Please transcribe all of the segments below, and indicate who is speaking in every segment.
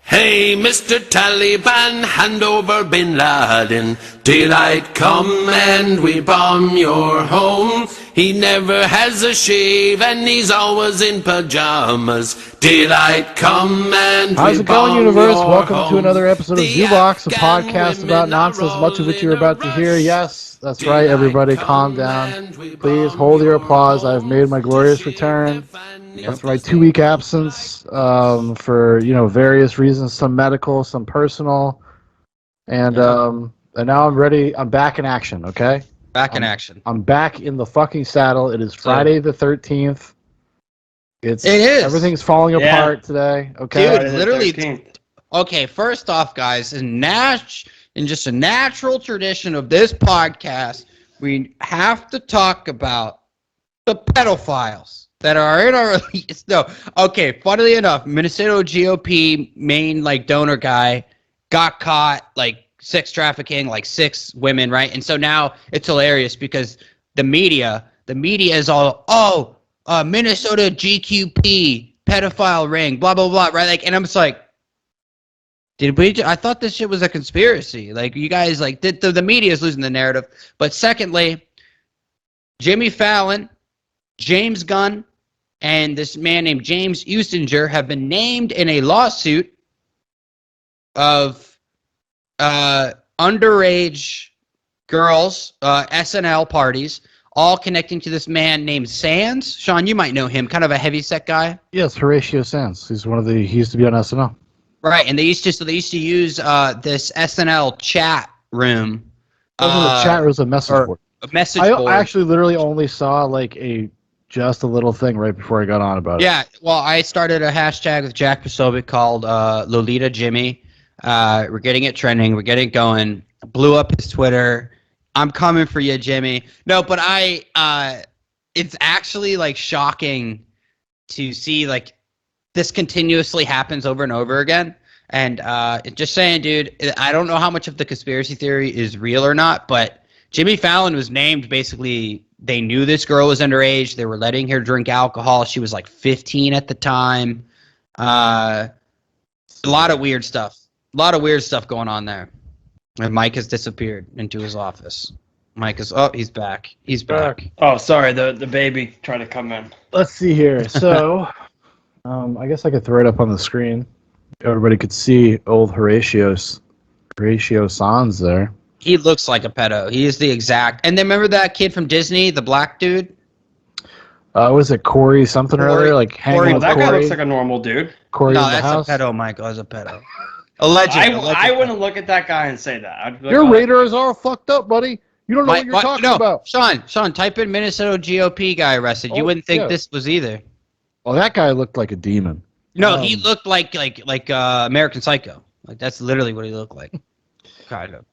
Speaker 1: Hey, Mr. Taliban, hand over Bin Laden. Daylight come and we bomb your home. He never has a shave and he's always in pajamas. Daylight come and
Speaker 2: How's
Speaker 1: we
Speaker 2: it going,
Speaker 1: bomb
Speaker 2: universe?
Speaker 1: your
Speaker 2: Welcome
Speaker 1: home.
Speaker 2: to another episode of
Speaker 1: The
Speaker 2: Zoobox, a
Speaker 1: Afghan
Speaker 2: podcast
Speaker 1: women
Speaker 2: about nonsense,
Speaker 1: are
Speaker 2: much of which
Speaker 1: all
Speaker 2: you're
Speaker 1: in a
Speaker 2: about to hear.
Speaker 1: rush.
Speaker 2: Yes, that's right, everybody, calm down. Please hold your applause. I've made my glorious return after my 2-week absence for various reasons, some medical, some personal, and now I'm ready. I'm back in action. Okay,
Speaker 3: Back in action.
Speaker 2: I'm back in the fucking saddle. It is Friday the 13th.
Speaker 3: It is.
Speaker 2: Everything's falling apart today. Okay,
Speaker 3: Dude, literally. Okay, first off, guys, in just a natural tradition of this podcast, we have to talk about the pedophiles that are in our release. No, okay. Funnily enough, Minnesota GOP main donor guy got caught sex trafficking 6 women, right? And so now it's hilarious because the media is all Minnesota GQP pedophile ring, blah blah blah, right? And I'm just like, I thought this shit was a conspiracy. You guys the media is losing the narrative. But secondly, Jimmy Fallon, James Gunn, and this man named James Eustinger have been named in a lawsuit of underage girls, SNL parties, all connecting to this man named Sanz. Shaun, you might know him, kind of a heavyset guy.
Speaker 2: yes, Horatio Sanz. He used to be on SNL.
Speaker 3: Right, and they used to use this SNL chat room.
Speaker 2: It wasn't a chat, it was a message board.
Speaker 3: A message board.
Speaker 2: I actually literally only saw just a little thing right before I got on about it.
Speaker 3: Yeah, well, I started a hashtag with Jack Posobiec called Lolita Jimmy. We're getting it trending. We're getting it going. Blew up his Twitter. I'm coming for you, Jimmy. No, but it's actually shocking to see this continuously happens over and over again. And just saying, dude, I don't know how much of the conspiracy theory is real or not, but Jimmy Fallon was named basically. They knew this girl was underage. They were letting her drink alcohol. She was 15 at the time. A lot of weird stuff. A lot of weird stuff going on there. And Mike has disappeared into his office. Mike is he's back. He's back.
Speaker 4: Oh, sorry, the baby tried to come in.
Speaker 2: Let's see here. So, I guess I could throw it up on the screen. Everybody could see old Horatio Sanz there.
Speaker 3: He looks like a pedo. He is the exact. And then remember that kid from Disney, the black dude?
Speaker 2: Was it Corey something or other? Hanging with
Speaker 4: that
Speaker 2: Corey?
Speaker 4: guy looks like a normal dude.
Speaker 2: Corey
Speaker 3: No,
Speaker 2: in the
Speaker 3: that's
Speaker 2: house?
Speaker 3: a pedo, Michael. That's a pedo. Allegedly.
Speaker 4: I wouldn't look at that guy and say that. I'd be like,
Speaker 2: Your radar is all fucked up, buddy. You don't know what you're talking about.
Speaker 3: Shaun, type in Minnesota GOP guy arrested. You wouldn't think this was either.
Speaker 2: Well, that guy looked like a demon.
Speaker 3: No, he looked like American Psycho. That's literally what he looked like. Kind of.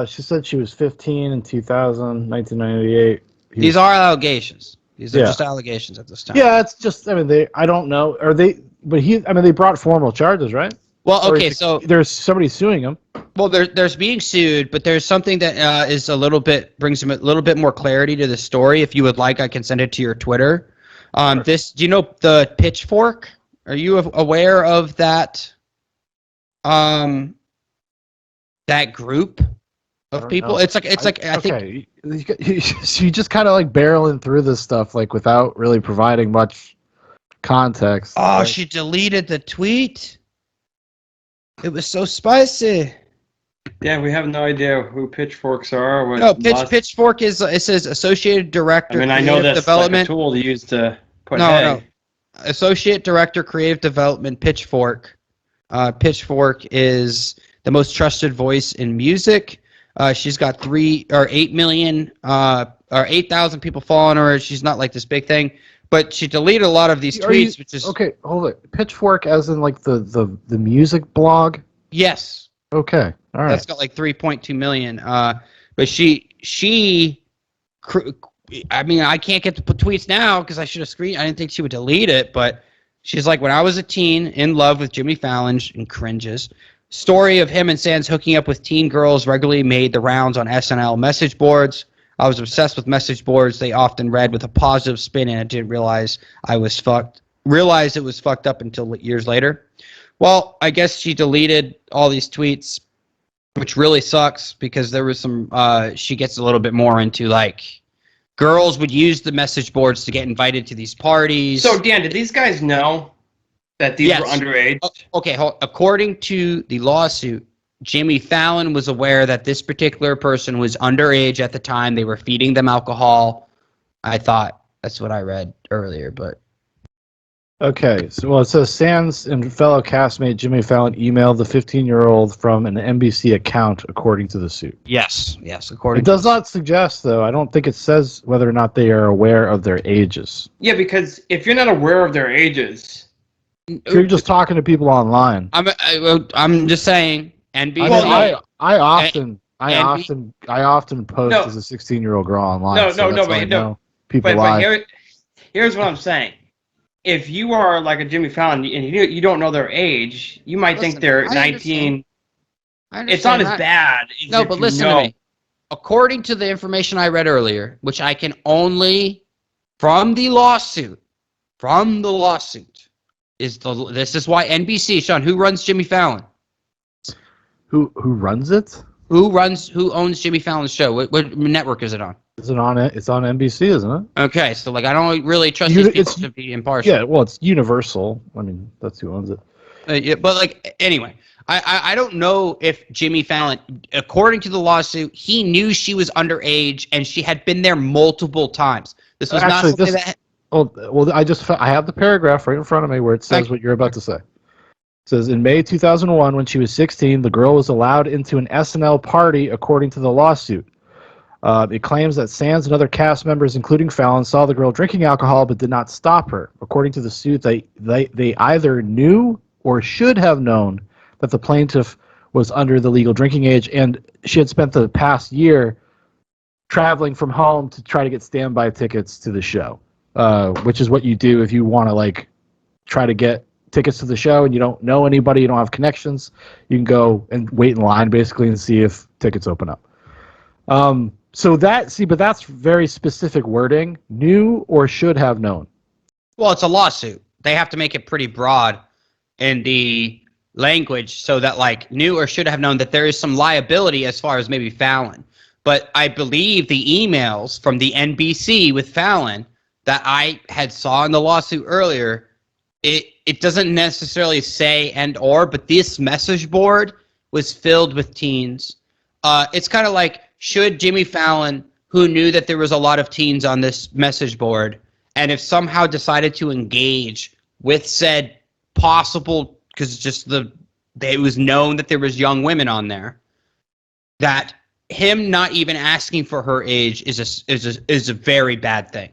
Speaker 2: She said she was 15 in 1998.
Speaker 3: These are allegations. These are just allegations at this time.
Speaker 2: Yeah, it's just. I don't know. Are they? But they brought formal charges, right?
Speaker 3: Well, okay, so
Speaker 2: there's somebody suing him.
Speaker 3: Well, there's being sued, but there's something that is brings him a little bit more clarity to the story. If you would like, I can send it to your Twitter. Do you know the Pitchfork? Are you aware of that? That group of people. Know. I think
Speaker 2: you just kind of barreling through this stuff without really providing much context.
Speaker 3: Oh, she deleted the tweet. It was so spicy.
Speaker 4: Yeah, we have no idea who Pitchforks are.
Speaker 3: No, Pitchfork is. It says Associate Director.
Speaker 4: I know that's
Speaker 3: development.
Speaker 4: A tool to use to put.
Speaker 3: No. Associate Director, Creative Development, Pitchfork. Pitchfork is the most trusted voice in music. She's got 8 million or 8,000 people following her. She's not this big thing, but she deleted a lot of these tweets, which is
Speaker 2: okay. Hold it. Pitchfork, as in the music blog.
Speaker 3: Yes.
Speaker 2: Okay. All right.
Speaker 3: That's got 3.2 million. But she. I can't get the tweets now because I should have screened. I didn't think she would delete it, but she's when I was a teen, in love with Jimmy Fallon, and cringes. Story of him and Sanz hooking up with teen girls regularly made the rounds on SNL message boards. I was obsessed with message boards. They often read with a positive spin, and I didn't realize it was fucked up until years later. Well, I guess she deleted all these tweets, which really sucks because there was some. She gets a little bit more into like girls would use the message boards to get invited to these parties.
Speaker 4: So, Dan, did these guys know that these were
Speaker 3: Yes.
Speaker 4: underage?
Speaker 3: Okay, according to the lawsuit, Jimmy Fallon was aware that this particular person was underage at the time. They were feeding them alcohol. I thought that's what I read earlier, but
Speaker 2: Okay, so well, it says Sanz and fellow castmate Jimmy Fallon emailed the 15-year-old from an NBC account, according to the suit.
Speaker 3: yes, according
Speaker 2: It does not suggest, though, I don't think it says whether or not they are aware of their ages.
Speaker 4: Yeah, because if you're not aware of their ages,
Speaker 2: If you're just talking to people online.
Speaker 3: I'm just saying. NBC.
Speaker 2: I often post
Speaker 4: No.
Speaker 2: as a 16-year-old girl online.
Speaker 4: No,
Speaker 2: so
Speaker 4: no,
Speaker 2: that's
Speaker 4: no,
Speaker 2: how I
Speaker 4: but no.
Speaker 2: know people
Speaker 4: but
Speaker 2: lie.
Speaker 4: here's what I'm saying. If you are like a Jimmy Fallon and you don't know their age, you might think they're
Speaker 3: I
Speaker 4: 19.
Speaker 3: understand
Speaker 4: It's not as
Speaker 3: that.
Speaker 4: bad. As
Speaker 3: No,
Speaker 4: if
Speaker 3: but
Speaker 4: you
Speaker 3: listen
Speaker 4: know.
Speaker 3: to me. According to the information I read earlier, which I can only from the lawsuit, this is why NBC, Shaun, who runs Jimmy Fallon?
Speaker 2: Who runs it?
Speaker 3: Who owns Jimmy Fallon's show? What network is it on?
Speaker 2: Is it on it? It's on NBC, isn't it?
Speaker 3: Okay, so like I don't really trust these people to be impartial.
Speaker 2: Yeah, well, it's Universal. I mean, that's who owns it.
Speaker 3: Yeah, but like anyway, I don't know if Jimmy Fallon, according to the lawsuit, he knew she was underage and she had been there multiple times. This was
Speaker 2: Actually,
Speaker 3: not something that.
Speaker 2: Oh, well, I have the paragraph right in front of me where it says what you're about to say. It says, in May 2001, when she was 16, the girl was allowed into an SNL party, according to the lawsuit. It claims that Sanz and other cast members, including Fallon, saw the girl drinking alcohol but did not stop her. According to the suit, they either knew or should have known that the plaintiff was under the legal drinking age, and she had spent the past year traveling from home to try to get standby tickets to the show, which is what you do if you want to like try to get tickets to the show and you don't know anybody, you don't have connections. You can go and wait in line basically and see if tickets open up. But that's very specific wording. Knew or should have known.
Speaker 3: Well, it's a lawsuit. They have to make it pretty broad in the language so that like knew or should have known that there is some liability as far as maybe Fallon. But I believe the emails from the NBC with Fallon that I had saw in the lawsuit earlier, it doesn't necessarily say and or, but this message board was filled with teens. It's kind of like, should Jimmy Fallon, who knew that there was a lot of teens on this message board, and if somehow decided to engage with said possible, because it was known that there was young women on there, that him not even asking for her age is a very bad thing.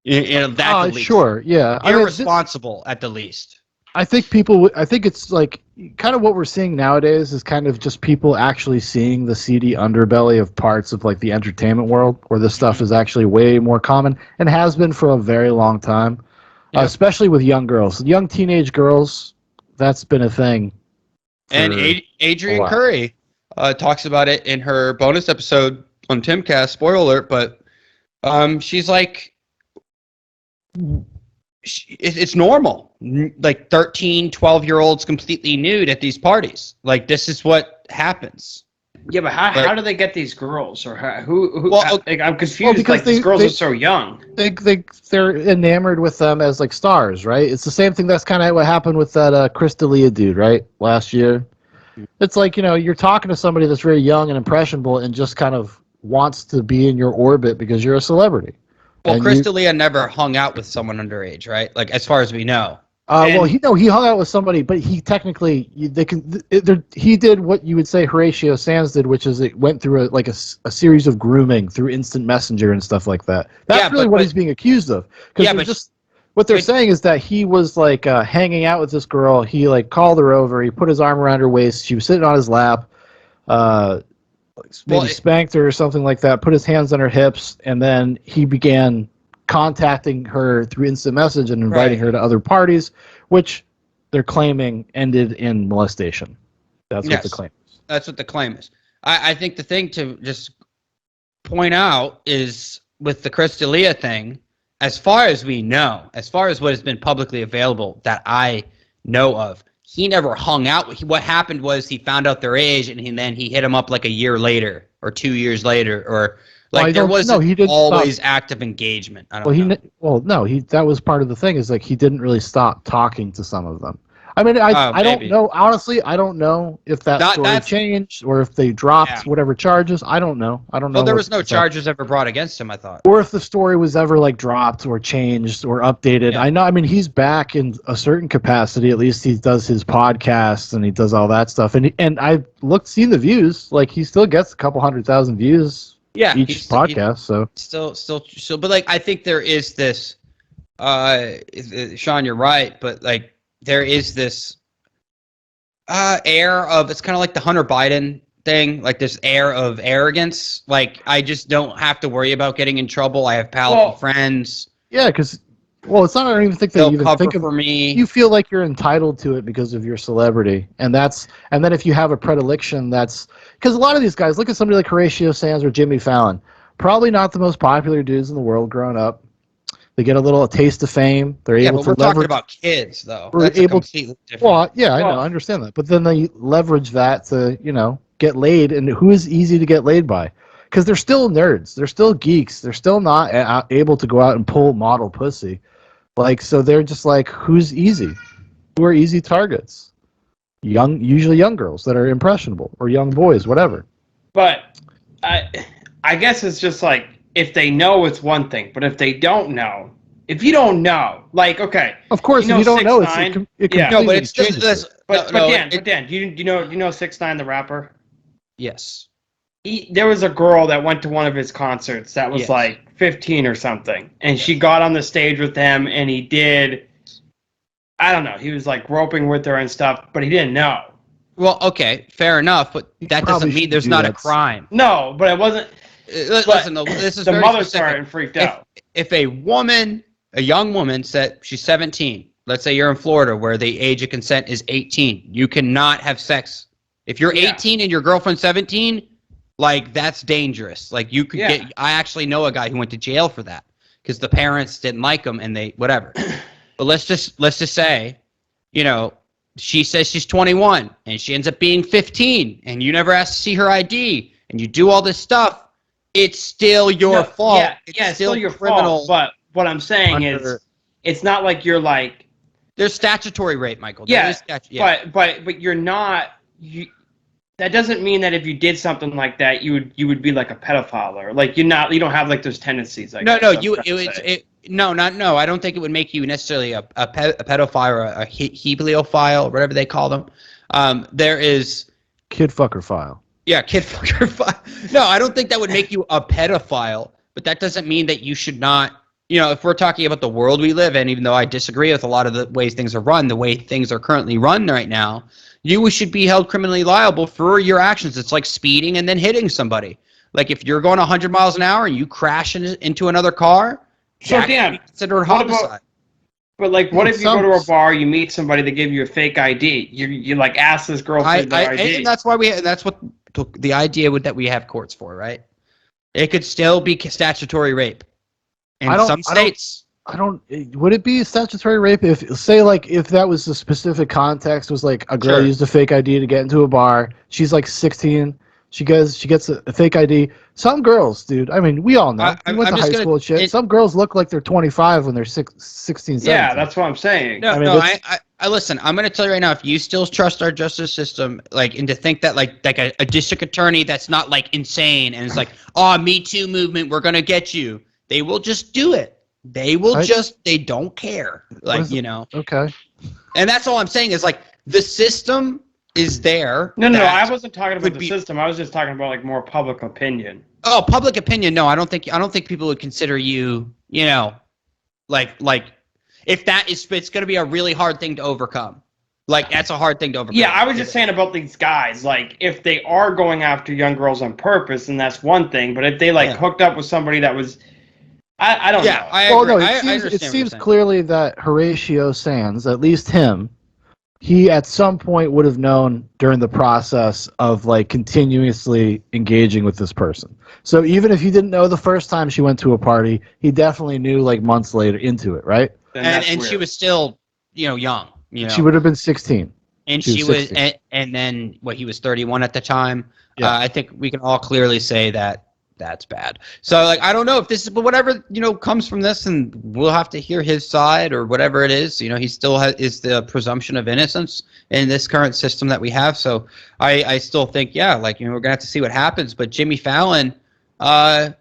Speaker 3: At the least.
Speaker 2: Sure, yeah.
Speaker 3: Irresponsible at the least.
Speaker 2: I think it's like kind of what we're seeing nowadays is kind of just people actually seeing the seedy underbelly of parts of like the entertainment world where this stuff is actually way more common and has been for a very long time, especially with young girls, young teenage girls. That's been a thing.
Speaker 3: And Adrienne Curry talks about it in her bonus episode on Timcast. Spoiler alert, but she's like, it's normal. Like 13, 12-year-olds completely nude at these parties. Like this is what happens.
Speaker 4: Yeah, but how do they get these girls, or who? Well, I'm confused. Well,
Speaker 2: because
Speaker 4: these girls are so young.
Speaker 2: They're enamored with them as like stars, right? It's the same thing. That's kind of what happened with that Chris D'Elia dude, right? Last year. It's like, you're talking to somebody that's very young and impressionable and just kind of wants to be in your orbit because you're a celebrity.
Speaker 3: Well, Chris D'Elia never hung out with someone underage, right? Like as far as we know.
Speaker 2: He hung out with somebody, but he technically he did what you would say Horatio Sanz did, which is it went through a series of grooming through instant messenger and stuff like that. That's really what he's being accused of. What they're saying is that he was like hanging out with this girl. He like called her over. He put his arm around her waist. She was sitting on his lap. Maybe spanked her or something like that. Put his hands on her hips, and then he began contacting her through instant message and inviting her to other parties, which they're claiming ended in molestation. That's what the claim is. That's
Speaker 3: what the claim is. I think the thing to just point out is with the Chris D'Elia thing, as far as we know, as far as what has been publicly available that I know of, he never hung out. What happened was he found out their age, and then he hit him up like a year later or 2 years later, or like there wasn't
Speaker 2: he didn't
Speaker 3: always
Speaker 2: stop.
Speaker 3: active engagement. I don't know.
Speaker 2: That was part of the thing, is like he didn't really stop talking to some of them. I mean, I don't
Speaker 3: maybe.
Speaker 2: know. Honestly, I don't know if that story changed or if they dropped whatever charges. I don't know.
Speaker 3: Well, there was no charges ever brought against him, I thought.
Speaker 2: Or if the story was ever like dropped or changed or updated.
Speaker 3: Yeah.
Speaker 2: I know. I mean, he's back in a certain capacity. At least he does his podcast and he does all that stuff. And I've seen the views. Like he still gets a couple 100,000 views.
Speaker 3: Yeah,
Speaker 2: each podcast. So
Speaker 3: still, but like I think there is this. Shaun, you're right, but like. There is this air of, it's kind of like the Hunter Biden thing, like this air of arrogance. Like, I just don't have to worry about getting in trouble. I have powerful friends.
Speaker 2: Yeah, because, it's not, I don't even think that you even think of
Speaker 3: for me.
Speaker 2: You feel like you're entitled to it because of your celebrity. And then if you have a predilection, because a lot of these guys, look at somebody like Horatio, Sanz, or Jimmy Fallon. Probably not the most popular dudes in the world growing up. They get a taste of fame. They're able to leverage.
Speaker 3: We're talking about kids, though.
Speaker 2: That's completely different. Well, yeah, I know, I understand that. But then they leverage that to, get laid. And who is easy to get laid by? Because they're still nerds. They're still geeks. They're still not able to go out and pull model pussy. Like, so they're just like, who's easy? Who are easy targets? Usually young girls that are impressionable, or young boys, whatever.
Speaker 4: But I guess it's just like, if they know, it's one thing, but if they don't know, if you don't know, like, okay,
Speaker 2: of course, if you don't know, it
Speaker 4: no, but
Speaker 3: it's just this.
Speaker 4: But Dan, you know 6ix9ine the rapper?
Speaker 3: Yes.
Speaker 4: There was a girl that went to one of his concerts that was like 15 or something, and she got on the stage with him, and he did, I don't know, he was like groping with her and stuff, but he didn't know.
Speaker 3: Well, okay, fair enough, but that doesn't mean there's not a crime.
Speaker 4: No, but it wasn't.
Speaker 3: Listen, this is
Speaker 4: the
Speaker 3: very
Speaker 4: mother
Speaker 3: specific.
Speaker 4: started and freaked out.
Speaker 3: If a young woman said she's 17, let's say you're in Florida where the age of consent is 18, you cannot have sex. If you're 18 and your girlfriend's 17, like that's dangerous. Like you could get. I actually know a guy who went to jail for that because the parents didn't like him and they whatever. But let's just say, she says she's 21 and she ends up being 15 and you never ask to see her ID and you do all this stuff. It's still your fault.
Speaker 4: Yeah, it's still your fault. But what I'm saying is, it's not like you're like.
Speaker 3: There's statutory rape, Michael.
Speaker 4: But you're not. That doesn't mean that if you did something like that, you would be like a pedophile or like you don't have like those tendencies. Like
Speaker 3: no, I don't think it would make you necessarily a pedophile or a hebliophile or whatever they call them. There is
Speaker 2: kid fucker file.
Speaker 3: Yeah, kid fucker file. No, I don't think that would make you a pedophile, but that doesn't mean that you should not, if we're talking about the world we live in, even though I disagree with a lot of the ways things are run, the way things are currently run right now, you should be held criminally liable for your actions. It's like speeding and then hitting somebody. Like if you're going 100 miles an hour and you crash into another car, that can be considered homicide.
Speaker 4: But like, what if you go to a bar, you meet somebody, they give you a fake ID, you like ask this girl for their ID,
Speaker 3: and that's why that's what the idea that we have courts for, right? It could still be statutory rape in some states.
Speaker 2: Would it be statutory rape if that was the specific context, was like a girl used a fake ID to get into a bar, she's like 16, she gets a fake ID. Some girls, dude, I mean, we all know. We went to high school and shit. Some girls look like they're 25 when they're 16, 17.
Speaker 4: Yeah, that's what I'm saying.
Speaker 3: I listen, I'm going to tell you right now, if you still trust our justice system, and to think that like a district attorney that's not like insane and it's like, oh, Me Too movement, we're going to get you. They will just do it. They will they don't care.
Speaker 2: Okay.
Speaker 3: And that's all I'm saying is like the system is there.
Speaker 4: No, I wasn't talking about the system. I was just talking about like more public opinion.
Speaker 3: Oh, public opinion. No, I don't think people would consider you, like if it's going to be a really hard thing to overcome. Like that's a hard thing to overcome.
Speaker 4: Yeah, I was just saying about these guys. Like if they are going after young girls on purpose, then that's one thing. But if they hooked up with somebody that was, I don't know.
Speaker 3: I agree.
Speaker 2: It seems clearly that Horatio Sanz, at least him, he at some point would have known during the process of continuously engaging with this person. So even if he didn't know the first time she went to a party, he definitely knew months later into it, right?
Speaker 3: And she was still, young.
Speaker 2: She would have been 16.
Speaker 3: And
Speaker 2: She
Speaker 3: she
Speaker 2: was
Speaker 3: was,
Speaker 2: 60.
Speaker 3: and then what? He was 31 at the time.
Speaker 2: Yeah.
Speaker 3: I think we can all clearly say that that's bad. So like, I don't know if this is, but whatever comes from this, and we'll have to hear his side or whatever it is. He still is the presumption of innocence in this current system that we have. So I still think, yeah, like we're gonna have to see what happens. But Jimmy Fallon, I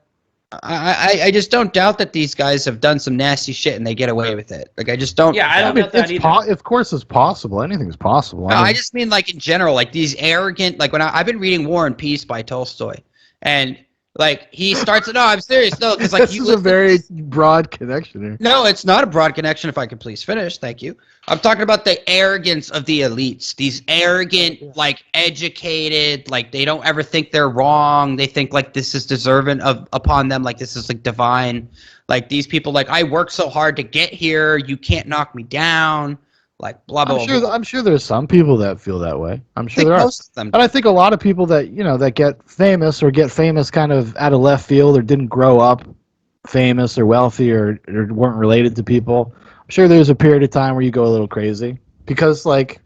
Speaker 3: just don't doubt that these guys have done some nasty shit and they get away with it. Like I just don't.
Speaker 4: Yeah, I don't doubt that either.
Speaker 2: Of course, it's possible. Anything's possible.
Speaker 3: No,
Speaker 2: I
Speaker 3: I
Speaker 2: mean,
Speaker 3: just mean like in general, like these arrogant, like when I've been reading War and Peace by Tolstoy, and like he starts, no, I'm serious, no, because like
Speaker 2: this is a very broad connection here.
Speaker 3: no, it's not a broad connection. If I could please finish, thank you. I'm talking about the arrogance of the elites. These arrogant, like educated, like they don't ever think they're wrong. They think like this is deserving of upon them, like this is like divine. Like these people, like I worked so hard to get here. You can't knock me down. Like blah blah.
Speaker 2: I'm sure there's some people that feel that way. I'm sure there are.
Speaker 3: Most of them.
Speaker 2: And I think a lot of people that that get famous kind of out of left field or didn't grow up famous or wealthy or weren't related to people. I'm sure there's a period of time where you go a little crazy because like,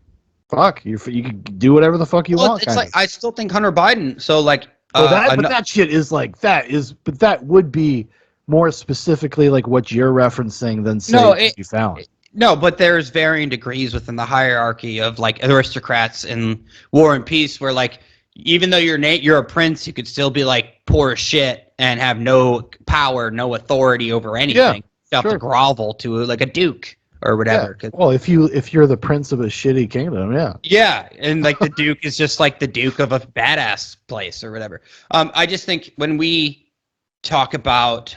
Speaker 2: fuck, you can do whatever the fuck you want.
Speaker 3: It's like I still think Hunter Biden. So like,
Speaker 2: but that shit is like but that would be more specifically like what you're referencing than say you found.
Speaker 3: No, but there's varying degrees within the hierarchy of like aristocrats in War and Peace, where like even though you're a prince, you could still be like poor as shit and have no power, no authority over anything. You have to grovel to like a duke or whatever.
Speaker 2: Yeah. Well, if you're the prince of a shitty kingdom, yeah.
Speaker 3: Yeah, and like the duke is just like the duke of a badass place or whatever. I just think when we talk about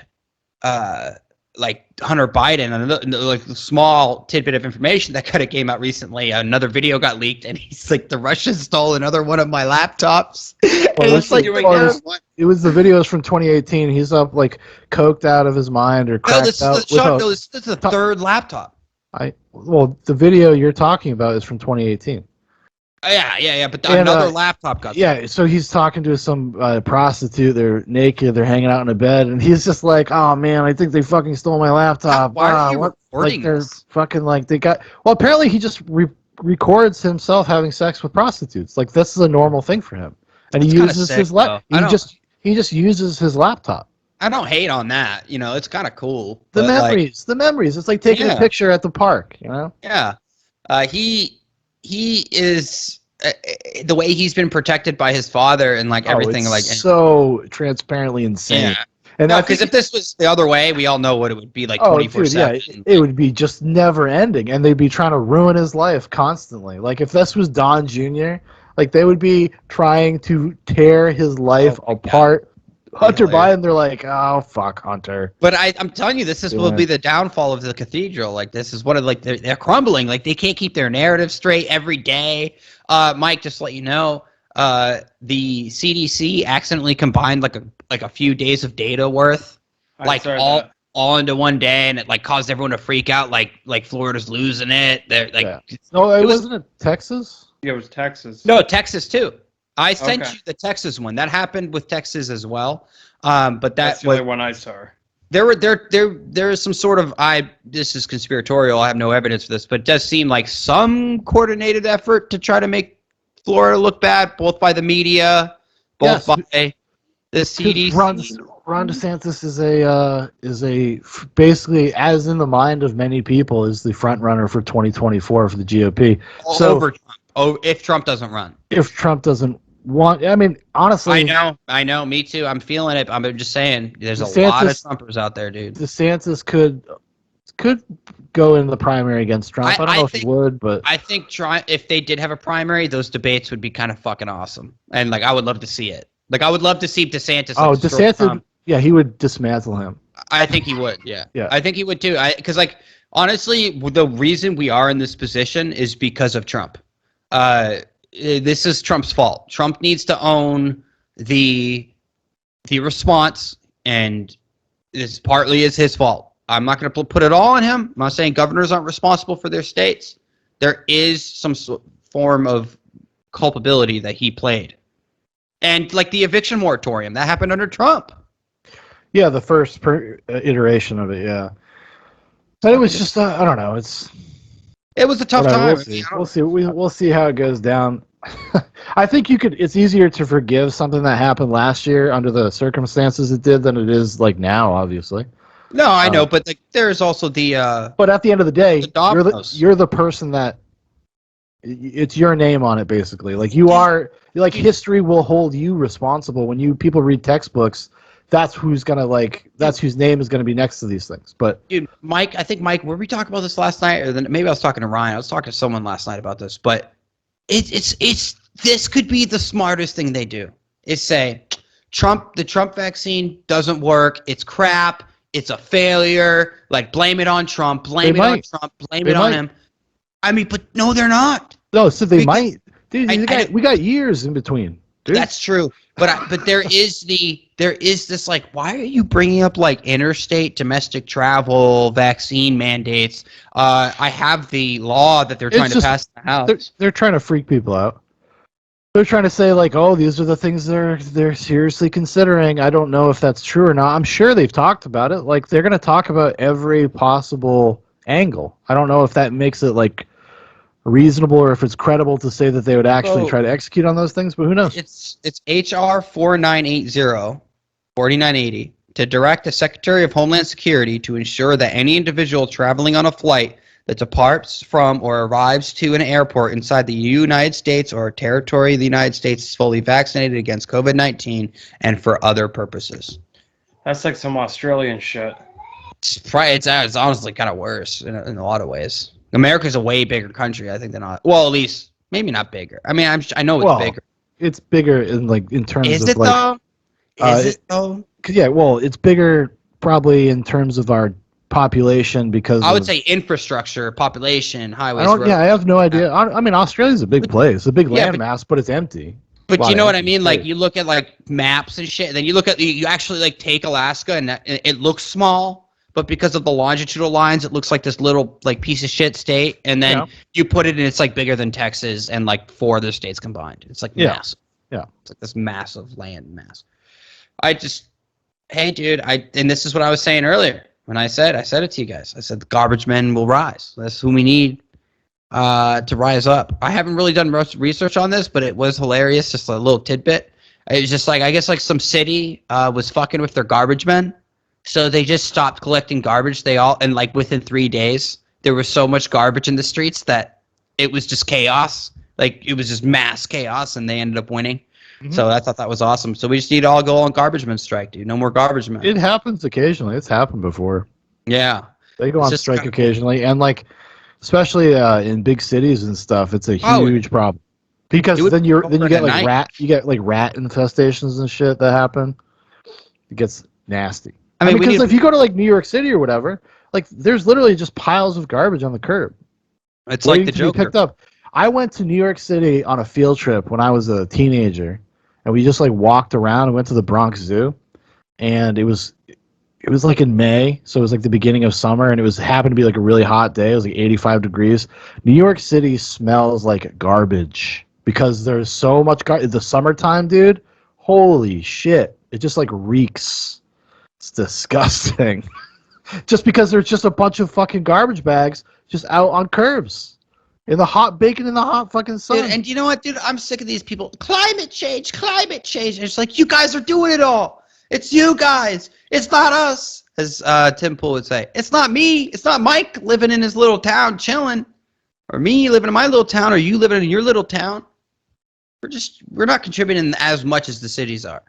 Speaker 3: like Hunter Biden, and like a small tidbit of information that kind of came out recently. Another video got leaked, and he's like, "The Russians stole another one of my laptops."
Speaker 2: Well, it's like it was the videos from 2018. He's up like coked out of his mind or cracked out.
Speaker 3: This is the third laptop.
Speaker 2: The video you're talking about is from 2018.
Speaker 3: Yeah. But another laptop got.
Speaker 2: Yeah, so he's talking to some prostitute. They're naked. They're hanging out in a bed, and he's just like, "Oh man, I think they fucking stole my laptop."
Speaker 3: Why are you recording
Speaker 2: they're
Speaker 3: this?
Speaker 2: fucking like they got. Well, apparently he just records himself having sex with prostitutes. Like this is a normal thing for him, and he uses his laptop. He just uses his laptop.
Speaker 3: I don't hate on that. It's kind of cool.
Speaker 2: The memories. It's like taking a picture at the park.
Speaker 3: Yeah. He is the way he's been protected by his father and like everything,
Speaker 2: it's
Speaker 3: like
Speaker 2: so transparently insane.
Speaker 3: Yeah.
Speaker 2: And
Speaker 3: because if this was the other way, we all know what it would be like 24/7.
Speaker 2: Yeah, it would be just never ending, and they'd be trying to ruin his life constantly. Like if this was Don Jr., like they would be trying to tear his life apart. God. Hunter Biden, they're like, oh fuck, Hunter.
Speaker 3: But I'm telling you, this will be the downfall of the cathedral. Like this is one of like they're crumbling. Like they can't keep their narrative straight every day. Mike, just to let you know, the CDC accidentally combined like a few days of data worth, all into one day, and it like caused everyone to freak out. Like Florida's losing it. They're like,
Speaker 2: no, it wasn't Texas.
Speaker 4: Yeah, it was Texas.
Speaker 3: No, Texas too. I sent you the Texas one. That happened with Texas as well. But
Speaker 4: that's the only one I saw.
Speaker 3: There is some sort of this is conspiratorial. I have no evidence for this, but it does seem like some coordinated effort to try to make Florida look bad, both by the media, by the CDC.
Speaker 2: Ron DeSantis is a basically, as in the mind of many people, is the front runner for 2024 for the GOP.
Speaker 3: Over Trump. Oh, if Trump doesn't run.
Speaker 2: If Trump doesn't want, I mean, honestly,
Speaker 3: I know, me too. I'm feeling it. I'm just saying, there's a lot of Trumpers out there, dude.
Speaker 2: DeSantis could go in the primary against Trump. I don't know if he would, but
Speaker 3: I think if they did have a primary, those debates would be kind of fucking awesome, and like I would love to see it. Like I would love to see DeSantis.
Speaker 2: DeSantis, yeah, he would dismantle him.
Speaker 3: I think he would. Yeah. I think he would too. Because like honestly, the reason we are in this position is because of Trump. This is Trump's fault. Trump needs to own the response, and this partly is his fault. I'm not going to put it all on him. I'm not saying governors aren't responsible for their states. There is some form of culpability that he played. And like the eviction moratorium, that happened under Trump.
Speaker 2: Yeah, the first iteration of it, yeah. But it was just, I don't know,
Speaker 3: It was a tough
Speaker 2: Whatever,
Speaker 3: time.
Speaker 2: we'll see. We'll see. We'll see how it goes down. I think it's easier to forgive something that happened last year under the circumstances it did than it is like now, obviously.
Speaker 3: No, I know, but like, there's also the.
Speaker 2: But at the end of the day,
Speaker 3: dominoes.
Speaker 2: you're the person that it's your name on it, basically. Like history will hold you responsible when people read textbooks. That's whose name is gonna be next to these things. But
Speaker 3: Dude, Mike, I think Mike, were we talking about this last night, or maybe I was talking to Ryan. I was talking to someone last night about this, but it's this could be the smartest thing they do. Is say, the Trump vaccine doesn't work. It's crap. It's a failure. Like, blame it on Trump. Blame it on him. I mean, but no, they're not.
Speaker 2: No, so they might. Dude, we got years in between. Dude.
Speaker 3: That's true. But there is this, like, why are you bringing up like interstate domestic travel vaccine mandates? I have the law that they're trying to pass in the House.
Speaker 2: They're trying to freak people out. They're trying to say, like, oh, these are the things they're seriously considering. I don't know if that's true or not. I'm sure they've talked about it. Like, they're going to talk about every possible angle. I don't know if that makes it like reasonable or if it's credible to say that they would actually try to execute on those things, but who knows?
Speaker 3: It's HR 4980 to direct the Secretary of Homeland Security to ensure that any individual traveling on a flight that departs from or arrives to an airport inside the United States or territory of the United States is fully vaccinated against COVID-19 and for other purposes.
Speaker 4: That's like some Australian shit.
Speaker 3: It's honestly kind of worse in a lot of ways. America's a way bigger country, I think, than not. Well, at least maybe not bigger. I mean, I know it's bigger.
Speaker 2: It's bigger in terms of
Speaker 3: Is it though? Is it though?
Speaker 2: Yeah, well, it's bigger probably in terms of our population because
Speaker 3: I would say infrastructure, population, highways.
Speaker 2: I have no idea. I mean, Australia's a big place, a big landmass, but it's empty.
Speaker 3: But you know what I mean? Like, you look at like maps and shit, and then you actually like take Alaska, and it looks small. But because of the longitudinal lines, it looks like this little like piece of shit state, and then you put it in, it's like bigger than Texas and like 4 other states combined. It's like massive.
Speaker 2: Yeah,
Speaker 3: it's like this massive land mass. Hey, dude, and this is what I was saying earlier when I said it to you guys. I said the garbage men will rise. That's who we need to rise up. I haven't really done research on this, but it was hilarious. Just a little tidbit. It was just like, I guess like some city was fucking with their garbage men. So they just stopped collecting garbage. And like within 3 days, there was so much garbage in the streets that it was just chaos. Like, it was just mass chaos, and they ended up winning. Mm-hmm. So I thought that was awesome. So we just need to all go on garbage men strike, dude. No more garbage men.
Speaker 2: It happens occasionally. It's happened before.
Speaker 3: Yeah.
Speaker 2: They go on strike occasionally. And like, especially in big cities and stuff, it's a huge problem. Because then you get like rat infestations and shit that happen. It gets nasty. I mean, because if you go to like New York City or whatever, like there's literally just piles of garbage on the curb.
Speaker 3: It's like the Joker.
Speaker 2: Picked up. I went to New York City on a field trip when I was a teenager, and we just like walked around and went to the Bronx Zoo, and it was like in May, so it was like the beginning of summer, and happened to be like a really hot day. It was like 85 degrees. New York City smells like garbage because there's so much garbage. The summertime, dude, holy shit, it just like reeks. It's disgusting. Just because there's just a bunch of fucking garbage bags just out on curbs in the hot fucking sun.
Speaker 3: Dude, and you know what, dude? I'm sick of these people. Climate change. And it's like, you guys are doing it all. It's you guys. It's not us, as Tim Pool would say. It's not me. It's not Mike living in his little town chilling, or me living in my little town, or you living in your little town. We're not contributing as much as the cities are.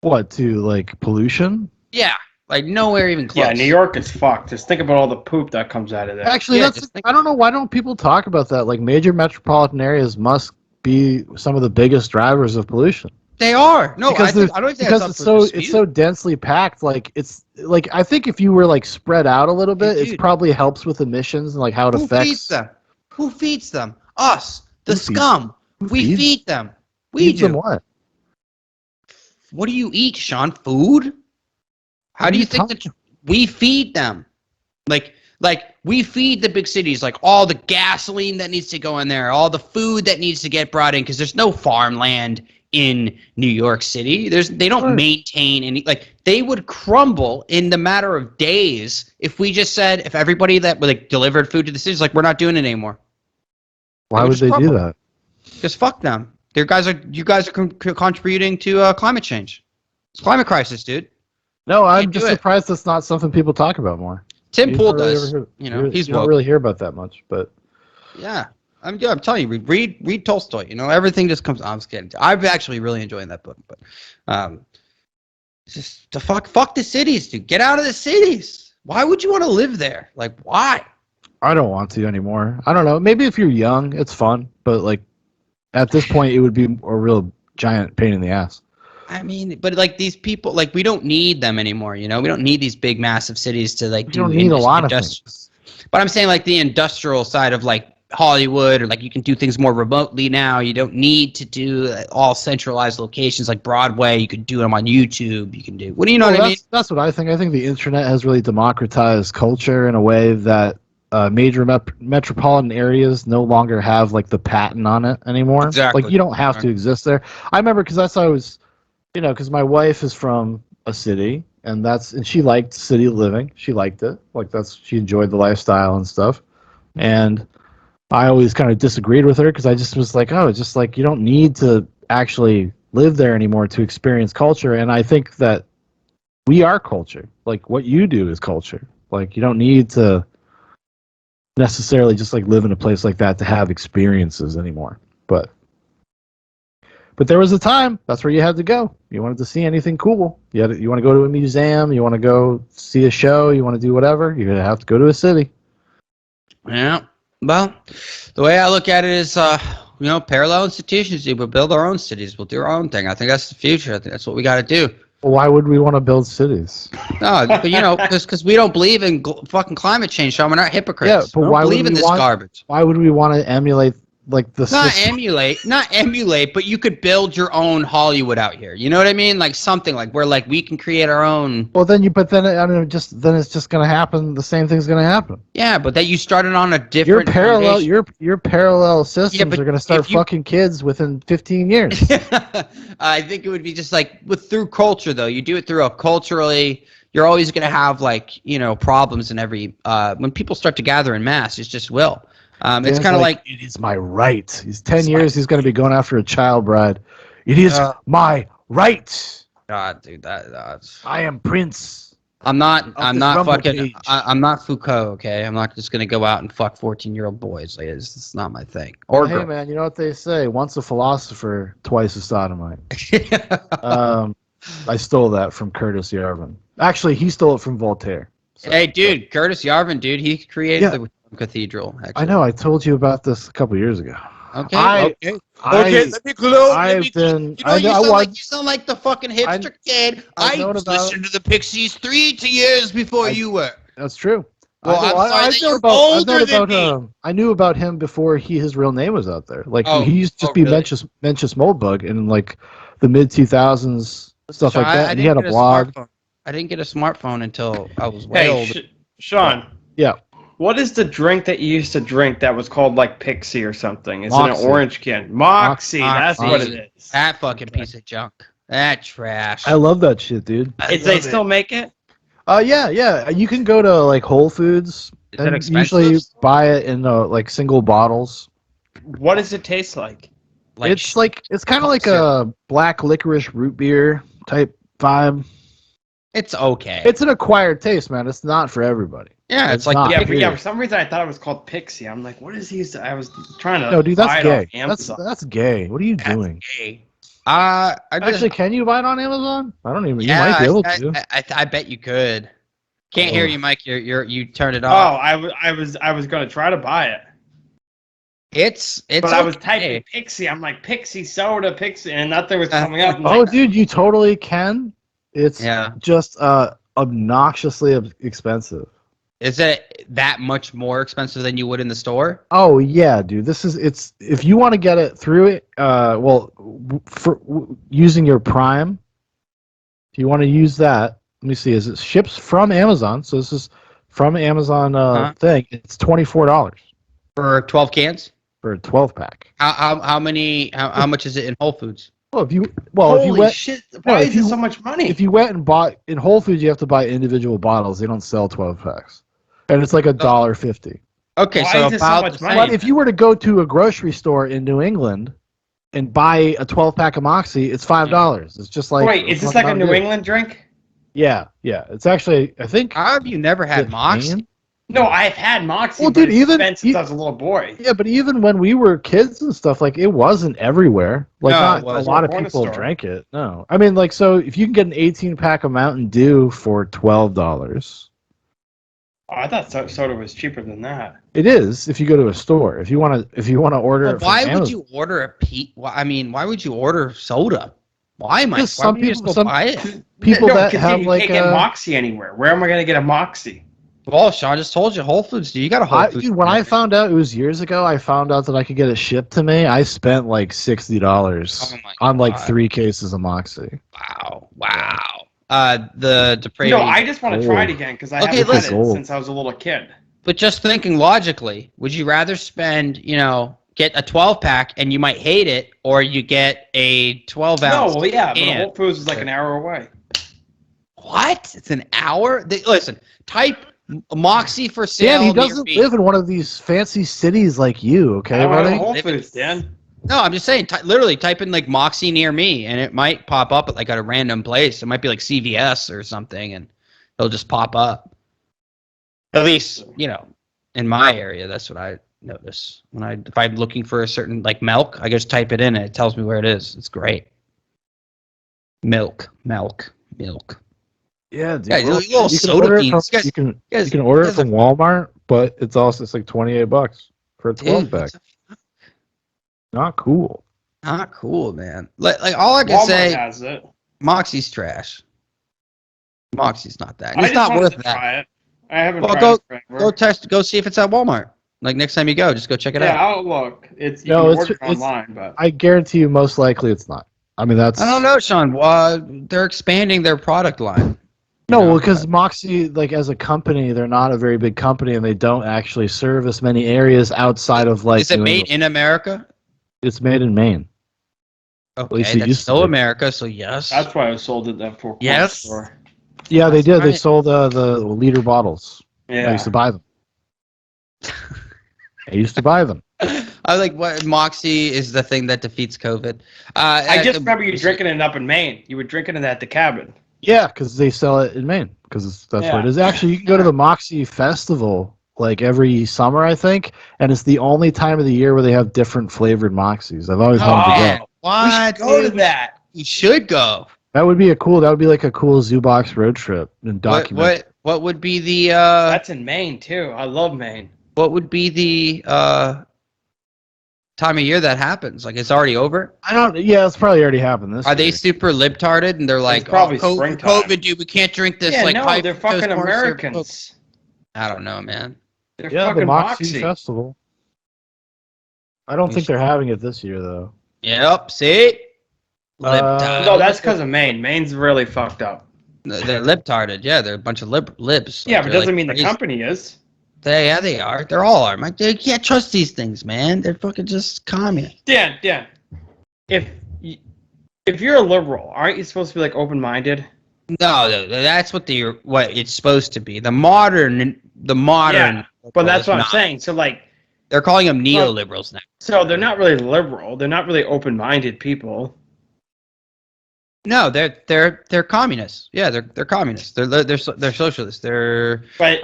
Speaker 2: What, to like pollution?
Speaker 3: Yeah, like nowhere even close.
Speaker 4: Yeah, New York is fucked. Just think about all the poop that comes out of there.
Speaker 2: Actually, I don't know, why don't people talk about that? Like, major metropolitan areas must be some of the biggest drivers of pollution.
Speaker 3: They are. No,
Speaker 2: because
Speaker 3: I don't think that's
Speaker 2: it's so densely packed. Like, it's like, I think if you were like spread out a little bit, it probably helps with emissions and like how it affects.
Speaker 3: Who feeds them? Us, the scum. We feed them.
Speaker 2: We do. Them what?
Speaker 3: What do you eat, Shaun? Food? How do you think that we feed them? Like we feed the big cities, like all the gasoline that needs to go in there, all the food that needs to get brought in, because there's no farmland in New York City. They don't maintain any, like, they would crumble in the matter of days if we just said, if everybody that like delivered food to the cities, like, we're not doing it anymore.
Speaker 2: Why would they do that?
Speaker 3: Because fuck them. You guys are contributing to climate change. It's climate crisis, dude.
Speaker 2: No, I'm just surprised that's not something people talk about more.
Speaker 3: Tim Pool does. He's
Speaker 2: you don't really hear about that much, but
Speaker 3: yeah. I'm telling you, read Tolstoy. Everything just comes. I'm just kidding. I'm actually really enjoying that book, but just the fuck the cities, dude. Get out of the cities. Why would you want to live there? Like, why?
Speaker 2: I don't want to anymore. I don't know. Maybe if you're young, it's fun, but like at this point, it would be a real giant pain in the ass.
Speaker 3: I mean, but like these people, like, we don't need them anymore. We don't need these big, massive cities to like.
Speaker 2: You don't need a lot of things.
Speaker 3: But I'm saying like the industrial side of like Hollywood, or like you can do things more remotely now. You don't need to do all centralized locations like Broadway. You can do them on YouTube. You can do what I mean?
Speaker 2: That's what I think. I think the internet has really democratized culture in a way that major metropolitan areas no longer have like the patent on it anymore.
Speaker 3: Exactly.
Speaker 2: Like you don't have to exist there. I remember because that's how I was, because my wife is from a city and she liked city living. She liked it. Like she enjoyed the lifestyle and stuff. And I always kind of disagreed with her because I just was like, oh, it's just like you don't need to actually live there anymore to experience culture. And I think that we are culture. Like what you do is culture. Like you don't need to necessarily just like live in a place like that to have experiences anymore. But there was a time that's where you had to go. You wanted to see anything cool. You want to go to a museum. You want to go see a show. You want to do whatever. You're gonna have to go to a city.
Speaker 3: Yeah. Well, the way I look at it is, parallel institutions. We'll build our own cities. We'll do our own thing. I think that's the future. I think that's what we got to do.
Speaker 2: Well, why would we want to build cities?
Speaker 3: No, but because we don't believe in fucking climate change, Shaun. We're not hypocrites.
Speaker 2: Yeah, but why
Speaker 3: believe in this garbage?
Speaker 2: Why would we want to emulate like the?
Speaker 3: Not emulate, but you could build your own Hollywood out here. You know what I mean? Like something like where like we can create our own.
Speaker 2: Well, then it's just gonna happen. The same thing's gonna happen.
Speaker 3: Yeah, but that you started on a different.
Speaker 2: Your parallel systems are gonna start fucking kids within 15 years.
Speaker 3: I think it would be just like through culture though. You do it through a culturally. You're always gonna have like problems in every when people start to gather in mass. It just will. It's kind of like
Speaker 2: it is my right. He's 10 years. He's going to be going after a child bride. It is my right.
Speaker 3: God, dude, that's.
Speaker 2: I am Prince.
Speaker 3: I'm not fucking. I'm not Foucault. Okay, I'm not just going to go out and fuck 14-year-old boys. Like, it's not my thing. Or
Speaker 2: hey, man, you know what they say? Once a philosopher, twice a sodomite. I stole that from Curtis Yarvin. Actually, he stole it from Voltaire.
Speaker 3: So, hey, dude, Curtis Yarvin, dude, he created the cathedral. Actually.
Speaker 2: I know. I told you about this a couple years ago.
Speaker 3: Okay. Let me glow. You sound like the fucking hipster kid. I listened to the Pixies 3 years before you were.
Speaker 2: That's true.
Speaker 3: Well, I'm sorry that you're older than me.
Speaker 2: I knew about him before his real name was out there. Like he used to just be really? Mencius Moldbug in like the mid 2000s, stuff like that. And he had a blog.
Speaker 3: I didn't get a smartphone until I was way older.
Speaker 4: Shaun.
Speaker 2: Yeah.
Speaker 4: What is the drink that you used to drink that was called like Pixie or something? Is
Speaker 2: Moxie.
Speaker 4: it an orange can? Moxie, that's what it is.
Speaker 3: That fucking piece of junk. That trash.
Speaker 2: I love that shit, dude.
Speaker 4: They still make it?
Speaker 2: Yeah. You can go to like Whole Foods and usually buy it in like single bottles.
Speaker 4: What does it taste like?
Speaker 2: It's kind of like a black licorice root beer type vibe.
Speaker 3: It's okay.
Speaker 2: It's an acquired taste, man. It's not for everybody.
Speaker 3: Yeah, it's like
Speaker 2: not.
Speaker 4: For some reason I thought it was called Pixie. I'm like, what is he? I was trying to.
Speaker 2: No, dude, that's
Speaker 4: buy
Speaker 2: gay.
Speaker 4: It off
Speaker 2: That's gay. What are you doing?
Speaker 3: Gay.
Speaker 2: Actually, can you buy it on Amazon? I don't even.
Speaker 3: Yeah,
Speaker 2: you might be able to.
Speaker 3: I bet you could. Can't hear you, Mike. You turned it
Speaker 4: off.
Speaker 3: Oh,
Speaker 4: I was going to try to buy it.
Speaker 3: It's.
Speaker 4: But I was typing Pixie. I'm like Pixie soda, Pixie, and nothing was coming up.
Speaker 2: Dude, you totally can. It's just obnoxiously expensive.
Speaker 3: Is it that much more expensive than you would in the store?
Speaker 2: Oh yeah, dude. It's if you want to get it through it, for using your Prime, if you want to use that, let me see. Is it ships from Amazon? So this is from Amazon thing. It's $24
Speaker 3: for 12 cans
Speaker 2: for a 12 pack.
Speaker 3: How much is it in Whole Foods?
Speaker 2: Well, if you
Speaker 4: Holy
Speaker 2: went,
Speaker 4: shit! Why is it so much money?
Speaker 2: if you went and bought in Whole Foods, you have to buy individual bottles. They don't sell 12 packs, and it's like $1.50.
Speaker 3: Okay,
Speaker 4: Why
Speaker 3: so
Speaker 4: is this so
Speaker 3: about
Speaker 4: much
Speaker 3: the
Speaker 4: money?
Speaker 3: same.
Speaker 2: But if you were to go to a grocery store in New England and buy a 12 pack of Moxie, it's $5. It's just like
Speaker 4: Wait, is this like a New England drink?
Speaker 2: Yeah. It's actually, I think.
Speaker 3: How have you never had Moxie?
Speaker 2: Maine?
Speaker 4: No, I've had Moxie,
Speaker 2: Well,
Speaker 4: but
Speaker 2: dude,
Speaker 4: it's
Speaker 2: even
Speaker 4: been since I was a little boy.
Speaker 2: Yeah, but even when we were kids and stuff, like it wasn't everywhere. Like
Speaker 3: No,
Speaker 2: not
Speaker 3: it
Speaker 2: a
Speaker 3: wasn't.
Speaker 2: lot of
Speaker 4: Corner
Speaker 2: people
Speaker 4: store.
Speaker 2: drank it. No, I mean, like, so if you can get an 18 pack of Mountain Dew for $12,
Speaker 4: Oh, I thought soda was cheaper than that.
Speaker 2: it is if you go to a store. If you want to order
Speaker 3: Well,
Speaker 2: it from
Speaker 3: why would
Speaker 2: Amazon.
Speaker 3: you order a Pete? Well, I mean, why would you order soda? Why am I?
Speaker 2: Because
Speaker 3: Why
Speaker 2: some
Speaker 3: would you just
Speaker 2: people-
Speaker 3: go
Speaker 2: some-
Speaker 3: buy it?
Speaker 2: People
Speaker 4: no,
Speaker 2: that
Speaker 4: continue.
Speaker 2: have
Speaker 4: You
Speaker 2: like
Speaker 4: can't get Moxie anywhere. Where am I going to get a Moxie?
Speaker 3: Well, Shaun just told you Whole Foods. You got a Whole Foods.
Speaker 2: Dude, when I found out, it was years ago, I found out that I could get it shipped to me. I spent like $60
Speaker 3: Oh my
Speaker 2: on like
Speaker 3: God.
Speaker 2: 3 cases of Moxie.
Speaker 3: Wow. The depraved.
Speaker 4: No, I just want to try it
Speaker 2: Gold.
Speaker 4: again because I
Speaker 3: Okay,
Speaker 4: haven't had
Speaker 3: listen.
Speaker 4: it since I was a little kid.
Speaker 3: But just thinking logically, would you rather spend, get a 12 pack and you might hate it, or you get a 12 ounce?
Speaker 4: No, well, yeah, but
Speaker 3: can?
Speaker 4: Whole Foods is like an hour away.
Speaker 3: What? It's an hour? Listen, type Moxie for sale.
Speaker 2: Dan, he
Speaker 3: near
Speaker 2: doesn't
Speaker 3: me.
Speaker 2: live in one of these fancy cities like you, okay,
Speaker 4: I don't have a
Speaker 2: buddy?
Speaker 4: Whole Foods, Dan.
Speaker 3: No, I'm just saying, literally type in like Moxie near me, and it might pop up at like at a random place. It might be like CVS or something, and it'll just pop up. At least, in my area, that's what I notice. If I'm looking for a certain like milk, I just type it in and it tells me where it is. It's great. Milk.
Speaker 2: Yeah, dude.
Speaker 3: Yeah,
Speaker 2: Well,
Speaker 3: little
Speaker 2: you can
Speaker 3: soda
Speaker 2: order it
Speaker 3: beans.
Speaker 2: from-
Speaker 3: You
Speaker 2: you can
Speaker 3: guys-
Speaker 2: you can order
Speaker 3: you
Speaker 2: it
Speaker 3: guys
Speaker 2: from Walmart, but it's like $28 for a 12
Speaker 3: Dude,
Speaker 2: pack.
Speaker 3: that's
Speaker 2: Not cool.
Speaker 3: not cool, man. Like all I can
Speaker 4: Walmart
Speaker 3: say,
Speaker 4: has it.
Speaker 3: Moxie's trash. Moxie's not that.
Speaker 4: I
Speaker 3: It's
Speaker 4: just
Speaker 3: not
Speaker 4: wanted
Speaker 3: worth
Speaker 4: to
Speaker 3: that.
Speaker 4: try it. I haven't
Speaker 3: Well,
Speaker 4: tried it forever.
Speaker 3: Go see if it's at Walmart. Like next time you go, just go check it
Speaker 4: Yeah,
Speaker 3: out.
Speaker 4: I'll look. You
Speaker 2: No,
Speaker 4: can
Speaker 2: it's-
Speaker 4: order it
Speaker 2: it's-
Speaker 4: online, but
Speaker 2: I guarantee you, most likely it's not. I mean, that's
Speaker 3: I don't know, Shaun. They're expanding their product line.
Speaker 2: No, because Moxie, like as a company, they're not a very big company, and they don't actually service many areas outside of like.
Speaker 3: Is it
Speaker 2: New
Speaker 3: made
Speaker 2: England.
Speaker 3: in America?
Speaker 2: It's made in Maine.
Speaker 3: Okay,
Speaker 2: least it
Speaker 3: that's
Speaker 2: used to
Speaker 3: still
Speaker 2: be.
Speaker 3: America, so yes.
Speaker 4: that's why I sold it at Corner
Speaker 3: Yes.
Speaker 4: Store.
Speaker 2: Yeah, they
Speaker 3: That's
Speaker 2: did. They
Speaker 3: right.
Speaker 2: sold the liter bottles. I
Speaker 4: Yeah.
Speaker 2: used to buy them. I used to buy them.
Speaker 3: I like what Moxie is the thing that defeats COVID.
Speaker 4: I just remember you drinking it up in Maine. You were drinking it at the cabin.
Speaker 2: Yeah, because they sell it in Maine. Because that's
Speaker 4: Yeah.
Speaker 2: what it is. Actually, you can go to the Moxie Festival like every summer, I think, and it's the only time of the year where they have different flavored Moxies. I've always
Speaker 3: Oh,
Speaker 2: wanted to
Speaker 3: man.
Speaker 2: go.
Speaker 3: What?
Speaker 4: We should go to
Speaker 3: dude?
Speaker 4: that.
Speaker 3: You should go.
Speaker 2: That would be like a cool Zoobox road trip and document.
Speaker 3: What would be the
Speaker 4: That's in Maine too. I love Maine.
Speaker 3: what would be the time of year that happens? Like it's already over?
Speaker 2: I don't. Yeah, it's probably already happened this.
Speaker 3: Are they
Speaker 2: year.
Speaker 3: super libtarded and they're like,
Speaker 4: probably
Speaker 3: oh,
Speaker 4: springtime.
Speaker 3: COVID, dude, we can't drink this.
Speaker 4: Yeah,
Speaker 3: like
Speaker 4: no,
Speaker 3: pipe
Speaker 4: they're
Speaker 3: toast
Speaker 4: fucking
Speaker 3: corn syrup.
Speaker 4: Americans.
Speaker 3: I don't know, man.
Speaker 4: They're
Speaker 2: Yeah, the
Speaker 4: fucking
Speaker 2: Moxie
Speaker 4: Moxie.
Speaker 2: Festival. I don't think they're having it this year though.
Speaker 3: Yep. See, libtard.
Speaker 4: No, that's because of Maine. Maine's really fucked up.
Speaker 3: They're libtarded. Yeah, they're a bunch of libs.
Speaker 4: Yeah,
Speaker 3: Like,
Speaker 4: but
Speaker 3: they're,
Speaker 4: doesn't
Speaker 3: like,
Speaker 4: mean the
Speaker 3: crazy.
Speaker 4: company is.
Speaker 3: Yeah, they are. They're all are. Mike, you can't trust these things, man. They're fucking just communists.
Speaker 4: Dan, if you're a liberal, aren't you supposed to be like open-minded?
Speaker 3: No, that's what it's supposed to be. The modern.
Speaker 4: Yeah, but that's
Speaker 3: is
Speaker 4: what I'm
Speaker 3: not.
Speaker 4: saying. So like,
Speaker 3: They're calling them neoliberals now.
Speaker 4: so they're not really liberal. They're not really open-minded people.
Speaker 3: No, they're communists. Yeah, they're communists. They're socialists. They're
Speaker 4: But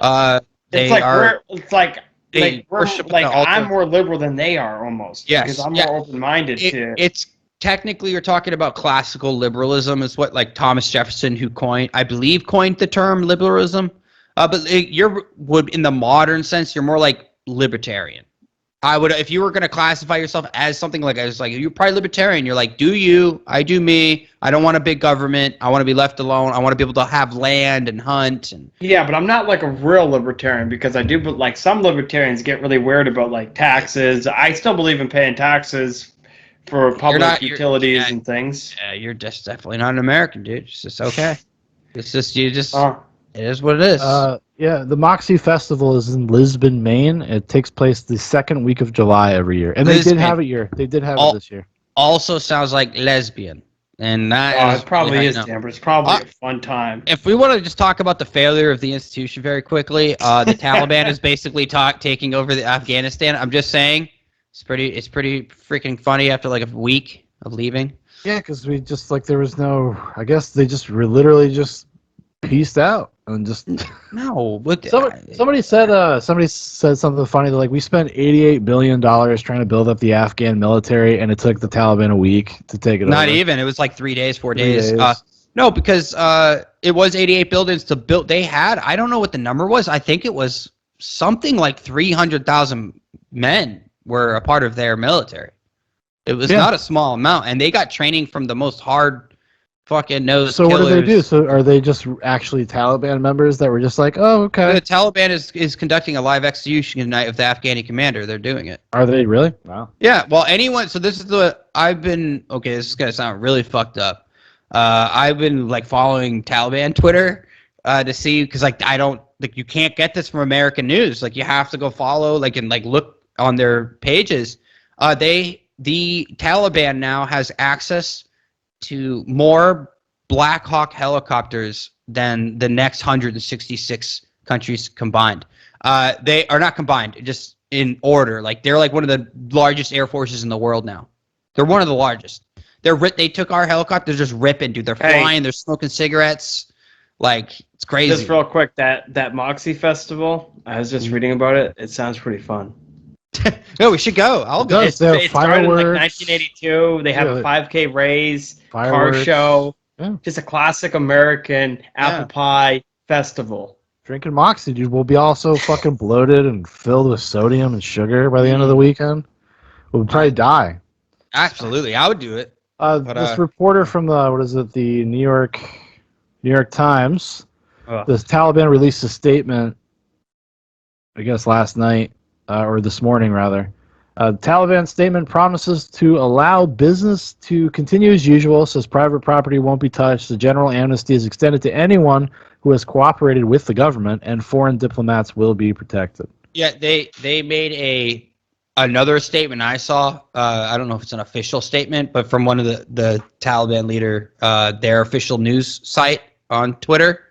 Speaker 3: they
Speaker 4: it's like
Speaker 3: are.
Speaker 4: we're
Speaker 3: worship
Speaker 4: like
Speaker 3: the altar.
Speaker 4: I'm more liberal than they are almost.
Speaker 3: Yes,
Speaker 4: because I'm
Speaker 3: yeah.
Speaker 4: more open-minded to.
Speaker 3: It's technically you're talking about classical liberalism. Is what like Thomas Jefferson, who coined the term liberalism. But would in the modern sense, you're more like libertarian. I would, if you were going to classify yourself as something like, you're probably libertarian. You're like, do you? I do me. I don't want a big government. I want to be left alone. I want to be able to have land and hunt. And
Speaker 4: Yeah, but I'm not like a real libertarian because I do, but like some libertarians get really weird about like taxes. I still believe in paying taxes for public utilities and things.
Speaker 3: Yeah, you're just definitely not an American, dude. It's just okay. It's just
Speaker 4: Oh.
Speaker 3: it is what it is.
Speaker 2: Yeah, the Moxie Festival is in Lisbon, Maine. It takes place the second week of July every year, and they did
Speaker 3: Lisbon.
Speaker 2: have it this year.
Speaker 3: also sounds like lesbian. And that
Speaker 4: it probably is, Dan, but it's probably a fun time.
Speaker 3: If we want to just talk about the failure of the institution very quickly, the Taliban is basically taking over the Afghanistan. I'm just saying, it's pretty freaking funny after like a week of leaving.
Speaker 2: Yeah, because we just there was no. I guess they just literally just pieced out and just.
Speaker 3: No, but
Speaker 2: Somebody said something funny that we spent $88 billion trying to build up the Afghan military, and it took the Taliban a week to take it over.
Speaker 3: Not even. It was like 3 days, 4 days. No, because it was 88 buildings to build. They had, I don't know what the number was. I think it was something like 300,000 men were a part of their military. It was not a small amount, and they got training from the most hard fucking nose
Speaker 2: So
Speaker 3: killers.
Speaker 2: what do they do? So are they just actually Taliban members that were just like, oh, okay?
Speaker 3: The Taliban is conducting a live execution tonight of the Afghani commander. They're doing it.
Speaker 2: Are they really? Wow.
Speaker 3: Yeah. Well, so this is this is going to sound really fucked up. I've been following Taliban Twitter to see, because I don't, you can't get this from American news. You have to go follow and look on their pages. The Taliban now has access to more Black Hawk helicopters than the next 166 countries combined. They are not combined, just in order. They're one of the largest air forces in the world now. They're one of the largest. They took our helicopters, just ripping, dude. They're flying. They're smoking cigarettes. It's crazy.
Speaker 4: Just real quick, that Moxie Festival, I was just reading about it. It sounds pretty fun.
Speaker 3: No, we should go. I'll go.
Speaker 4: It started in 1982. They have a 5K race, car show. Yeah. Just a classic American apple pie festival.
Speaker 2: Drinking Moxie, dude. We'll be all so fucking bloated and filled with sodium and sugar by the end of the weekend. We'll probably die.
Speaker 3: Absolutely, I would do it.
Speaker 2: This reporter from the New York Times, the Taliban released a statement, I guess last night, or this morning rather. Taliban statement promises to allow business to continue as usual, says private property won't be touched. The general amnesty is extended to anyone who has cooperated with the government, and foreign diplomats will be protected.
Speaker 3: Yeah, they made another statement I saw. I don't know if it's an official statement, but from one of the Taliban leader, their official news site on Twitter,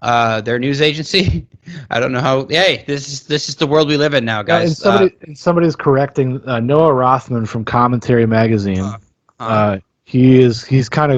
Speaker 3: their news agency. I don't know how. Hey, this is the world we live in now, guys.
Speaker 2: And somebody's correcting Noah Rothman from Commentary Magazine. He's quote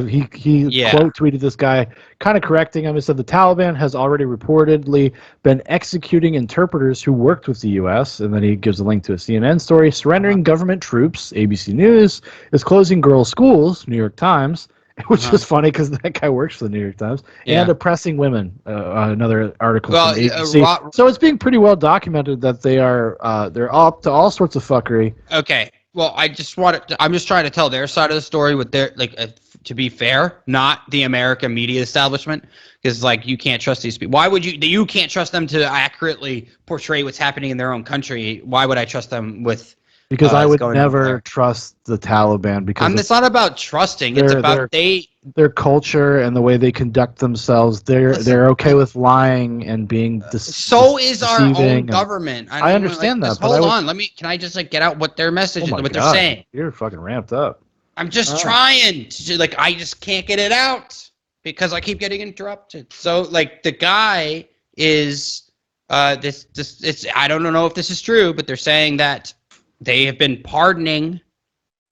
Speaker 2: tweeted this guy, kind of correcting him. He said the Taliban has already reportedly been executing interpreters who worked with the U.S. And then he gives a link to a CNN story. Surrendering government troops. ABC News is closing girls' schools. New York Times. Which is funny because that guy works for the New York Times. And oppressing women. Another article from ABC. So it's being pretty well documented that they're up to all sorts of fuckery.
Speaker 3: Okay. Well, I'm just trying to tell their side of the story with their to be fair, not the American media establishment, because you can't trust these people. Why would you can't trust them to accurately portray what's happening in their own country? Why would I trust them with?
Speaker 2: Because I would never trust the Taliban because
Speaker 3: it's not about trusting. It's about
Speaker 2: their culture and the way they conduct themselves. They're okay with lying and being
Speaker 3: so is our own government.
Speaker 2: I understand that.
Speaker 3: Hold on, can I just get out what their message is, what they're saying?
Speaker 2: You're fucking ramped up.
Speaker 3: I'm just trying to I just can't get it out because I keep getting interrupted. So the guy is it's I don't know if this is true, but they're saying that they have been pardoning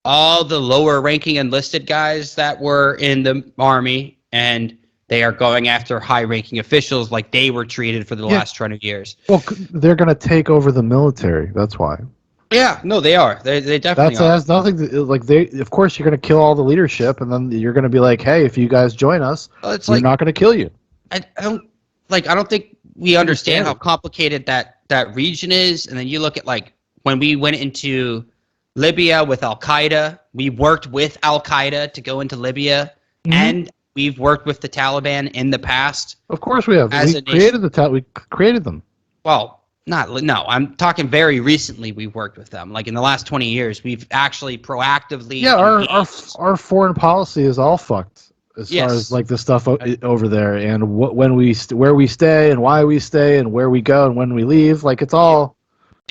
Speaker 3: all the lower ranking enlisted guys that were in the army, and they are going after high ranking officials like they were treated for the last 20 years.
Speaker 2: Well, they're going to take over the military. That's why.
Speaker 3: Yeah, no, they are. They definitely are.
Speaker 2: That has nothing to, of course, you're going to kill all the leadership, and then you're going to be like, hey, if you guys join us, we're not going to kill you.
Speaker 3: I don't think we understand how complicated that region is. And then you look at when we went into Libya with Al-Qaeda, we worked with Al-Qaeda to go into Libya, and we've worked with the Taliban in the past.
Speaker 2: Of course we have. We created them.
Speaker 3: Well, no, I'm talking very recently we've worked with them. In the last 20 years, we've actually proactively
Speaker 2: our foreign policy is all fucked as far as the stuff over there and where we stay and why we stay and where we go and when we leave. It's all...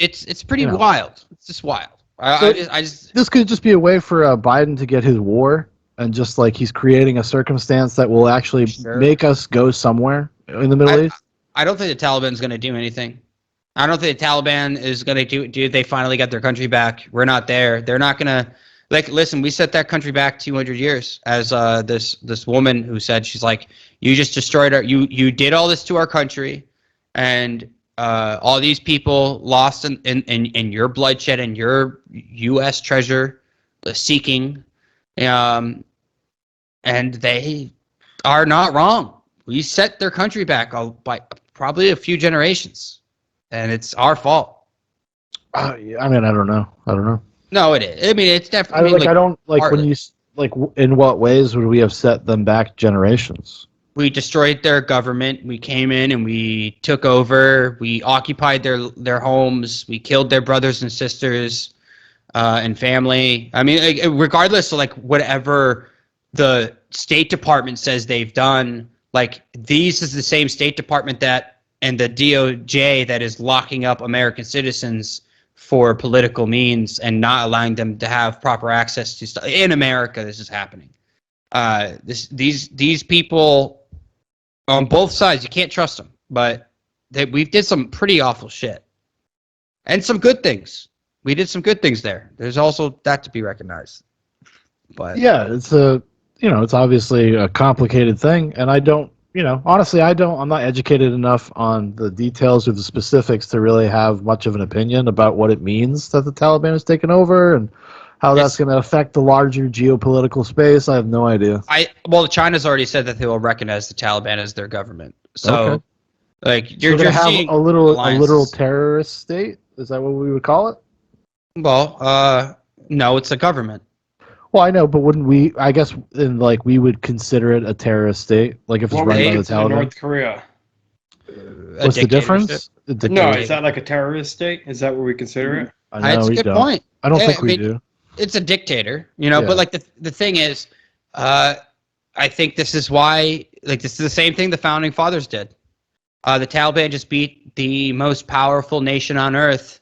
Speaker 3: It's pretty wild. It's just wild. I just
Speaker 2: This could just be a way for Biden to get his war, and just like he's creating a circumstance that will actually make us go somewhere in the Middle East.
Speaker 3: I don't think the Taliban's going to do anything. I don't think the Taliban is going to do. They finally got their country back. We're not there. They're not going to. Like, listen, we set that country back 200 years. As this woman who said, she's like, you just destroyed our. You did all this to our country, and all these people lost in your bloodshed and your U.S. treasure seeking, and they are not wrong. We set their country back by probably a few generations, and it's our fault.
Speaker 2: I mean, I don't know.
Speaker 3: No, it is. I mean, it's definitely.
Speaker 2: I don't like when you like. In what ways would we have set them back generations?
Speaker 3: We destroyed their government. We came in and we took over. We occupied their homes. We killed their brothers and sisters and family. I mean, like, regardless of like whatever the State Department says they've done, like these is the same State Department that and the DOJ that is locking up American citizens for political means and not allowing them to have proper access to stuff in America. This is happening. These people on both sides, you can't trust them, but we did some pretty awful shit and some good things. We did some good things there. There's also that to be recognized. But
Speaker 2: yeah, it's obviously a complicated thing, and I don't, honestly, I'm not educated enough on the details or the specifics to really have much of an opinion about what it means that the Taliban has taken over and how that's going to affect the larger geopolitical space. I have no idea.
Speaker 3: Well, China's already said that they will recognize the Taliban as their government. So,
Speaker 2: okay.
Speaker 3: Like, you're
Speaker 2: going to have a literal terrorist state? Is that what we would call it?
Speaker 3: Well, no, it's a government.
Speaker 2: Well, I know, but wouldn't we? I guess we would consider it a terrorist state, like if it's run by the Taliban.
Speaker 4: North Korea.
Speaker 2: What's the difference?
Speaker 4: No, is that like a terrorist state? Is that what we consider it?
Speaker 3: That's a good point.
Speaker 2: I don't think we do.
Speaker 3: It's a dictator, but like the thing is, I think this is why, like, this is the same thing the founding fathers did. The Taliban just beat the most powerful nation on earth.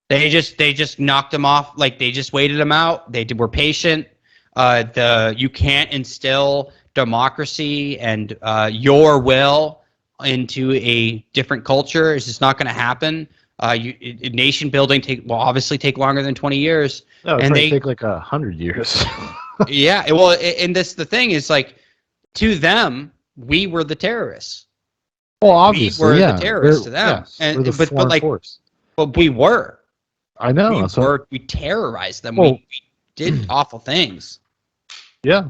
Speaker 3: They just knocked them off. Like, they just waited them out. They were patient. You can't instill democracy and your will into a different culture. It's just not going to happen. Nation building will obviously take longer than 20 years.
Speaker 2: No, it's going to take like 100 years.
Speaker 3: Yeah, well, and the thing is, like, to them, we were the terrorists.
Speaker 2: Well, obviously,
Speaker 3: we were the terrorists to them,
Speaker 2: yes,
Speaker 3: but we were.
Speaker 2: I know.
Speaker 3: We terrorized them.
Speaker 2: Well,
Speaker 3: we did awful things.
Speaker 2: Yeah.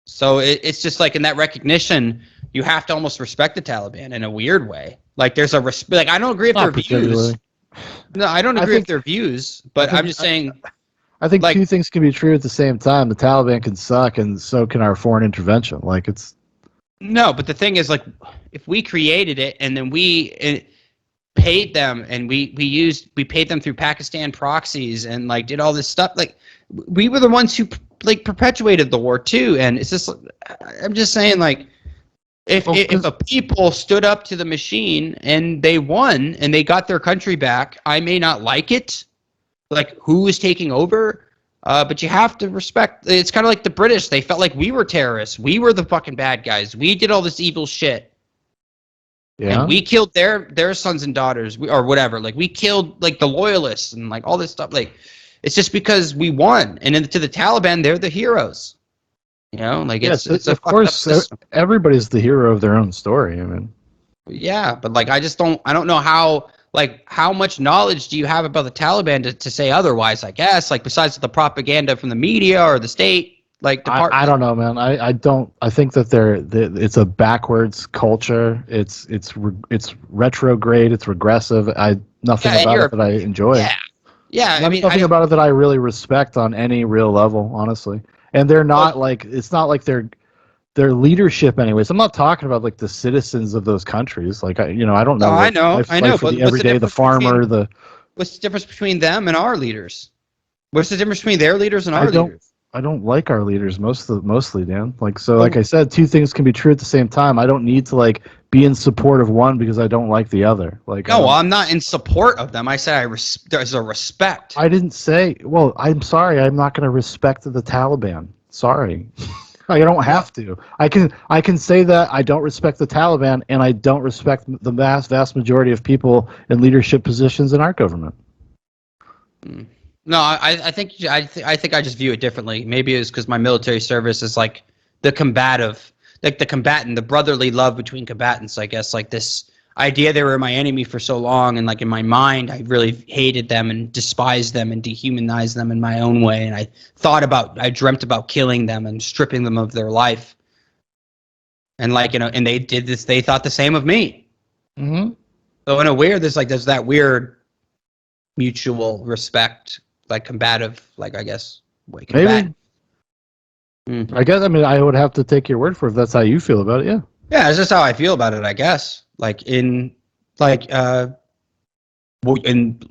Speaker 3: So it's just like, in that recognition, you have to almost respect the Taliban in a weird way. Like, there's a respect. Like, I don't agree with their views. No, I don't agree with their views, but I'm just saying.
Speaker 2: I think two things can be true at the same time. The Taliban can suck, and so can our foreign intervention. Like, it's.
Speaker 3: No, but the thing is, like, if we created it and then we paid them and we paid them through Pakistan proxies and like did all this stuff, like, we were the ones who like perpetuated the war too. And it's just, I'm just saying, like, if a people stood up to the machine and they won and they got their country back, I may not like it, like who is taking over. But you have to respect. It's kind of like the British. They felt like we were terrorists. We were the fucking bad guys. We did all this evil shit. Yeah. And we killed their sons and daughters, or whatever. Like, we killed like the loyalists and like all this stuff. Like, it's just because we won. And then to the Taliban, they're the heroes. Like,
Speaker 2: yes,
Speaker 3: it's
Speaker 2: of course everybody's the hero of their own story. I mean,
Speaker 3: yeah, but like, I don't know how. Like, how much knowledge do you have about the Taliban to say otherwise, I guess? Like, besides the propaganda from the media or the state, like, department?
Speaker 2: I don't know, man. I think that it's a backwards culture. It's retrograde. It's regressive. Nothing about it that I enjoy.
Speaker 3: Yeah. I mean,
Speaker 2: nothing about it that I really respect on any real level, honestly. And they're not it's not like their leadership, anyways. I'm not talking about like the citizens of those countries. Like, I don't know.
Speaker 3: I know.
Speaker 2: But the everyday, the farmer,
Speaker 3: what's the difference between them and our leaders? What's the difference between their leaders and our leaders?
Speaker 2: I don't like our leaders mostly, Dan. Like I said, two things can be true at the same time. I don't need to like be in support of one because I don't like the other. Like
Speaker 3: No, I'm not in support of them. I said there's a respect.
Speaker 2: I didn't say. Well, I'm sorry. I'm not going to respect the Taliban. Sorry. I don't have to. I can say that I don't respect the Taliban and I don't respect the vast majority of people in leadership positions in our government.
Speaker 3: No, I think I just view it differently. Maybe it's because my military service is like the combative, like the combatant, the brotherly love between combatants. I guess like this idea they were my enemy for so long, and like in my mind, I really hated them and despised them and dehumanized them in my own way. And I dreamt about killing them and stripping them of their life. And like and they did this. They thought the same of me.
Speaker 2: Mm-hmm.
Speaker 3: So in a weird, there's that weird mutual respect. Like combative, like I guess.
Speaker 2: Maybe. I guess. I mean, I would have to take your word for it if that's how you feel about it. Yeah.
Speaker 3: Yeah, it's just how I feel about it. I guess. In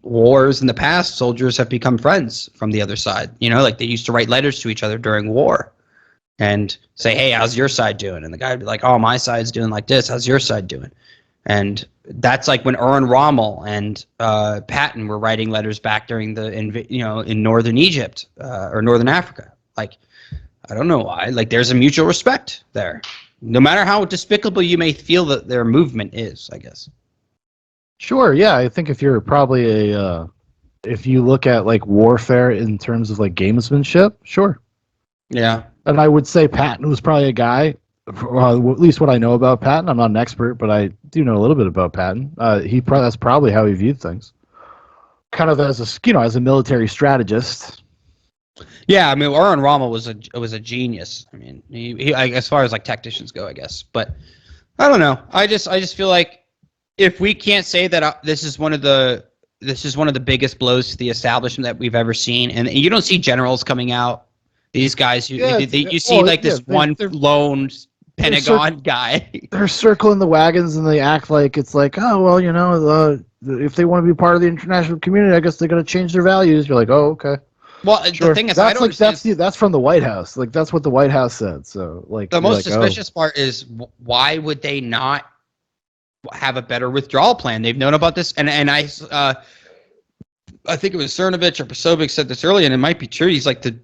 Speaker 3: wars in the past, soldiers have become friends from the other side. Like they used to write letters to each other during war, and say, "Hey, how's your side doing?" And the guy would be like, "Oh, my side's doing like this. How's your side doing?" And that's like when Aaron Rommel and Patton were writing letters back during in northern Egypt or northern Africa. Like, I don't know why. Like, there's a mutual respect there, no matter how despicable you may feel that their movement is. I guess.
Speaker 2: Sure. Yeah, I think if you're probably if you look at like warfare in terms of like gamesmanship, sure.
Speaker 3: Yeah.
Speaker 2: And I would say Patton was probably a guy. At least what I know about Patton, I'm not an expert, but I do know a little bit about Patton. That's probably how he viewed things, kind of as a military strategist.
Speaker 3: Yeah, I mean, Aaron Rommel was a genius. I mean, he as far as like tacticians go, I guess. But I don't know. I just feel like if we can't say that this is one of the biggest blows to the establishment that we've ever seen, and you don't see generals coming out. These guys, you see this one lone Pentagon guy.
Speaker 2: They're circling the wagons and they act like it's like, oh, well, if they want to be part of the international community, I guess they're going to change their values. You're like, oh, okay.
Speaker 3: Well, sure. The thing is,
Speaker 2: that's from the White House. Like, that's what the White House said. So, like,
Speaker 3: the most suspicious part is why would they not have a better withdrawal plan? They've known about this, and I think it was Cernovich or Posobiec said this earlier, and it might be true. He's like the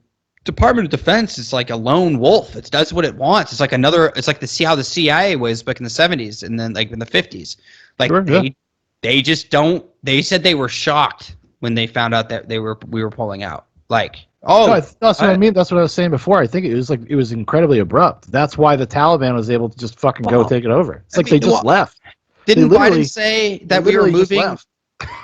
Speaker 3: Department of Defense is like a lone wolf. It does what it wants. It's like how the CIA was back in the 70s and then like in the 50s. Like they just don't. They said they were shocked when they found out that we were pulling out. Like,
Speaker 2: that's what I mean. That's what I was saying before. I think it was incredibly abrupt. That's why the Taliban was able to just fucking go take it over. It's they just left.
Speaker 3: Didn't Biden say that we were moving?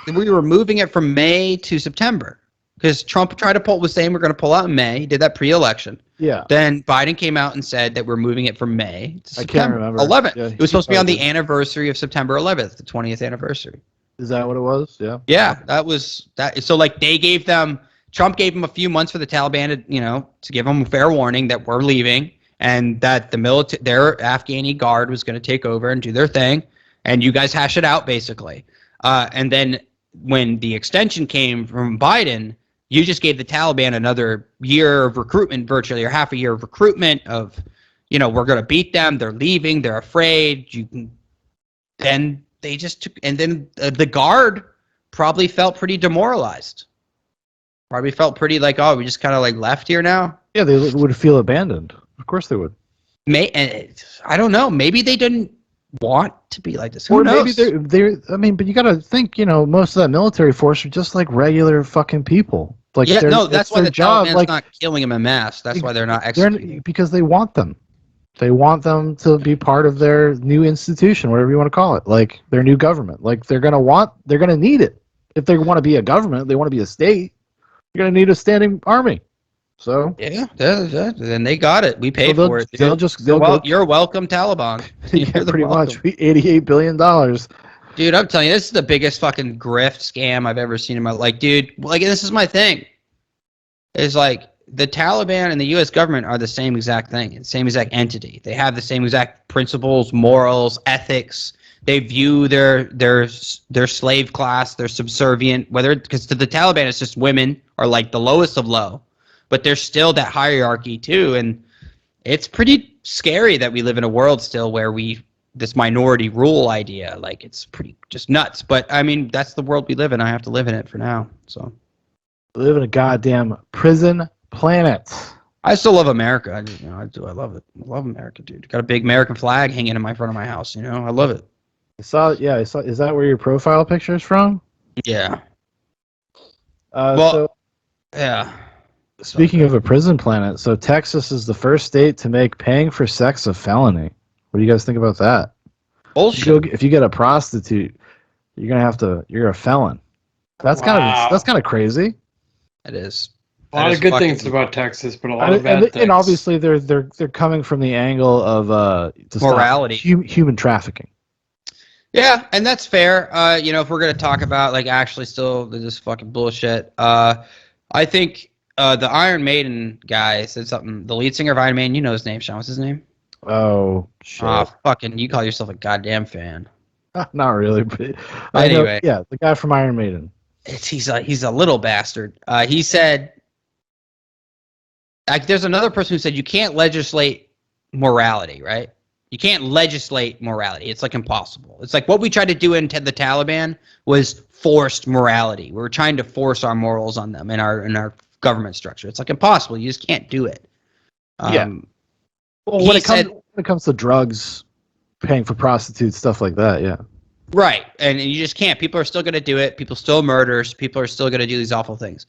Speaker 3: We were moving it from May to September. Because Trump was saying we're going to pull out in May. He did that pre-election.
Speaker 2: Yeah.
Speaker 3: Then Biden came out and said that we're moving it from May to September 11th. Yeah, it was supposed to be on the anniversary of September 11th, the 20th anniversary.
Speaker 2: Is that what it was? Yeah.
Speaker 3: Yeah, that was that. So like Trump gave them a few months for the Taliban to give them a fair warning that we're leaving and that their Afghani guard was going to take over and do their thing, and you guys hash it out basically. And then when the extension came from Biden, you just gave the Taliban another year of recruitment, virtually, or half a year of recruitment of, we're going to beat them. They're leaving. They're afraid. Then they just took, and then the guard probably felt pretty demoralized. Probably felt pretty like, oh, we just kind of like left here now.
Speaker 2: Yeah, they would feel abandoned. Of course they would.
Speaker 3: I don't know. Maybe they didn't want to be like this.
Speaker 2: Who knows? Maybe they're. I mean, but you got to think. Most of that military force are just like regular fucking people. Like,
Speaker 3: that's why the Taliban's not killing them en masse. That's why they're not executing.
Speaker 2: Because they want them. They want them to be part of their new institution, whatever you want to call it, like their new government. Like they're gonna need it if they want to be a government. They want to be a state. You're gonna need a standing army. So
Speaker 3: yeah, then they got it. We paid for it. You're welcome, Taliban.
Speaker 2: Yeah, pretty much. $88 billion.
Speaker 3: Dude, I'm telling you, this is the biggest fucking grift scam I've ever seen in my life. Dude, like, this is my thing. It's like the Taliban and the U.S. government are the same exact thing, the same exact entity. They have the same exact principles, morals, ethics. They view their slave class, they're subservient, because to the Taliban it's just women are like the lowest of low. but there's still that hierarchy too, and it's pretty scary that we live in a world still where this minority rule idea, like it's pretty just nuts. But I mean, that's the world we live in. I have to live in it for now. So
Speaker 2: We live in a goddamn prison planet.
Speaker 3: I still love America. I do. I love it. I love America, dude. Got a big American flag hanging in my front of my house. I love it.
Speaker 2: I saw. Is that where your profile picture is from?
Speaker 3: Yeah.
Speaker 2: So
Speaker 3: Yeah.
Speaker 2: speaking of a prison planet, so Texas is the first state to make paying for sex a felony. What do you guys think about that?
Speaker 3: Bullshit.
Speaker 2: If you get a prostitute, you're a felon. That's kind of crazy.
Speaker 3: It is.
Speaker 4: A lot of good things about Texas, but a lot of bad things.
Speaker 2: And obviously they're coming from the angle of
Speaker 3: morality,
Speaker 2: human trafficking.
Speaker 3: Yeah, and that's fair. If we're gonna talk about like actually still this fucking bullshit, I think the Iron Maiden guy said something. The lead singer of Iron Maiden, you know his name, Shaun. What's his name?
Speaker 2: Oh shit!
Speaker 3: Fucking, you call yourself a goddamn fan.
Speaker 2: Not really, but
Speaker 3: anyway,
Speaker 2: the guy from Iron Maiden.
Speaker 3: He's a little bastard. He said, like, there's another person who said you can't legislate morality, right? You can't legislate morality. It's like impossible. It's like what we tried to do in the Taliban was forced morality. We were trying to force our morals on them in our government structure. It's like impossible. You just can't do it.
Speaker 2: Well, when it comes to drugs, paying for prostitutes, stuff like that, yeah.
Speaker 3: Right, and you just can't. People are still going to do it. People still murders. People are still going to do these awful things.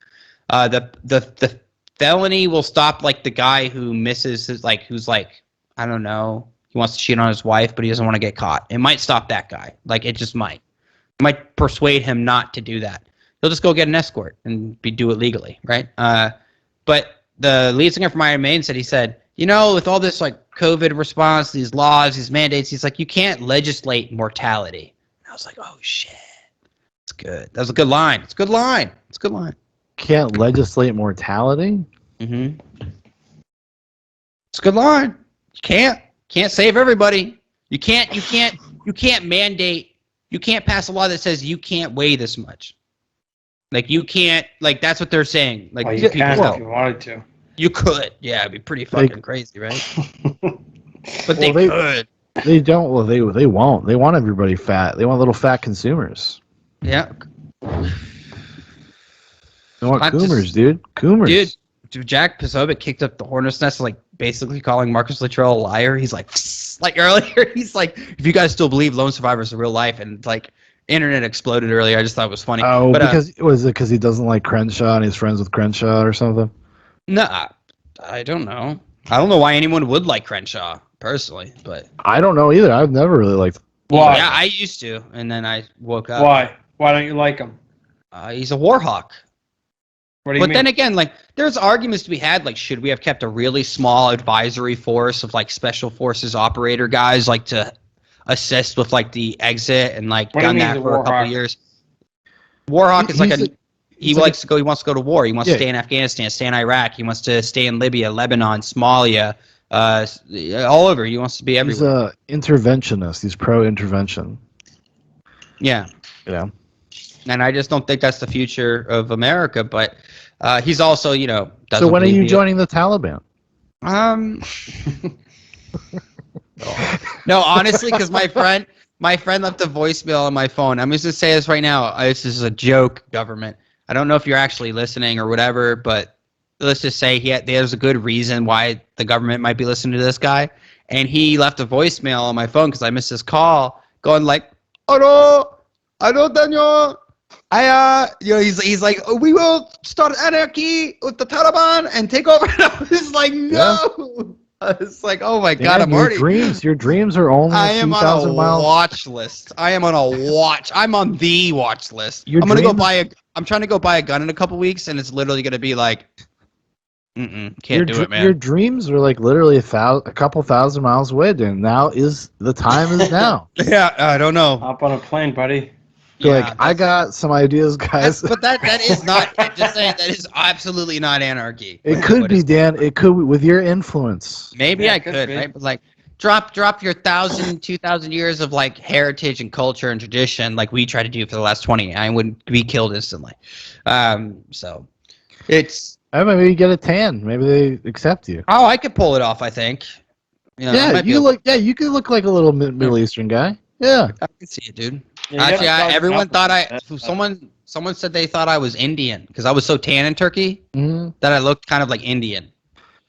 Speaker 3: The felony will stop like the guy who misses his who's like, I don't know, he wants to cheat on his wife, but he doesn't want to get caught. It might stop that guy. Like it just might. It might persuade him not to do that. He'll just go get an escort and do it legally, right? But the lead singer from Iron Maiden said, with all this like COVID response, these laws, these mandates, he's like, you can't legislate mortality. I was like, oh shit, that's good. That was a good line. It's a good line. It's a good line.
Speaker 2: Can't legislate mortality?
Speaker 3: Mm-hmm. It's a good line. You can't save everybody. You can't mandate. You can't pass a law that says you can't weigh this much. Like you can't. Like that's what they're saying. Like
Speaker 4: you can if you wanted to.
Speaker 3: You could. Yeah, it'd be pretty fucking crazy, right? But they could.
Speaker 2: They don't. Well, they won't. They want everybody fat. They want little fat consumers.
Speaker 3: Yeah.
Speaker 2: They want coomers, dude. Coomers.
Speaker 3: Dude, Jack Posobiec kicked up the hornet's nest, like basically calling Marcus Luttrell a liar. He's like earlier. He's like, if you guys still believe lone survivors are real life, and like internet exploded earlier. I just thought it was funny.
Speaker 2: Oh, but, because he doesn't like Crenshaw and he's friends with Crenshaw or something?
Speaker 3: No, I don't know. I don't know why anyone would like Crenshaw. Personally, but
Speaker 2: I don't know either. I've never really liked.
Speaker 3: Why? Yeah, I used to, and then I woke up.
Speaker 4: Why? Why don't you like him?
Speaker 3: He's a war hawk.
Speaker 4: What do you mean?
Speaker 3: But then again, like, there's arguments to be had. Like, should we have kept a really small advisory force of like special forces operator guys, like to assist with like the exit and like done that for a couple of years? Warhawk is like he wants to go to war. He wants to stay in Afghanistan, stay in Iraq. He wants to stay in Libya, Lebanon, Somalia. All over. He wants to be everywhere.
Speaker 2: He's a interventionist. He's pro-intervention.
Speaker 3: Yeah. And I just don't think that's the future of America. But he's also, doesn't.
Speaker 2: So when are you joining the Taliban?
Speaker 3: No, honestly, because my friend left a voicemail on my phone. I'm just gonna say this right now. This is a joke, government. I don't know if you're actually listening or whatever, but let's just say there's a good reason why the government might be listening to this guy. And he left a voicemail on my phone because I missed his call, going like, "Hello, Daniel. He's like, we will start anarchy with the Taliban and take over." And I was like, no. I was like, oh my god,
Speaker 2: your dreams are only
Speaker 3: I am on a
Speaker 2: miles.
Speaker 3: watch list. I'm on the watch list. I'm trying to go buy a gun in a couple weeks, and it's literally gonna be like, can't do it, man.
Speaker 2: Your dreams are like literally a couple thousand miles away, dude. Now is the time is now.
Speaker 3: Yeah, I don't know.
Speaker 4: Hop on a plane, buddy.
Speaker 2: I got some ideas, guys.
Speaker 3: But that is not, just saying, that is absolutely not anarchy.
Speaker 2: It could be, Dan. It could be with your influence.
Speaker 3: Maybe I could, right? But like, drop your 1,000, 2,000 years of like heritage and culture and tradition, like we try to do for the last 20. I wouldn't be killed instantly. So it's
Speaker 2: Maybe you get a tan. Maybe they accept you.
Speaker 3: Oh, I could pull it off. I think. You know, I
Speaker 2: Yeah,
Speaker 3: might be
Speaker 2: you
Speaker 3: able-
Speaker 2: look. Yeah, you could look like a little Middle Eastern guy. Yeah.
Speaker 3: I can see it, dude.
Speaker 4: Yeah, you
Speaker 3: Actually,
Speaker 4: gotta darken
Speaker 3: everyone
Speaker 4: up
Speaker 3: thought
Speaker 4: a bit.
Speaker 3: someone said they thought I was Indian because I was so tan in Turkey
Speaker 2: Mhm.
Speaker 3: that I looked kind of like Indian.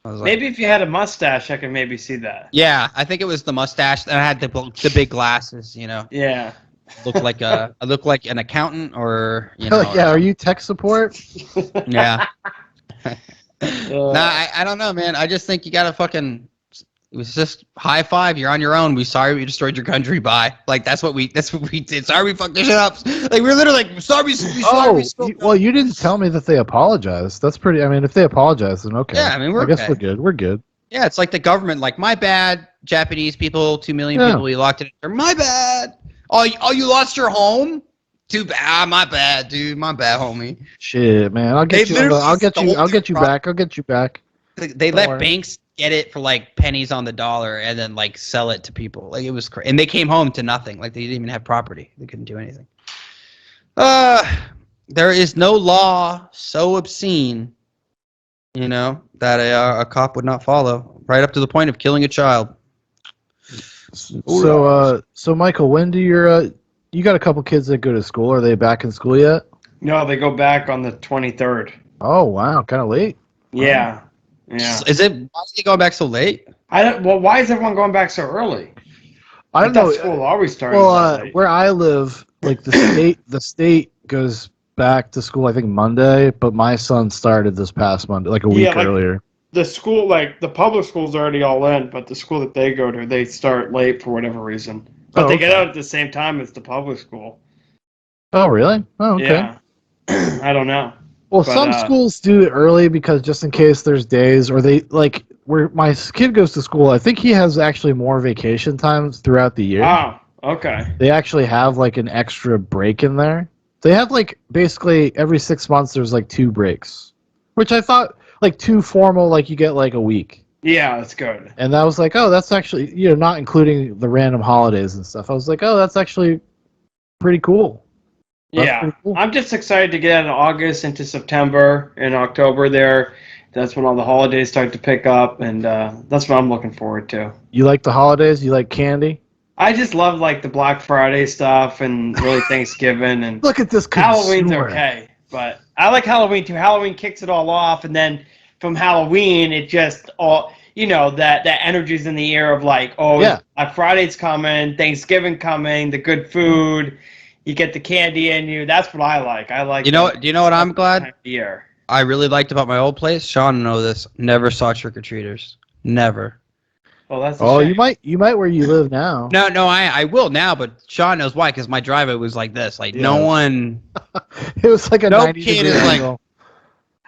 Speaker 3: I was like,
Speaker 4: Maybe if you had a mustache, I could maybe see that.
Speaker 3: yeah, I think it was the mustache and I had the big glasses. You know,
Speaker 4: Yeah.
Speaker 3: I look like an accountant or you know.
Speaker 2: Yeah. Are you tech support?
Speaker 3: Yeah. Nah, I don't know, man. I just think you gotta fucking. It was just high five. You're on your own. We sorry we destroyed your country. Bye. Like that's what we did. Sorry we fucked this shit up. Like we're literally like sorry we sorry.
Speaker 2: Well, you didn't tell me that they apologized. That's pretty. I mean, if they apologize, then okay.
Speaker 3: Yeah, I mean, we're
Speaker 2: I guess
Speaker 3: okay.
Speaker 2: we're good. We're good.
Speaker 3: Yeah, it's like the government. Like my bad, Japanese people, 2 million
Speaker 2: Yeah.
Speaker 3: people. You locked it. Or my bad. Oh, you lost your home. Too bad. Ah, my bad, dude. My bad, homie.
Speaker 2: Shit, man. I'll get
Speaker 3: They
Speaker 2: you.
Speaker 3: literally
Speaker 2: I'll get you.
Speaker 3: stole
Speaker 2: I'll get you
Speaker 3: your
Speaker 2: back. I'll get you back.
Speaker 3: They
Speaker 2: Don't
Speaker 3: let
Speaker 2: worry.
Speaker 3: banks get it for like pennies on the dollar and then like sell it to people. Like it was crazy. And they came home to nothing. Like they didn't even have property. They couldn't do anything. There is no law so obscene, you know, that a cop would not follow. Right up to the point of killing a child.
Speaker 2: So Michael, when do your you got a couple kids that go to school? Are they back in school yet?
Speaker 4: No, they go back on the 23rd.
Speaker 2: Oh wow, kind of late.
Speaker 4: Yeah. Yeah.
Speaker 3: Is it? Why are they going back so late?
Speaker 4: I don't. Well, why is everyone going back so early?
Speaker 2: I don't
Speaker 4: thought
Speaker 2: know.
Speaker 4: school always started.
Speaker 2: Well,
Speaker 4: that late.
Speaker 2: where I live, like the state goes back to school. I think Monday, but my son started this past Monday, like a week
Speaker 4: like-
Speaker 2: earlier.
Speaker 4: The school, like the public school's already all in, but the school that they go to, they start late for whatever reason. But
Speaker 2: Oh,
Speaker 4: they get
Speaker 2: okay.
Speaker 4: out at the same time as the public school.
Speaker 2: Oh really? Oh okay.
Speaker 4: Yeah. I don't know.
Speaker 2: Well,
Speaker 4: But,
Speaker 2: some schools do it early because just in case there's days, or they like where my kid goes to school. I think he has actually more vacation times throughout the year.
Speaker 4: Oh, okay.
Speaker 2: They actually have like an extra break in there. They have like basically every 6 months there's like 2 breaks, which I thought like 2 formal, like you get like a week.
Speaker 4: Yeah, that's good.
Speaker 2: And I was like, oh, that's actually, you know, not including the random holidays and stuff. I was like, oh, that's actually pretty cool. That's
Speaker 4: Yeah,
Speaker 2: pretty cool.
Speaker 4: I'm just excited to get out of August into September and October there. That's when all the holidays start to pick up, and that's what I'm looking forward to.
Speaker 2: You like the holidays? You like candy?
Speaker 4: I just love like the Black Friday stuff and really Thanksgiving and
Speaker 2: Look at this
Speaker 4: Halloween's
Speaker 2: consumer.
Speaker 4: okay, but I like Halloween too. Halloween kicks it all off, and then from Halloween, it just all that energy's in the air of like, oh,
Speaker 2: Yeah.
Speaker 4: Black Friday's coming, Thanksgiving coming, the good food, you get the candy in you. That's what I like. I like.
Speaker 3: Do you know what I'm glad?
Speaker 4: Time of year.
Speaker 3: I really liked about my old place. Shaun know this. Never saw trick-or-treaters. Never.
Speaker 4: Well, that's. a
Speaker 2: Oh,
Speaker 4: shame.
Speaker 2: you might where you live now.
Speaker 3: No, I will now, but Shaun knows why, because my driveway was like this. Like, no
Speaker 2: Yeah.
Speaker 3: one...
Speaker 2: It was like a
Speaker 3: No
Speaker 2: 90
Speaker 3: kid
Speaker 2: degree
Speaker 3: is like-
Speaker 2: angle.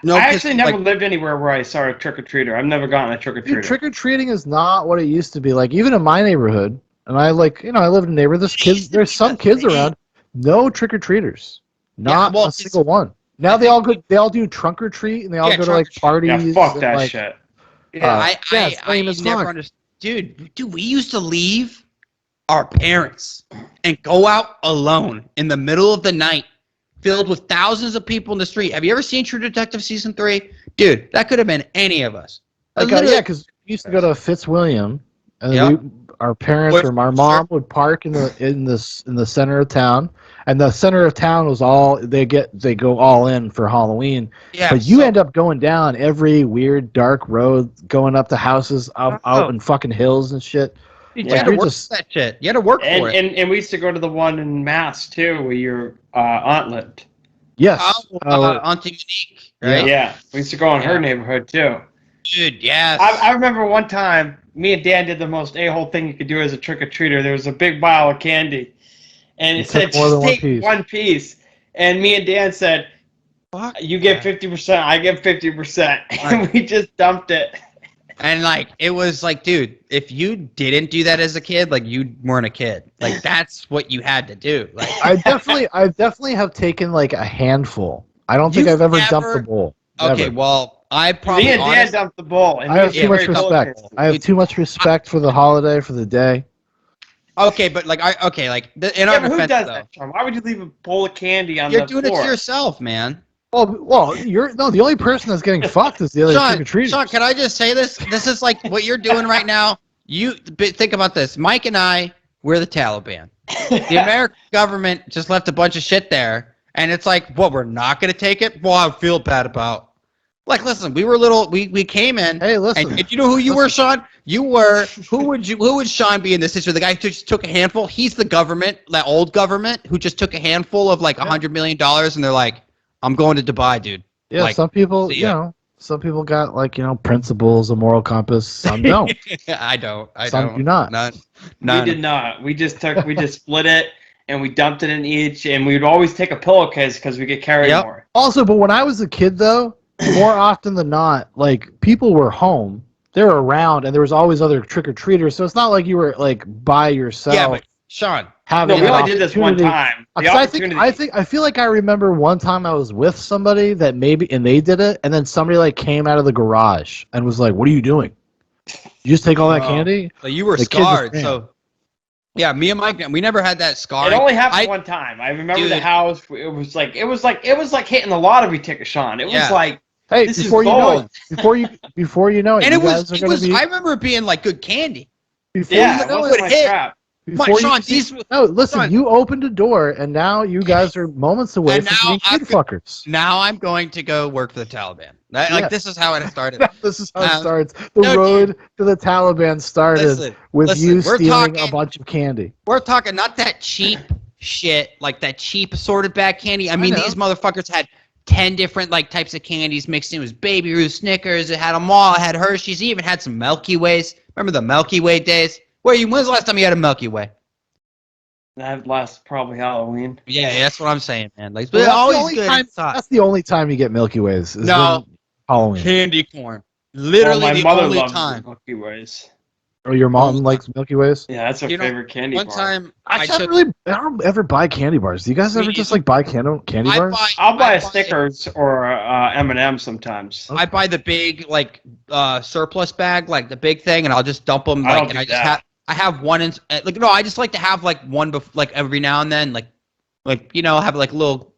Speaker 3: No,
Speaker 4: I
Speaker 3: kids,
Speaker 4: actually never
Speaker 3: like,
Speaker 4: lived anywhere where I saw a trick or treater. I've never gotten a trick or
Speaker 2: Dude,
Speaker 4: treater.
Speaker 2: trick or treating is not what it used to be. Like even in my neighborhood, and I live in a neighborhood. There's some kids around. No trick or treaters. Not
Speaker 3: well,
Speaker 2: a single one. Now they all do trunk or treat, and they all
Speaker 3: Yeah,
Speaker 2: go to like
Speaker 3: trunk or
Speaker 2: parties.
Speaker 4: Yeah, fuck
Speaker 2: and,
Speaker 4: that
Speaker 2: like,
Speaker 4: shit.
Speaker 3: Yeah,
Speaker 2: it's lame as
Speaker 3: never
Speaker 2: fuck.
Speaker 3: understood. Dude, we used to leave our parents and go out alone in the middle of the night, filled with thousands of people in the street. Have you ever seen True Detective season 3? Dude, that could have been any of us.
Speaker 2: Like,
Speaker 3: Literally-
Speaker 2: yeah, because we used to go to Fitzwilliam, and
Speaker 3: Yeah.
Speaker 2: our parents or my mom would park in the center of town, and the center of town was all they go all in for Halloween.
Speaker 3: yeah,
Speaker 2: But you
Speaker 3: so-
Speaker 2: end up going down every weird dark road, going up to houses out in fucking hills and shit.
Speaker 3: You
Speaker 4: Yeah.
Speaker 3: had to
Speaker 2: You're
Speaker 3: work
Speaker 2: just-
Speaker 3: that shit. You had to work
Speaker 4: And,
Speaker 3: for it.
Speaker 4: and we used to go to the one in Mass too, where your aunt lived.
Speaker 2: Yes.
Speaker 3: Auntie Monique, right?
Speaker 4: Yeah, we used to go in her
Speaker 3: Yeah.
Speaker 4: neighborhood too.
Speaker 3: Dude, yes.
Speaker 4: I remember one time, me and Dan did the most a-hole thing you could do as a trick-or-treater. There was a big pile of candy, and
Speaker 2: You
Speaker 4: it said,
Speaker 2: took more than
Speaker 4: just
Speaker 2: one
Speaker 4: take
Speaker 2: piece.
Speaker 4: one piece. And me and Dan said,
Speaker 3: Fuck
Speaker 4: you get
Speaker 3: yeah.
Speaker 4: 50%, I get 50%. And we just dumped it.
Speaker 3: And like it was like, dude, if you didn't do that as a kid, like you weren't a kid. Like that's what you had to do. Like
Speaker 2: I definitely have taken like a handful. I don't think
Speaker 3: You've
Speaker 2: I've ever
Speaker 3: never-
Speaker 2: dumped the bowl.
Speaker 3: okay,
Speaker 2: Never.
Speaker 3: well, I
Speaker 4: Me
Speaker 3: probably
Speaker 4: and Dan
Speaker 3: honest,
Speaker 4: dumped the bowl. And
Speaker 2: I
Speaker 4: we
Speaker 2: have
Speaker 4: was
Speaker 2: too much
Speaker 4: very
Speaker 2: respect.
Speaker 4: focused.
Speaker 2: I have too much respect for the holiday, for the day.
Speaker 3: okay, but like in
Speaker 4: Yeah,
Speaker 3: our
Speaker 4: but who
Speaker 3: defense
Speaker 4: does
Speaker 3: though,
Speaker 4: that, Sean? Why would you leave a bowl of candy on
Speaker 3: you're
Speaker 4: the
Speaker 3: doing
Speaker 4: floor?
Speaker 3: it to yourself, man.
Speaker 2: Well, the only person that's getting fucked is the other trick-or-treaters.
Speaker 3: Shaun, can I just say this? This is like what you're doing right now. Think about this. Mike and I, we're the Taliban. The American government just left a bunch of shit there, and it's like, what? We're not going to take it? Well, I feel bad about. Like, listen, we were little. We came in.
Speaker 2: Hey, listen.
Speaker 3: And you know who you were, Shaun? You were. Who would Shaun be in this situation? The guy who just took a handful. He's the government, that old government, who just took a handful of like $100 million, and they're like, I'm going to Dubai, dude.
Speaker 2: Yeah,
Speaker 3: like,
Speaker 2: some people, some people got like principles, a moral compass. Some don't.
Speaker 3: I don't.
Speaker 2: Some do not.
Speaker 3: None.
Speaker 4: We did not. We just split it and we dumped it in each, and we'd always take a pillowcase because we get carried more.
Speaker 2: Also, but when I was a kid, though, more often than not, like people were home, they were around, and there was always other trick or treaters. So it's not like you were like by yourself.
Speaker 3: Yeah, but Shaun.
Speaker 2: Having
Speaker 4: we only did this one time.
Speaker 2: I feel like I remember one time I was with somebody that and they did it, and then somebody like came out of the garage and was like, "What are you doing? You just take all that candy?"
Speaker 3: So you were scarred. So yeah, me and Mike, we never had that scar.
Speaker 4: It only happened one time. I remember the house. It was like hitting the lottery ticket, Shaun. It was like,
Speaker 2: hey,
Speaker 4: this
Speaker 2: before
Speaker 4: is
Speaker 2: you know
Speaker 4: gold.
Speaker 2: it, before you know it,
Speaker 3: and
Speaker 2: you
Speaker 3: it was. I remember it being like good candy.
Speaker 2: Before
Speaker 4: it wasn't like crap.
Speaker 3: Shaun,
Speaker 2: listen, you opened a door, and now you guys are moments away from being kid fuckers.
Speaker 3: Now I'm going to go work for the Taliban. Like, this is how it started.
Speaker 2: This is how it starts. The road to the Taliban started with you stealing a bunch of candy.
Speaker 3: We're talking not that cheap shit, like that cheap assorted bag candy. I mean, these motherfuckers had 10 different like types of candies mixed in. It was Baby Ruth, Snickers. It had them all. It had Hershey's. It even had some Milky Ways. Remember the Milky Way days? When's the last time you had a Milky Way?
Speaker 4: That lasts probably Halloween.
Speaker 3: Yeah, that's what I'm saying, man. Like,
Speaker 2: Well,
Speaker 3: always good.
Speaker 2: That's the only time you get Milky Ways.
Speaker 3: No,
Speaker 2: Halloween.
Speaker 3: Candy corn. Literally
Speaker 4: my mother
Speaker 3: only
Speaker 4: loves
Speaker 3: time.
Speaker 4: Milky Ways.
Speaker 2: Oh, your mom likes Milky Ways?
Speaker 4: Yeah, that's her favorite candy bar.
Speaker 3: One time,
Speaker 2: I don't ever buy candy bars. Do you guys ever just like buy candy bars?
Speaker 4: I'll buy a Snickers or M&M sometimes.
Speaker 3: I buy the big like surplus bag, like the big thing, and I'll just dump them. Like, and I have one in like I just like to have like one like every now and then, like have like a little.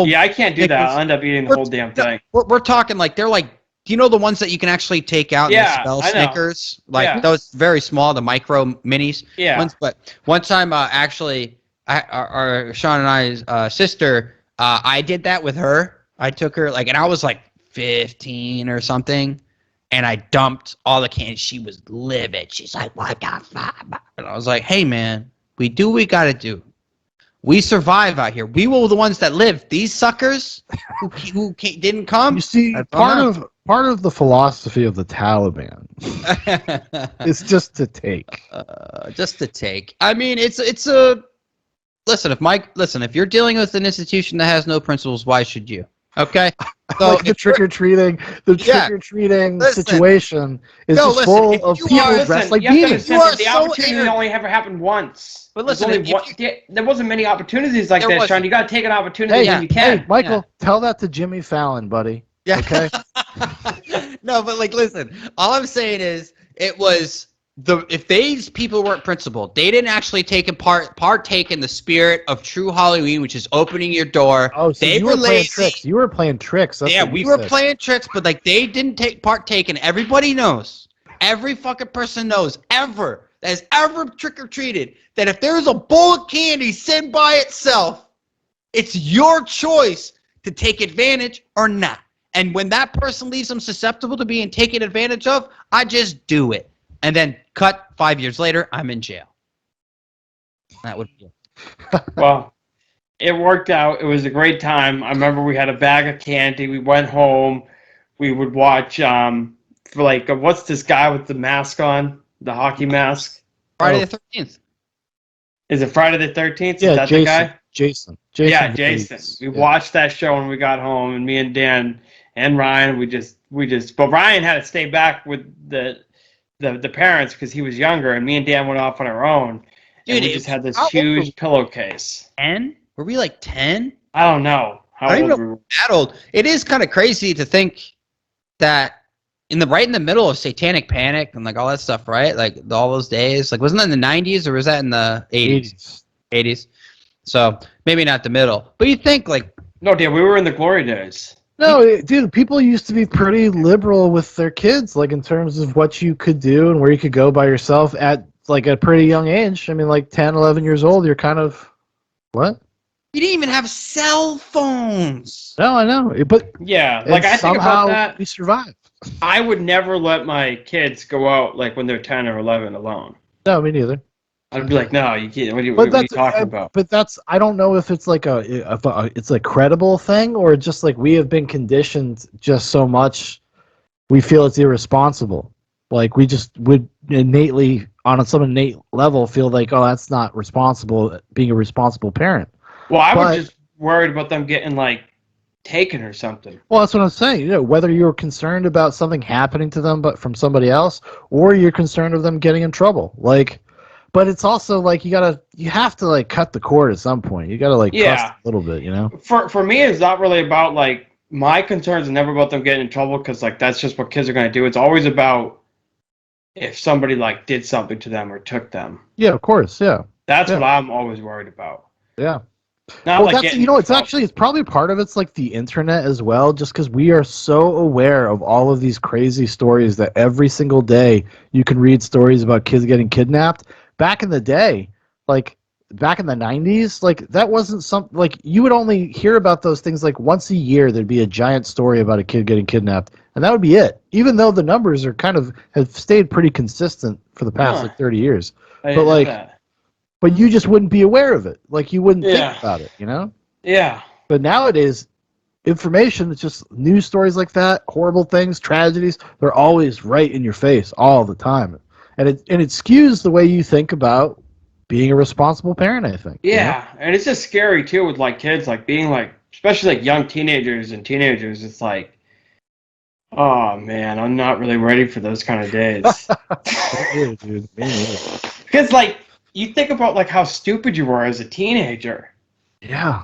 Speaker 4: Yeah, I can't do that. I'll end up eating the whole damn thing.
Speaker 3: We're talking like they're like. Do you know the ones that you can actually take out and spell Snickers? Like those very small, the micro minis.
Speaker 4: Yeah.
Speaker 3: But one time, actually, our Shaun and I's sister, I did that with her. I took her and I was like 15 or something, and I dumped all the candy. She was livid. She's like, "What the fuck?" And I was like, "Hey, man, we do what we got to do. We survive out here. We were the ones that lived. These suckers who didn't come."
Speaker 2: You see, part of the philosophy of the Taliban is just to take.
Speaker 3: I mean, it's a listen. If you're dealing with an institution that has no principles, why should you? Okay. So
Speaker 2: like the trick or treating situation is just full of people dressed like beanies.
Speaker 4: The opportunity only ever happened once.
Speaker 3: But listen,
Speaker 4: there wasn't many opportunities like that, Shaun. You got to take an opportunity when you can.
Speaker 2: Hey, Michael, tell that to Jimmy Fallon, buddy.
Speaker 3: Yeah.
Speaker 2: Okay.
Speaker 3: No, but like, listen. All I'm saying is, it was if these people weren't principled, they didn't actually partake in the spirit of true Halloween, which is opening your door.
Speaker 2: Oh, so you were playing tricks. You were playing tricks.
Speaker 3: Yeah, we were playing tricks, but like they didn't partake, and everybody knows. Every fucking person knows that has ever trick or treated that if there's a bowl of candy sitting by itself, it's your choice to take advantage or not. And when that person leaves them susceptible to being taken advantage of, I just do it. And then cut 5 years later, I'm in jail. That would be it.
Speaker 4: Well, it worked out. It was a great time. I remember we had a bag of candy. We went home. We would watch what's this guy with the mask on? The hockey mask?
Speaker 3: Friday the 13th.
Speaker 4: Is it Friday the 13th?
Speaker 2: Yeah,
Speaker 4: is that
Speaker 2: Jason,
Speaker 4: the guy?
Speaker 2: Jason.
Speaker 4: Yeah, Jason. We watched that show when we got home, and me and Dan and Ryan, but Ryan had to stay back with the parents because he was younger, and me and Dan went off on our own. Dude, and we just had this huge pillowcase.
Speaker 3: 10? Were we like 10?
Speaker 4: I don't know how old we were.
Speaker 3: That old. It is kind of crazy to think that right in the middle of Satanic Panic and like all that stuff, right? Like all those days. Like, wasn't that in the 90s or was that in the 80s? 80s. So maybe not the middle. But you think like
Speaker 4: No, dude, we were in the glory days.
Speaker 2: No, dude, people used to be pretty liberal with their kids, like in terms of what you could do and where you could go by yourself at like a pretty young age. I mean, like 10, 11 years old, you're kind of what?
Speaker 3: You didn't even have cell phones.
Speaker 2: No, I know, but
Speaker 4: Yeah, like I think about that.
Speaker 2: We survived.
Speaker 4: I would never let my kids go out like when they're 10 or 11 alone.
Speaker 2: No, me neither.
Speaker 4: I'd be like, no, you can't. What are you talking about?
Speaker 2: But I don't know if it's like it's a credible thing or just like we have been conditioned just so much, we feel it's irresponsible. Like we just would innately, on some innate level, feel like, oh, that's not responsible, being a responsible parent.
Speaker 4: Well, I was just worried about them getting like taken or something.
Speaker 2: Well, that's what I'm saying. You know, whether you're concerned about something happening to them, but from somebody else, or you're concerned of them getting in trouble, like. But it's also like you have to like cut the cord at some point. You gotta like trust a little bit, you know.
Speaker 4: For me, it's not really about like my concerns are never about them getting in trouble because like that's just what kids are gonna do. It's always about if somebody like did something to them or took them.
Speaker 2: Yeah, of course. Yeah.
Speaker 4: That's what I'm always worried about.
Speaker 2: Yeah.
Speaker 4: Not like
Speaker 2: that's it's probably part of it's like the internet as well, just because we are so aware of all of these crazy stories that every single day you can read stories about kids getting kidnapped. Back in the day, like back in the 90s, like that wasn't something like you would only hear about those things like once a year. There'd be a giant story about a kid getting kidnapped, and that would be it. Even though the numbers are have stayed pretty consistent for the past like 30 years, but you just wouldn't be aware of it. Like you wouldn't think about it, you know?
Speaker 4: Yeah.
Speaker 2: But nowadays, information, it's just news stories like that, horrible things, tragedies, they're always right in your face all the time. And it skews the way you think about being a responsible parent, I think.
Speaker 4: Yeah, you know? And it's just scary too with like kids, like being like, especially like young teenagers. It's like, oh man, I'm not really ready for those kind of days.
Speaker 2: Me dude.
Speaker 4: Because like you think about like how stupid you were as a teenager.
Speaker 2: Yeah.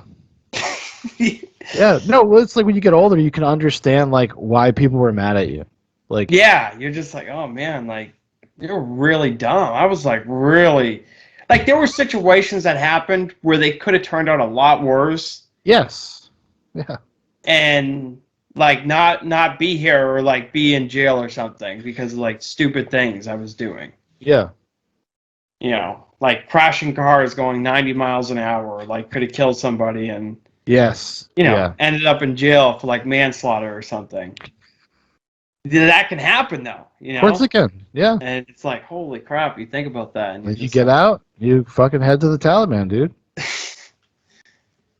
Speaker 2: Yeah. No, it's like when you get older, you can understand like why people were mad at you. Like.
Speaker 4: Yeah, you're just like, oh man, like. You're really dumb. I was like really, like there were situations that happened where they could have turned out a lot worse.
Speaker 2: Yes. Yeah.
Speaker 4: And like not be here or like be in jail or something because of like stupid things I was doing.
Speaker 2: Yeah.
Speaker 4: You know, like crashing cars going 90 miles an hour, like could have killed somebody and.
Speaker 2: Yes.
Speaker 4: You know, ended up in jail for like manslaughter or something. That can happen though, you know.
Speaker 2: Of course it can, yeah.
Speaker 4: And it's like, holy crap! You think about that, and
Speaker 2: when you get out, you fucking head to the Taliban, dude.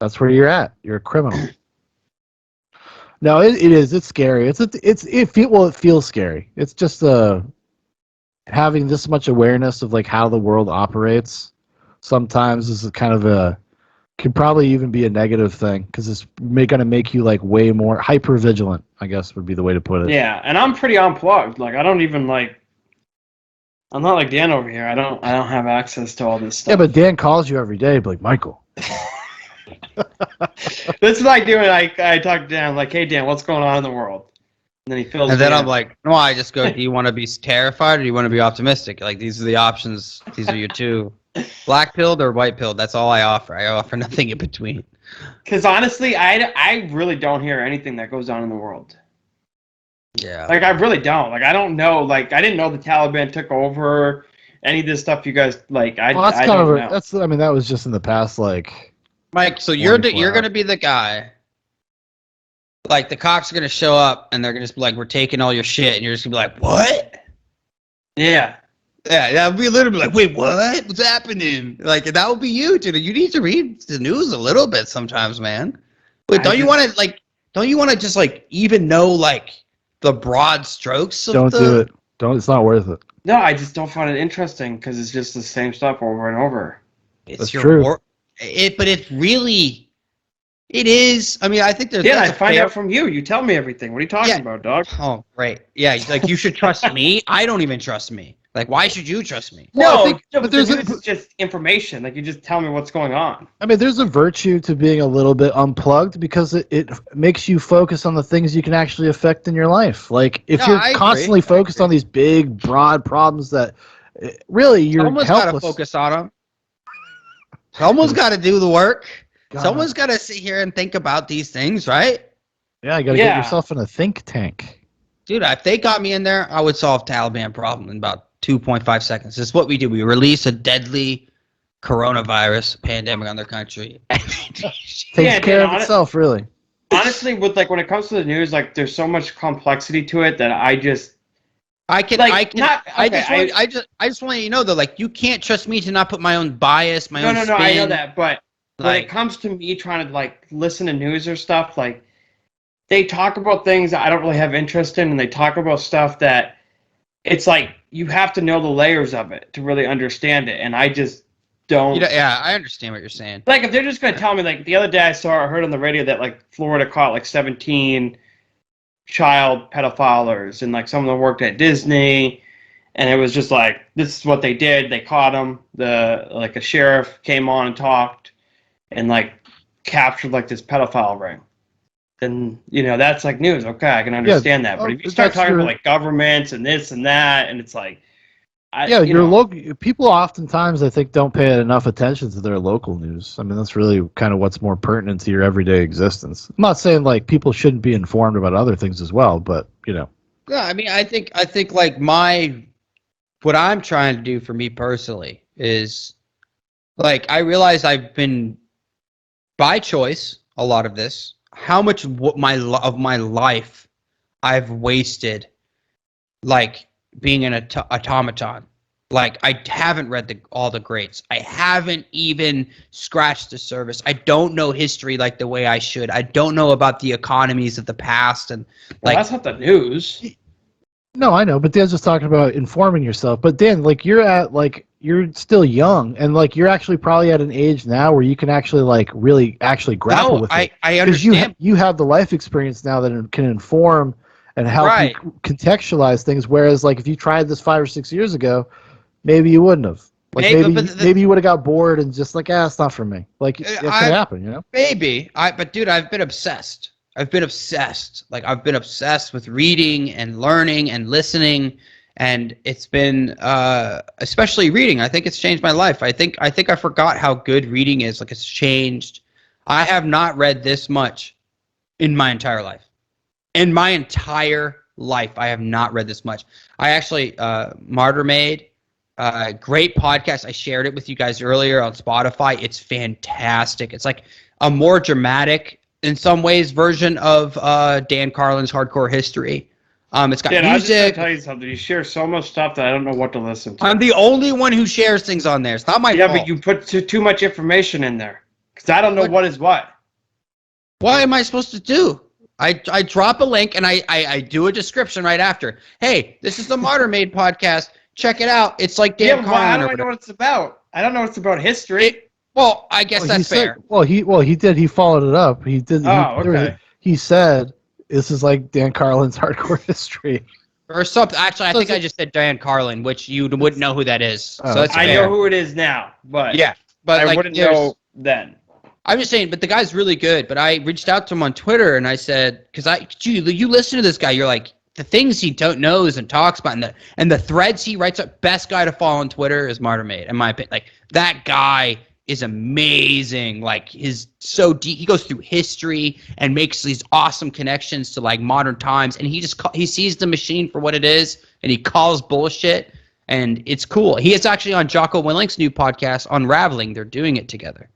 Speaker 2: That's where you're at. You're a criminal. No, it is. It's scary. It feels scary. It's just having this much awareness of like how the world operates. Sometimes is kind of could probably even be a negative thing because it's going to make you like way more hyper vigilant, I guess would be the way to put it.
Speaker 4: Yeah, and I'm pretty unplugged. Like I don't even like. I'm not like Dan over here. I don't have access to all this stuff.
Speaker 2: Yeah, but Dan calls you every day, like Michael.
Speaker 4: That's what I do when I talk to Dan. I'm like, hey Dan, what's going on in the world? And then he fills.
Speaker 3: And then I'm like, no, I just go. Do you want to be terrified or do you want to be optimistic? Like these are the options. These are your two. Black pilled or white pilled, that's all I offer. I offer nothing in between.
Speaker 4: Because honestly, I really don't hear anything that goes on in the world.
Speaker 3: Yeah.
Speaker 4: Like, I really don't. Like, I don't know. Like, I didn't know the Taliban took over any of this stuff you guys, like, I don't know.
Speaker 2: I mean, that was just in the past, like...
Speaker 3: Mike, so you're going to be the guy. Like, the cops are going to show up, and they're going to be like, we're taking all your shit, and you're just going to be like, what?
Speaker 4: Yeah.
Speaker 3: Yeah, that would be literally like, wait, what? What's happening? Like, that would be you, dude. You need to read the news a little bit sometimes, man. Wait, don't you want to just, like, even know, like, the broad strokes of
Speaker 2: Don't do it. It's not worth it.
Speaker 4: No, I just don't find it interesting because it's just the same stuff over and over.
Speaker 3: That's true. But it's really... It is. I mean, I think there's...
Speaker 4: Yeah, I find out from you. You tell me everything. What are you talking about, dog?
Speaker 3: Oh, right. Yeah, like, you should trust me. I don't even trust me. Like, why should you trust me?
Speaker 4: But this is just information. Like, you just tell me what's going on.
Speaker 2: I mean, there's a virtue to being a little bit unplugged because it makes you focus on the things you can actually affect in your life. Like, if you're constantly focused on these big, broad problems that really you're
Speaker 3: Someone's
Speaker 2: helpless.
Speaker 3: Got to focus on them. Someone's got to do the work.
Speaker 2: God.
Speaker 3: Someone's got to sit here and think about these things, right?
Speaker 2: Yeah, you got to get yourself in a think tank.
Speaker 3: Dude, if they got me in there, I would solve Taliban problem in about 2.5 seconds. This is what we do. We release a deadly coronavirus pandemic on their country.
Speaker 2: Takes care of itself, really.
Speaker 4: Honestly, with like when it comes to the news, like there's so much complexity to it that I just
Speaker 3: just want you to know though, like you can't trust me to not put my own bias, my own spin.
Speaker 4: No, I know that, but when
Speaker 3: Like-
Speaker 4: it comes to me trying to like listen to news or stuff, like they talk about things that I don't really have interest in, and they talk about stuff that it's like you have to know the layers of it to really understand it, and I just don't.
Speaker 3: Yeah, I understand what you're saying.
Speaker 4: Like if they're just gonna tell me, like the other day I heard on the radio that like Florida caught like 17 child pedophilers, and like some of them worked at Disney, and it was just like this is what they did. They caught them. A sheriff came on and talked, and like captured like this pedophile ring. Then that's like news. Okay, I can understand that. But if you start talking about like governments and this and that, and it's like,
Speaker 2: local people oftentimes I think don't pay enough attention to their local news. I mean, that's really kind of what's more pertinent to your everyday existence. I'm not saying like people shouldn't be informed about other things as well, but
Speaker 3: Yeah, I mean, I think like what I'm trying to do for me personally is like I realize I've been by choice a lot of this. How much of my life I've wasted, like being an automaton. Like I haven't read all the greats. I haven't even scratched the surface. I don't know history like the way I should. I don't know about the economies of the past and like.
Speaker 4: Well, that's not the news.
Speaker 2: No, I know, but Dan's just talking about informing yourself. But Dan, like you're still young, and like you're actually probably at an age now where you can actually like really actually grapple with it.
Speaker 3: I understand.
Speaker 2: You have the life experience now that can inform and help you contextualize things. Whereas like if you tried this 5 or 6 years ago, maybe you wouldn't have. Like maybe you would have got bored and just like, it's not for me. Like it could happen,
Speaker 3: Maybe. But dude, I've been obsessed. Like I've been obsessed with reading and learning and listening, and it's been especially reading. I think it's changed my life. I think I forgot how good reading is. Like it's changed. I have not read this much in my entire life. In my entire life, I have not read this much. I actually Martyr Made, great podcast. I shared it with you guys earlier on Spotify. It's fantastic. It's like a more dramatic, in some ways, version of Dan Carlin's Hardcore History. It's got music.
Speaker 4: I was just gonna tell you something. You share so much stuff that I don't know what to listen to.
Speaker 3: I'm the only one who shares things on there. It's not my fault.
Speaker 4: Yeah, but you put too much information in there because I don't know what is what.
Speaker 3: What am I supposed to do? I drop a link and I do a description right after. Hey, this is the Martyr Made podcast. Check it out. It's like Dan Carlin.
Speaker 4: How do I know what it's about? I don't know it's about history.
Speaker 3: Well, I guess that's fair.
Speaker 2: He did. He followed it up. He did.
Speaker 4: Okay.
Speaker 2: He said this is like Dan Carlin's Hardcore History.
Speaker 3: Or something. Actually, I think I just said Dan Carlin, which you wouldn't know who that is. So that's fair.
Speaker 4: I know who it is now, but I wouldn't know then.
Speaker 3: I'm just saying, but the guy's really good. But I reached out to him on Twitter and I said, you listen to this guy, you're like, the things he knows and talks about and the threads he writes up, best guy to follow on Twitter is Martyr Made, in my opinion. Like that guy is amazing. Like so deep. He goes through history and makes these awesome connections to like modern times. And he sees the machine for what it is and he calls bullshit. And it's cool. He is actually on Jocko Willink's new podcast, Unraveling. They're doing it together.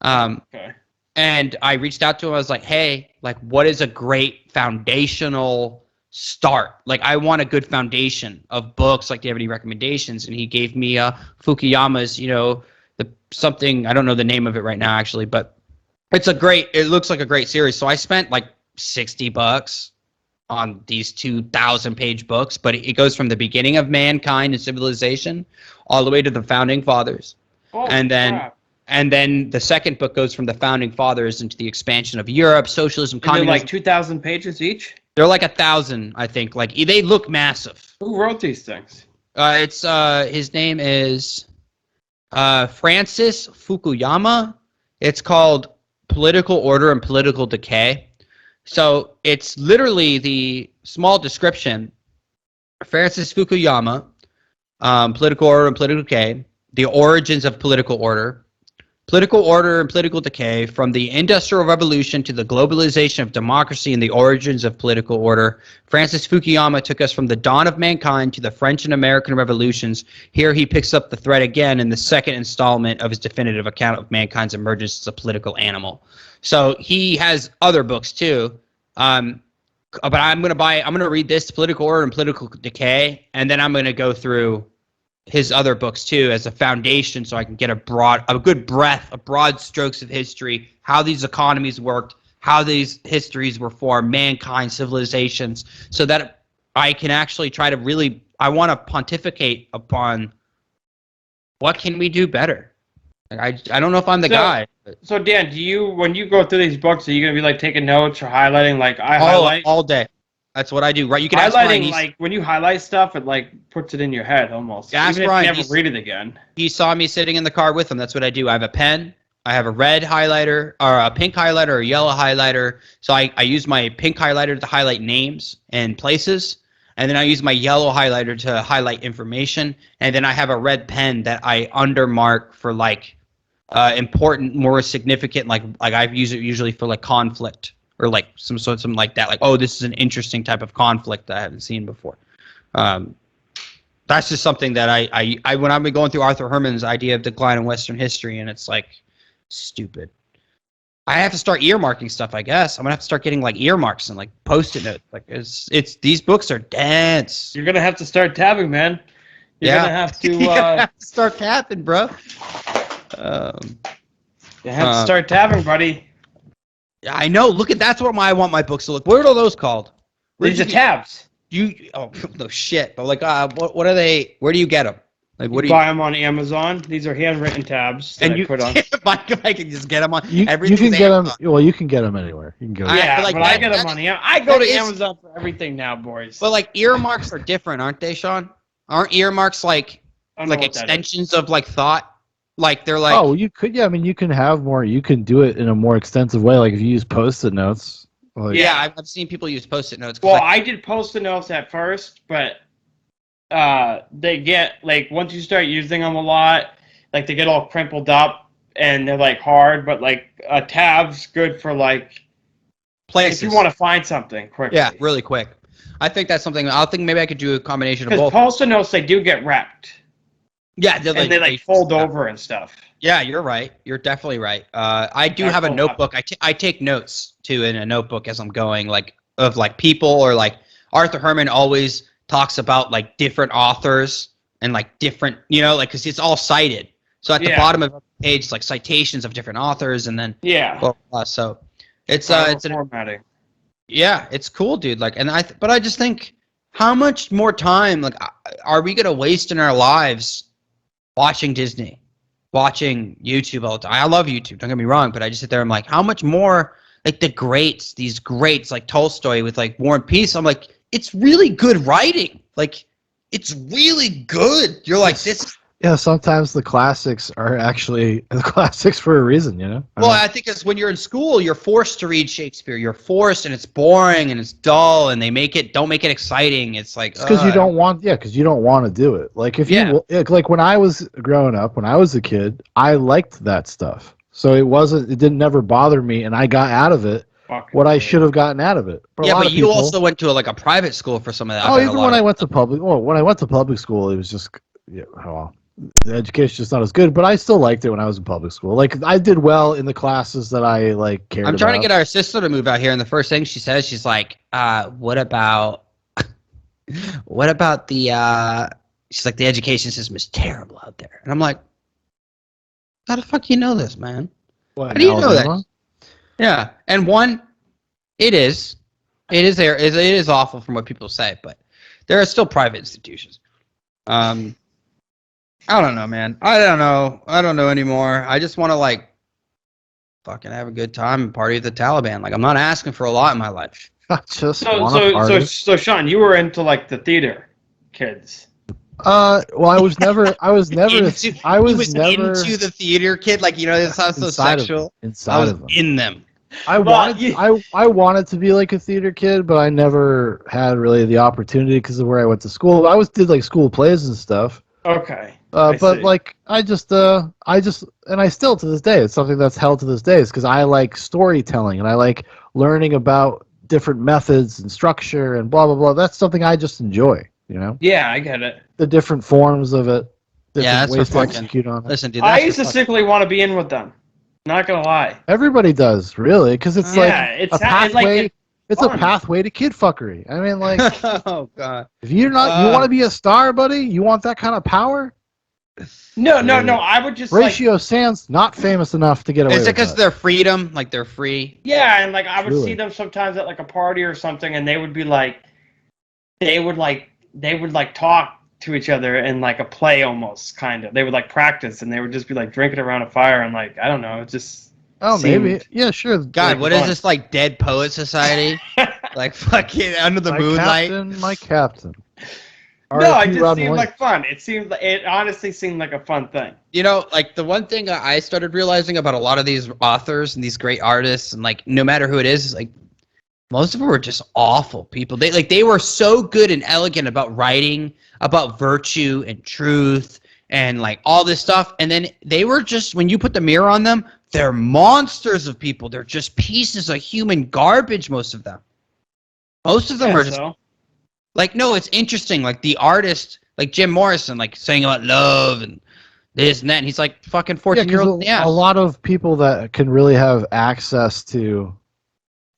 Speaker 4: Okay.
Speaker 3: And I reached out to him. I was like, hey, like, what is a great foundational start? Like, I want a good foundation of books. Like, do you have any recommendations? And he gave me Fukuyama's, something, I don't know the name of it right now, actually, but it looks like a great series. So I spent like $60 on these 2,000-page books, but it goes from the beginning of mankind and civilization all the way to the founding fathers. And then the second book goes from the founding fathers into the expansion of Europe, socialism, communism.
Speaker 4: They're like 2,000 pages each?
Speaker 3: They're like 1,000, I think. Like they look massive.
Speaker 4: Who wrote these things?
Speaker 3: His name is Francis Fukuyama. It's called Political Order and Political Decay. So it's literally the small description. Francis Fukuyama, Political Order and Political Decay, the origins of political order, Political Order and Political Decay, From the Industrial Revolution to the Globalization of Democracy and the Origins of Political Order. Francis Fukuyama took us from the dawn of mankind to the French and American revolutions. Here he picks up the thread again in the second installment of his definitive account of mankind's emergence as a political animal. So he has other books too. But I'm gonna read this, Political Order and Political Decay, and then I'm gonna go through his other books too as a foundation, so I can get a broad strokes of history, how these economies worked, how these histories were formed, mankind, civilizations, so that I can actually try to I want to pontificate upon what can we do better. Like, I don't know if I'm the guy.
Speaker 4: So Dan, when you go through these books, are you gonna be like taking notes or highlighting? Like I highlight
Speaker 3: all day. That's what I do, right? You can
Speaker 4: highlighting, like when you highlight stuff, it like puts it in your head almost.
Speaker 3: Ask
Speaker 4: Even
Speaker 3: Brian,
Speaker 4: if you never read it again.
Speaker 3: He saw me sitting in the car with him. That's what I do. I have a pen. I have a red highlighter, or a pink highlighter, or a yellow highlighter. So I use my pink highlighter to highlight names and places, and then I use my yellow highlighter to highlight information, and then I have a red pen that I undermark for like important, more significant, like I use it usually for like conflict. Or like something like that, like, oh, this is an interesting type of conflict that I haven't seen before. That's just something that I when I've been going through Arthur Herman's idea of decline in Western history, and it's like stupid. I have to start earmarking stuff, I guess. I'm gonna have to start getting like earmarks and like post-it notes. Like it's these books are dense.
Speaker 4: You're gonna have to start tabbing, man. You're gonna have to,
Speaker 3: you have to start tapping, bro.
Speaker 4: You have to start tabbing, buddy.
Speaker 3: Yeah, I know. Look at that's what I want my books to look. What are those called?
Speaker 4: These are tabs.
Speaker 3: No shit. But like, what are they? Where do you get them? Like, what do you
Speaker 4: buy them on Amazon? These are handwritten tabs that I put on.
Speaker 3: I can just get them on.
Speaker 2: You can get them. Well, you can get them anywhere. You can go.
Speaker 4: Yeah, but I get them on. I go to Amazon for everything now, boys.
Speaker 3: But like earmarks are different, aren't they, Shaun? Aren't earmarks like extensions of like thought? Like they're like,
Speaker 2: oh, you could, yeah. I mean, you can have more. You can do it in a more extensive way. Like if you use post-it notes. Like,
Speaker 3: yeah, I've seen people use post-it notes.
Speaker 4: Well, I did post-it notes at first, but they get like once you start using them a lot, like they get all crimpled up and they're like hard. But like a tab's good for like places if you want to find something quickly.
Speaker 3: Yeah, really quick. I think that's something. I think maybe I could do a combination of both.
Speaker 4: Because post-it notes, they do get wrecked.
Speaker 3: Yeah,
Speaker 4: they like fold over and stuff.
Speaker 3: Yeah, you're right. You're definitely right. I do have a notebook. I take notes too in a notebook as I'm going, like of like people or like Arthur Herman always talks about like different authors and like different, like because it's all cited. So at the bottom of the page, it's like citations of different authors, and then so it's
Speaker 4: formatting.
Speaker 3: Yeah, it's cool, dude. Like, but I just think, how much more time like are we gonna waste in our lives? Watching Disney, watching YouTube all the time. I love YouTube, don't get me wrong, but I just sit there and I'm like, how much more, like these greats like Tolstoy with like War and Peace, I'm like, it's really good writing. Like, it's really good. You're like, this.
Speaker 2: Yeah, sometimes the classics are actually the classics for a reason,
Speaker 3: Well, I think it's when you're in school, you're forced to read Shakespeare. You're forced, and it's boring and it's dull, and they don't make it exciting. It's like
Speaker 2: because you don't want, because you don't want to do it. Like if you like when I was growing up, when I was a kid, I liked that stuff, so it didn't never bother me, and I got out of it what I should have gotten out of it.
Speaker 3: But you also went to a private school for some of that.
Speaker 2: Oh, even when I went to public, when I went to public school, it was just the education's just not as good, but I still liked it when I was in public school. Like I did well in the classes that I cared about.
Speaker 3: I'm trying to get our sister to move out here, and the first thing she says, she's like, "What about the?" She's like, "The education system is terrible out there," and I'm like, "How the fuck you know this, man?
Speaker 2: What,
Speaker 3: how do you know that?" Yeah, and it is awful from what people say, but there are still private institutions. I don't know, man. I don't know anymore. I just want to fucking have a good time and party with the Taliban. Like I'm not asking for a lot in my life.
Speaker 4: So Shaun, you were into the theater kids.
Speaker 2: Well, I was never
Speaker 3: into the theater kid. It sounds so sexual.
Speaker 2: I was
Speaker 3: in them.
Speaker 2: I wanted to be like a theater kid, but I never had really the opportunity because of where I went to school. I did school plays and stuff.
Speaker 4: Okay.
Speaker 2: But
Speaker 4: see.
Speaker 2: like, I just, and I still to this day, it's something that's held to this day, is because I like storytelling and I like learning about different methods and structure and blah blah blah. That's something I just enjoy. You know,
Speaker 4: Yeah, I get it.
Speaker 2: the different forms of it,
Speaker 3: Yeah,
Speaker 2: different
Speaker 3: that's
Speaker 2: ways
Speaker 3: for
Speaker 2: to
Speaker 3: fucking.
Speaker 2: execute on it.
Speaker 3: Listen, dude,
Speaker 4: I
Speaker 3: that's
Speaker 4: used
Speaker 3: for
Speaker 4: to
Speaker 3: fucking.
Speaker 4: simply want to be in with them. Not gonna lie.
Speaker 2: Everybody does, really, because it's
Speaker 4: Yeah,
Speaker 2: like
Speaker 4: it's
Speaker 2: a pathway. It's a
Speaker 4: fun.
Speaker 2: pathway to kid fuckery. I mean, like,
Speaker 3: Oh god.
Speaker 2: if you're not, you want to be a star, buddy. You want that kind of power.
Speaker 4: No. I would just
Speaker 2: Horatio Sanz not famous enough to get away
Speaker 3: Is it
Speaker 2: with
Speaker 3: because
Speaker 2: that.
Speaker 3: their freedom? Like they're free?
Speaker 4: yeah, and like I would
Speaker 2: Truly.
Speaker 4: see them sometimes at like a party or something, and they would be like, they would talk to each other in like a play almost kind of. They would like practice, and they would just be like drinking around a fire and like I don't know, it just.
Speaker 2: Oh, maybe.
Speaker 4: seemed-
Speaker 2: Yeah, sure.
Speaker 3: God,
Speaker 4: Like
Speaker 3: what is
Speaker 4: fun.
Speaker 3: this like Dead Poet Society? Like fucking under the
Speaker 2: My
Speaker 3: moonlight?
Speaker 2: captain, my captain.
Speaker 4: No,
Speaker 2: R.I.P.
Speaker 4: it just
Speaker 2: Robin
Speaker 4: seemed
Speaker 2: Williams.
Speaker 4: like fun. It honestly seemed like a fun thing.
Speaker 3: You know, like the one thing I started realizing about a lot of these authors and these great artists, and like no matter who it is like most of them were just awful people. They were so good and elegant about writing, about virtue and truth and like all this stuff, and then they were just, when you put the mirror on them, they're monsters of people. They're just pieces of human garbage. Most of them are just like, no, it's interesting. Like the artist, like Jim Morrison, like saying about love and this and that. And he's like fucking 14-year-old.
Speaker 2: Yeah, a lot of people that can really have access to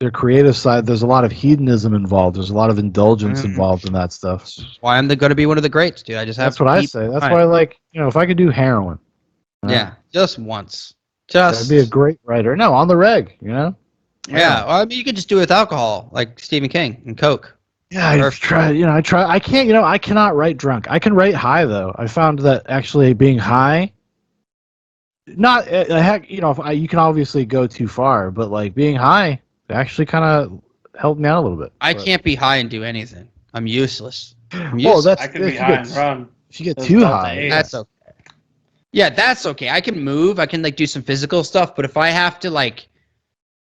Speaker 2: their creative side, there's a lot of hedonism involved. There's a lot of indulgence involved in that stuff.
Speaker 3: That's why I'm going to be one of the greats, dude. I just have
Speaker 2: That's what I say. That's why, like, if I could do heroin.
Speaker 3: Yeah, just once.
Speaker 2: I'd be a great writer. No, on the reg,
Speaker 3: Yeah, well, I mean, you could just do it with alcohol, like Stephen King and Coke.
Speaker 2: Yeah, I tried. I can't. I cannot write drunk. I can write high though. I found that actually being high, not heck. You can obviously go too far, but like being high actually kind of helped me out a little bit.
Speaker 3: I can't be high and do anything. I'm useless.
Speaker 2: Well,
Speaker 4: I could be high and run.
Speaker 2: If you get too high,
Speaker 3: that's okay. Yeah, that's okay. I can move. I can like do some physical stuff, but if I have to like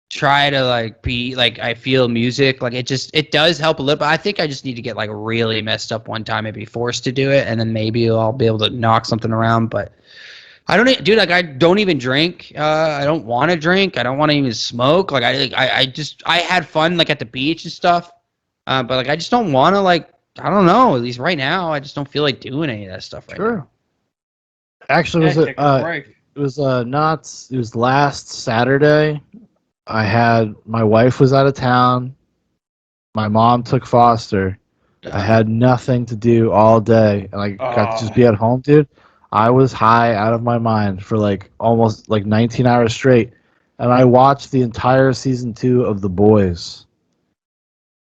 Speaker 3: try to like be like, I feel music, like it does help a little. But I think I just need to get like really messed up one time and be forced to do it, and then maybe I'll be able to knock something around. But I don't, dude. Like I don't even drink. I don't want to drink. I don't want to even smoke. Like I had fun like at the beach and stuff, but like I just don't want to like. I don't know. At least right now, I just don't feel like doing any of that stuff right now.
Speaker 2: Actually, it was last Saturday. My wife was out of town. My mom took foster. I had nothing to do all day, and I got to just be at home, dude. I was high out of my mind for like almost like 19 hours straight, and I watched the entire season 2 of The Boys.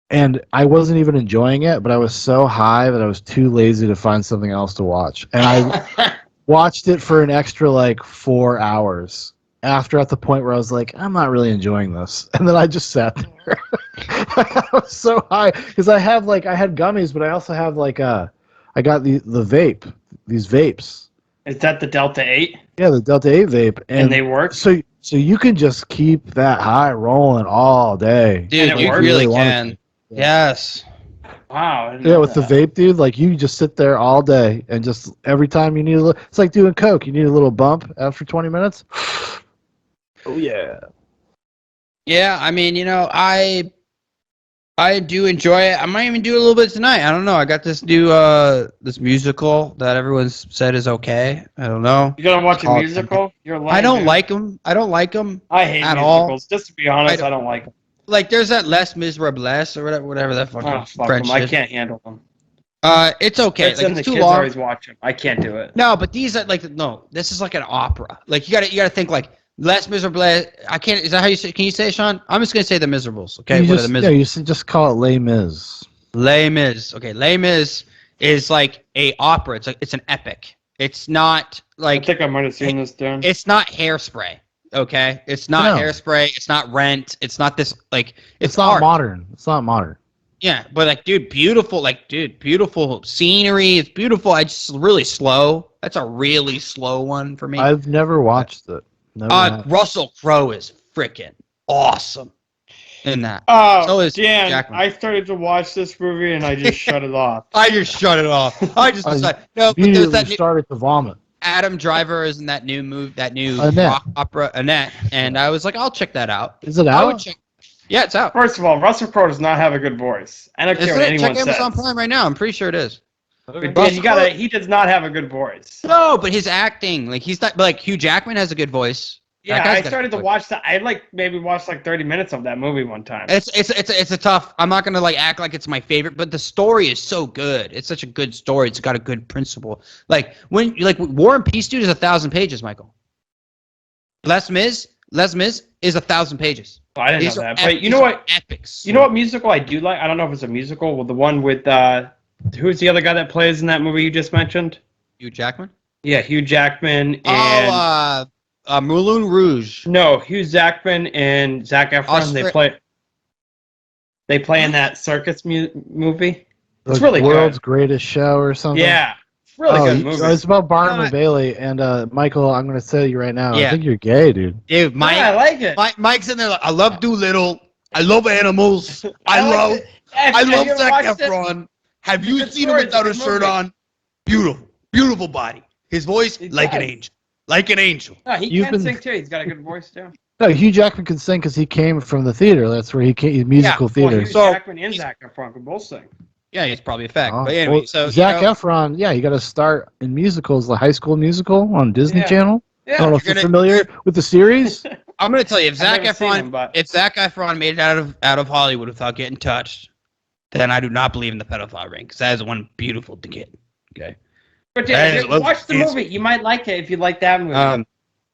Speaker 2: And I wasn't even enjoying it, but I was so high that I was too lazy to find something else to watch. And I watched it for an extra like 4 hours after, at the point where I was like, I'm not really enjoying this. And then I just sat there. I was so high because I had gummies, but I also have like I got the vape, these vapes.
Speaker 4: Is that the Delta 8?
Speaker 2: Yeah, the Delta 8 vape.
Speaker 4: And they work?
Speaker 2: So you can just keep that high rolling all day.
Speaker 3: Dude, you really can. Yes.
Speaker 4: Wow.
Speaker 2: Yeah, with the vape, dude, like you just sit there all day and just every time you need a little, it's like doing coke. You need a little bump after 20 minutes. Oh yeah.
Speaker 3: Yeah, I mean, I do enjoy it. I might even do a little bit tonight. I don't know. I got this new this musical that everyone's said is okay. I don't know.
Speaker 4: You gonna watch a musical? You're lying.
Speaker 3: I don't like them. I don't like them.
Speaker 4: I hate
Speaker 3: at
Speaker 4: musicals.
Speaker 3: all.
Speaker 4: Just to be honest, I don't like them.
Speaker 3: Like, there's that Les Miserables or whatever that fucking French
Speaker 4: them. I
Speaker 3: is.
Speaker 4: can't handle them.
Speaker 3: It's okay.
Speaker 4: It's the
Speaker 3: too
Speaker 4: kids
Speaker 3: long.
Speaker 4: always watch them. I can't do it.
Speaker 3: No, but these are like this is like an opera. Like you gotta think like Les Miserables. I can't. Is that how you say? Can you say it, Sean? I'm just gonna say the Miserables. Okay.
Speaker 2: You just call it Les Mis.
Speaker 3: Les Mis. Okay. Les Mis is like a opera. It's an epic. It's not like.
Speaker 4: I think I might have seen this, Dan.
Speaker 3: It's not Hairspray. Okay. It's not Hairspray. It's not Rent. It's not this like. It's
Speaker 2: not
Speaker 3: art.
Speaker 2: modern. It's not modern.
Speaker 3: Yeah, but like, beautiful scenery. It's beautiful. I just really slow. That's a really slow one for me.
Speaker 2: I've never watched it.
Speaker 3: Russell Crowe is freaking awesome. in that.
Speaker 4: Oh,
Speaker 3: So is
Speaker 4: Dan,
Speaker 3: Jackman.
Speaker 4: I started to watch this movie and I just shut it off.
Speaker 3: I just shut it off. I just decided no. But there's
Speaker 2: Immediately
Speaker 3: that new,
Speaker 2: started to vomit.
Speaker 3: Adam Driver is in that new
Speaker 2: Annette.
Speaker 3: rock opera Annette, and I was like, I'll check that out.
Speaker 2: Is it
Speaker 3: I would
Speaker 2: out?
Speaker 3: check. Yeah, it's out.
Speaker 4: First of all, Russell Crowe does not have a good voice. I don't care
Speaker 3: Isn't
Speaker 4: what
Speaker 3: it?
Speaker 4: anyone
Speaker 3: Check Amazon
Speaker 4: says.
Speaker 3: Prime right now. I'm pretty sure it is.
Speaker 4: But Dan, he does not have a good voice.
Speaker 3: No, but his acting, like he's not like Hugh Jackman has a good voice. That
Speaker 4: Yeah,
Speaker 3: guy's
Speaker 4: I
Speaker 3: got a
Speaker 4: started
Speaker 3: good
Speaker 4: to
Speaker 3: voice.
Speaker 4: watch that. I maybe watched like 30 minutes of that movie one time.
Speaker 3: It's a tough. I'm not gonna like act like it's my favorite, but the story is so good. It's such a good story. It's got a good principle. Like when War and Peace, dude, is 1,000 pages, Michael. Les Mis is 1,000 pages.
Speaker 4: Oh, I didn't
Speaker 3: These
Speaker 4: know
Speaker 3: are
Speaker 4: that. But you know what?
Speaker 3: Epics.
Speaker 4: You know what musical I do like? I don't know if it's a musical. Well, the one with who's the other guy that plays in that movie you just mentioned?
Speaker 3: Hugh Jackman.
Speaker 4: Yeah, Hugh Jackman and
Speaker 3: Moulin Rouge.
Speaker 4: no, Hugh Jackman and Zac Efron. They play in that circus movie. It's
Speaker 2: The
Speaker 4: really
Speaker 2: World's
Speaker 4: good.
Speaker 2: Greatest Show or something.
Speaker 4: Yeah, it's really good movie.
Speaker 2: It's about Barnum
Speaker 3: No,
Speaker 2: and Bailey. And Michael, I'm going to tell you right now,
Speaker 3: Yeah.
Speaker 2: I think you're gay, dude.
Speaker 3: Dude,
Speaker 4: Yeah, I like it.
Speaker 3: Mike's in there. Like, I love Doolittle. I love animals. I
Speaker 4: like
Speaker 3: love.
Speaker 4: it. Have you ever
Speaker 3: Zac
Speaker 4: watched it?
Speaker 3: Efron. Have you
Speaker 4: Good
Speaker 3: seen
Speaker 4: story,
Speaker 3: him without a
Speaker 4: it's a good
Speaker 3: shirt
Speaker 4: movie.
Speaker 3: on? Beautiful, beautiful body. His voice
Speaker 4: He
Speaker 3: like an
Speaker 4: does.
Speaker 3: angel, like an angel.
Speaker 4: No, he
Speaker 2: You've
Speaker 4: can
Speaker 2: been-
Speaker 4: sing too. He's got a good voice too.
Speaker 2: No, Hugh Jackman can sing because he came from the theater. That's where he came, musical
Speaker 4: Well,
Speaker 2: theater.
Speaker 4: Hugh
Speaker 3: So-
Speaker 4: Jackman and Zac Efron can both sing.
Speaker 3: Yeah, he's probably a fact.
Speaker 2: Oh,
Speaker 3: But anyway,
Speaker 2: well,
Speaker 3: so
Speaker 2: Zac
Speaker 3: you know,
Speaker 2: Efron, yeah, you got to start in musicals, the High School Musical on Disney
Speaker 4: Yeah.
Speaker 2: Channel. I don't
Speaker 4: Yeah,
Speaker 2: know if
Speaker 3: you're
Speaker 2: you're
Speaker 3: gonna-
Speaker 2: familiar with the series.
Speaker 3: I'm gonna tell you, if Zac
Speaker 4: never seen him,
Speaker 3: Efron,
Speaker 4: but-
Speaker 3: if Zac Efron made it out of Hollywood without getting touched, then I do not believe in the pedophile ring because that is one beautiful to get. Okay.
Speaker 4: But
Speaker 3: That
Speaker 4: yeah,
Speaker 3: is-
Speaker 4: watch the movie. You might like it if you like that movie.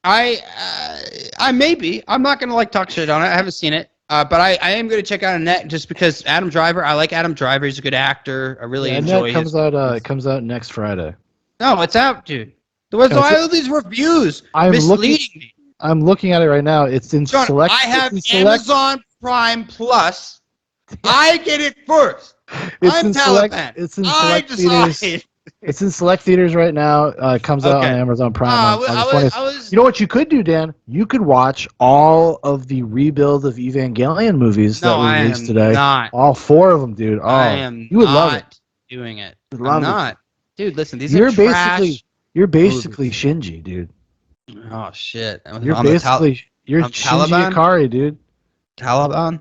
Speaker 3: I may be. I'm not gonna like talk shit on it. I haven't seen it. But I am gonna check out Annette just because Adam Driver. I like Adam Driver. He's a good actor. I really
Speaker 2: And
Speaker 3: enjoy
Speaker 2: that comes
Speaker 3: his.
Speaker 2: out. It comes out next Friday.
Speaker 3: No, it's out, dude. There was
Speaker 2: No,
Speaker 3: why
Speaker 2: it's-
Speaker 3: all these reviews
Speaker 2: I'm
Speaker 3: misleading me.
Speaker 2: I'm looking at it right now. It's in
Speaker 3: Shaun,
Speaker 2: select.
Speaker 3: I have
Speaker 2: it's in select,
Speaker 3: Amazon Prime Plus. I get it first.
Speaker 2: It's
Speaker 3: I'm
Speaker 2: in select.
Speaker 3: Taliban.
Speaker 2: It's in
Speaker 3: I
Speaker 2: select theaters.
Speaker 3: decide.
Speaker 2: It's in select theaters right now. It comes out on
Speaker 3: Okay.
Speaker 2: Amazon Prime
Speaker 3: I
Speaker 2: on
Speaker 3: was-
Speaker 2: August 20th.
Speaker 3: I was-
Speaker 2: You know what you could do, Dan? You could watch all of the rebuild of Evangelion movies that
Speaker 3: No,
Speaker 2: were
Speaker 3: I
Speaker 2: released
Speaker 3: am
Speaker 2: today.
Speaker 3: not.
Speaker 2: All 4 of them, dude. Oh,
Speaker 3: I am
Speaker 2: you would
Speaker 3: not
Speaker 2: love it.
Speaker 3: doing it.
Speaker 2: You'd
Speaker 3: I'm
Speaker 2: love it.
Speaker 3: not. Dude, listen, these
Speaker 2: You're
Speaker 3: are trash.
Speaker 2: You're basically Shinji, dude.
Speaker 3: Oh shit!
Speaker 2: You're
Speaker 3: I'm the
Speaker 2: you're
Speaker 3: I'm
Speaker 2: Shinji
Speaker 3: Taliban?
Speaker 2: Ikari, dude.
Speaker 3: Taliban.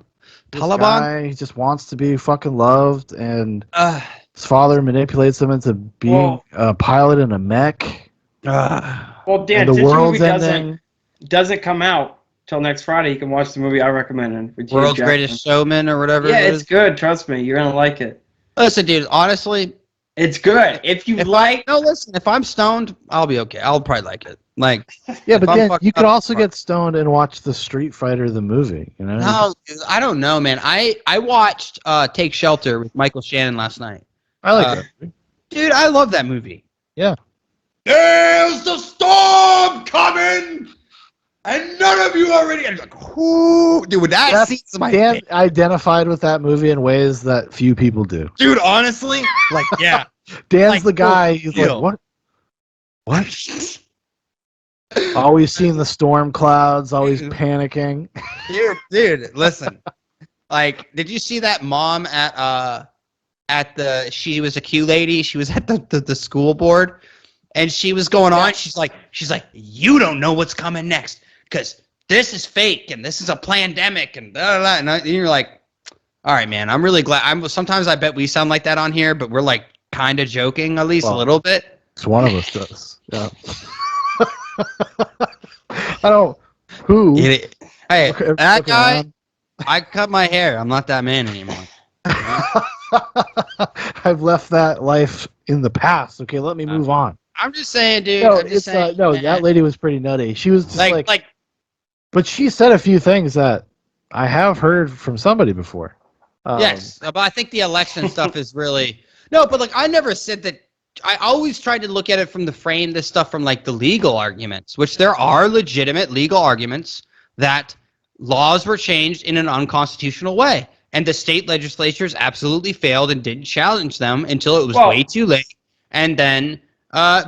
Speaker 2: This
Speaker 3: Taliban.
Speaker 2: guy, he just wants to be fucking loved, and
Speaker 3: Uh,
Speaker 2: his father manipulates him into being
Speaker 4: Well-
Speaker 2: a pilot in a mech.
Speaker 4: Well, Dan,
Speaker 2: And the
Speaker 4: since your
Speaker 2: world's
Speaker 4: movie
Speaker 2: ending.
Speaker 4: doesn't come out till next Friday, you can watch the movie I recommended. With Hugh
Speaker 3: World's
Speaker 4: Jackman.
Speaker 3: Greatest Showman or whatever.
Speaker 4: Yeah,
Speaker 3: it
Speaker 4: it's
Speaker 3: is.
Speaker 4: good. Trust me, you're gonna like it.
Speaker 3: Listen, dude. Honestly,
Speaker 4: It's good. If you like,
Speaker 3: listen. If I'm stoned, I'll be okay. I'll probably like it. Like,
Speaker 2: Yeah,
Speaker 3: if
Speaker 2: but
Speaker 3: I'm
Speaker 2: then
Speaker 3: fucked
Speaker 2: you could
Speaker 3: up,
Speaker 2: also
Speaker 3: fuck.
Speaker 2: get stoned and watch the Street Fighter the movie. You know?
Speaker 3: no, dude, I don't know, man. I watched Take Shelter with Michael Shannon last night.
Speaker 2: I like it.
Speaker 3: Dude, I love that movie.
Speaker 2: Yeah.
Speaker 3: There's the storm coming, and none of you are ready. I'm like, whoo, dude. With that seats my
Speaker 2: Dan
Speaker 3: face.
Speaker 2: identified with that movie in ways that few people do.
Speaker 3: Dude, honestly, like, yeah.
Speaker 2: Dan's
Speaker 3: Like,
Speaker 2: the guy. He's
Speaker 3: deal.
Speaker 2: like, what? What? Always seeing the storm clouds. Always panicking.
Speaker 3: Dude, listen. Like, did you see that mom at the she was a Q lady? She was at the school board, and she was going on. She's like, you don't know what's coming next because this is fake and this is a pandemic and blah, blah, blah. And you're like, all right, man. I'm really glad. Sometimes I bet we sound like that on here, but we're like kind of joking at least a
Speaker 2: Well,
Speaker 3: little bit.
Speaker 2: It's one of us does. Yeah. I don't. Who?
Speaker 3: Hey,
Speaker 2: Okay,
Speaker 3: that
Speaker 2: okay,
Speaker 3: guy.
Speaker 2: on.
Speaker 3: I cut my hair. I'm not that man anymore.
Speaker 2: I've left that life in the past. Okay, let me move on.
Speaker 3: I'm just saying, dude.
Speaker 2: No,
Speaker 3: I'm just
Speaker 2: it's
Speaker 3: saying,
Speaker 2: no.
Speaker 3: man.
Speaker 2: That lady was pretty nutty. She was just
Speaker 3: like
Speaker 2: but she said a few things that I have heard from somebody before.
Speaker 3: yes, but I think the election stuff is really no. But like, I never said that. I always tried to look at it from this stuff from like the legal arguments, which there are legitimate legal arguments that laws were changed in an unconstitutional way, and the state legislatures absolutely failed and didn't challenge them until it was way too late, and then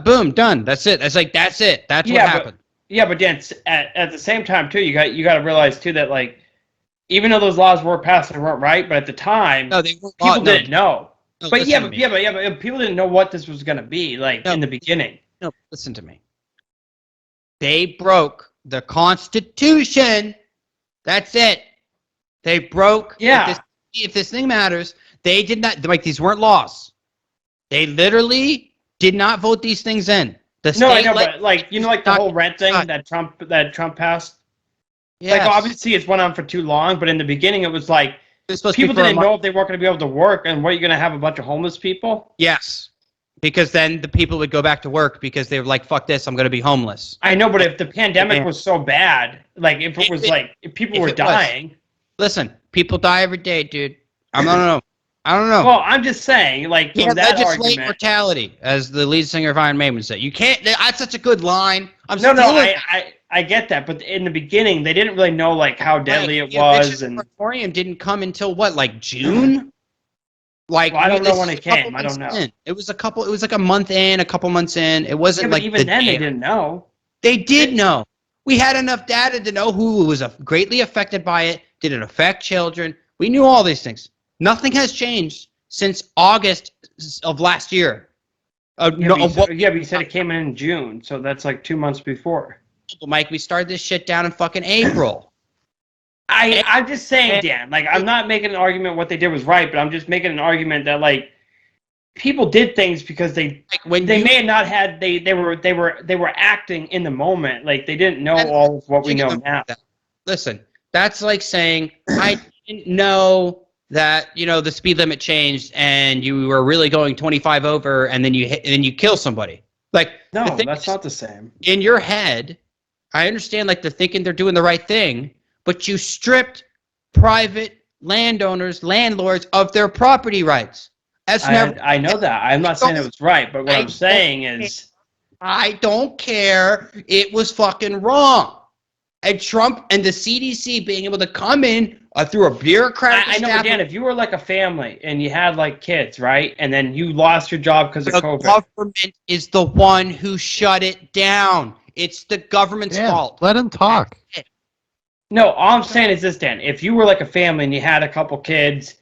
Speaker 3: boom, done. That's it. It's like that's it. That's what happened.
Speaker 4: Yeah, but Dan, at the same time too, you got to realize too that like even though those laws were passed, they weren't right. But at the time,
Speaker 3: No, they weren't.
Speaker 4: people didn't know.
Speaker 3: No,
Speaker 4: But
Speaker 3: listen to me.
Speaker 4: but people didn't know what this was going to be like in the beginning.
Speaker 3: No, listen to me. They broke the Constitution. That's it. They broke.
Speaker 4: Yeah.
Speaker 3: If this thing matters, they did not. Like, these weren't laws. They literally did not vote these things in.
Speaker 4: No, I know, but like the whole rent thing that Trump passed.
Speaker 3: Yes.
Speaker 4: Like, obviously, it's went on for too long. But in the beginning, it was like people didn't know if they weren't going to be able to work, and what, you're going to have a bunch of homeless people?
Speaker 3: Yes. Because then the people would go back to work because they were like, fuck this, I'm going to be homeless.
Speaker 4: I know, but if the pandemic was so bad, like if people were dying.
Speaker 3: Listen, people die every day, dude. I don't know.
Speaker 4: Well, I'm just saying, like,
Speaker 3: You
Speaker 4: from
Speaker 3: can't
Speaker 4: that
Speaker 3: legislate
Speaker 4: argument.
Speaker 3: mortality, as the lead singer of Iron Maiden would say. You can't. That's such a good line.
Speaker 4: I get that, but in the beginning, they didn't really know like how deadly it was, and
Speaker 3: moratorium didn't come until what, like June? Like,
Speaker 4: well, I don't know when it came. I don't know.
Speaker 3: It was like a month in, a couple months in. It wasn't like
Speaker 4: even then they didn't know.
Speaker 3: They did know. We had enough data to know who was greatly affected by it. Did it affect children? We knew all these things. Nothing has changed since August of last year.
Speaker 4: But you said it came in June, so that's like 2 months before.
Speaker 3: Mike, we started this shit down in fucking April.
Speaker 4: I'm just saying, Dan. Like, I'm not making an argument what they did was right, but I'm just making an argument that like people did things because they may have not had they were acting in the moment. Like, they didn't know all of what we know now.
Speaker 3: Listen, that's like saying I didn't know that, you know, the speed limit changed and you were really going 25 over and then you hit and then you kill somebody. Like,
Speaker 4: no, that's not the same.
Speaker 3: In your head, I understand like they're thinking they're doing the right thing, but you stripped private landlords of their property rights.
Speaker 4: I know that. I'm not saying it was right, but what I'm saying is
Speaker 3: I don't care. It was fucking wrong. And Trump and the CDC being able to come in through a bureaucratic
Speaker 4: I know, but Dan, if you were like a family and you had like kids, right, and then you lost your job because of COVID.
Speaker 3: The government is the one who shut it down. It's the government's fault.
Speaker 2: Let him talk.
Speaker 4: No, all I'm saying is this, Dan. If you were like a family and you had a couple kids,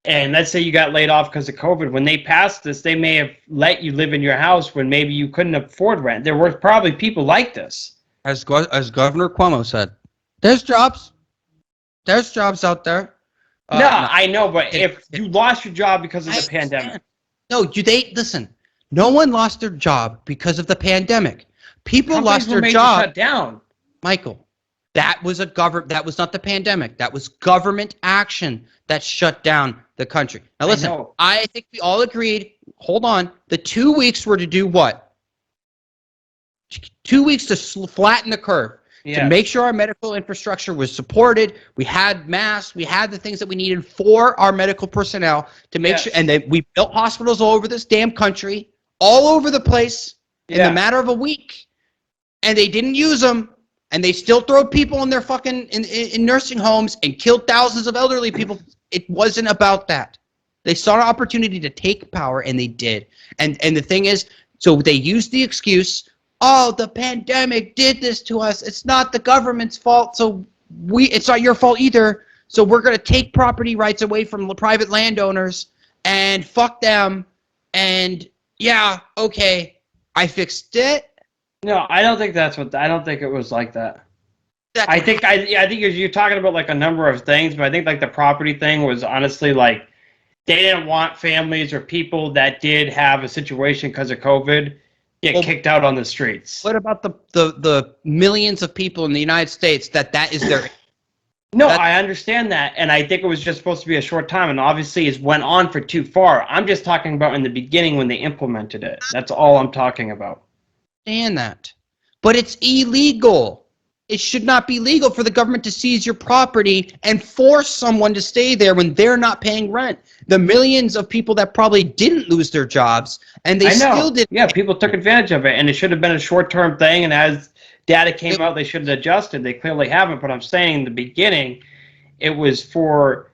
Speaker 4: and let's say you got laid off because of COVID, when they passed this, they may have let you live in your house when maybe you couldn't afford rent. There were probably people like this.
Speaker 3: As Governor Cuomo said, there's jobs. There's jobs out there.
Speaker 4: No, I know, but if you lost your job because of the pandemic.
Speaker 3: No, listen. No one lost their job because of the pandemic. People lost their job.
Speaker 4: Shut down.
Speaker 3: Michael, that was that was not the pandemic. That was government action that shut down the country. Now listen, I think we all agreed, hold on, the 2 weeks were to do what? 2 weeks to flatten the curve, to make sure our medical infrastructure was supported. We had masks. We had the things that we needed for our medical personnel to make sure. And then we built hospitals all over this damn country, all over the place, in the matter of a week. And they didn't use them. And they still throw people in their fucking in nursing homes and killed thousands of elderly people. It wasn't about that. They saw an opportunity to take power, and they did. And the thing is, so they used the excuse, oh, the pandemic did this to us. It's not the government's fault, so it's not your fault either. So we're going to take property rights away from the private landowners and fuck them. And yeah, okay, I fixed it.
Speaker 4: No, I don't think I don't think it was like that. I think you're talking about like a number of things, but I think like the property thing was honestly like they didn't want families or people that did have a situation because of COVID get kicked out on the streets.
Speaker 3: What about the millions of people in the United States that is their...
Speaker 4: No, I understand that, and I think it was just supposed to be a short time, and obviously it went on for too far. I'm just talking about in the beginning when they implemented it. That's all I'm talking about.
Speaker 3: Understand that. But it's illegal. It should not be legal for the government to seize your property and force someone to stay there when they're not paying rent. The millions of people that probably didn't lose their jobs, and they still did.
Speaker 4: Yeah, people took advantage of it, and it should have been a short-term thing, and as data came out, they should have adjusted. They clearly haven't, but I'm saying in the beginning, it was for,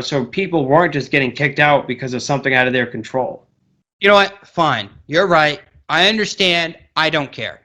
Speaker 4: so people weren't just getting kicked out because of something out of their control.
Speaker 3: You know what? Fine. You're right. I understand. I don't care.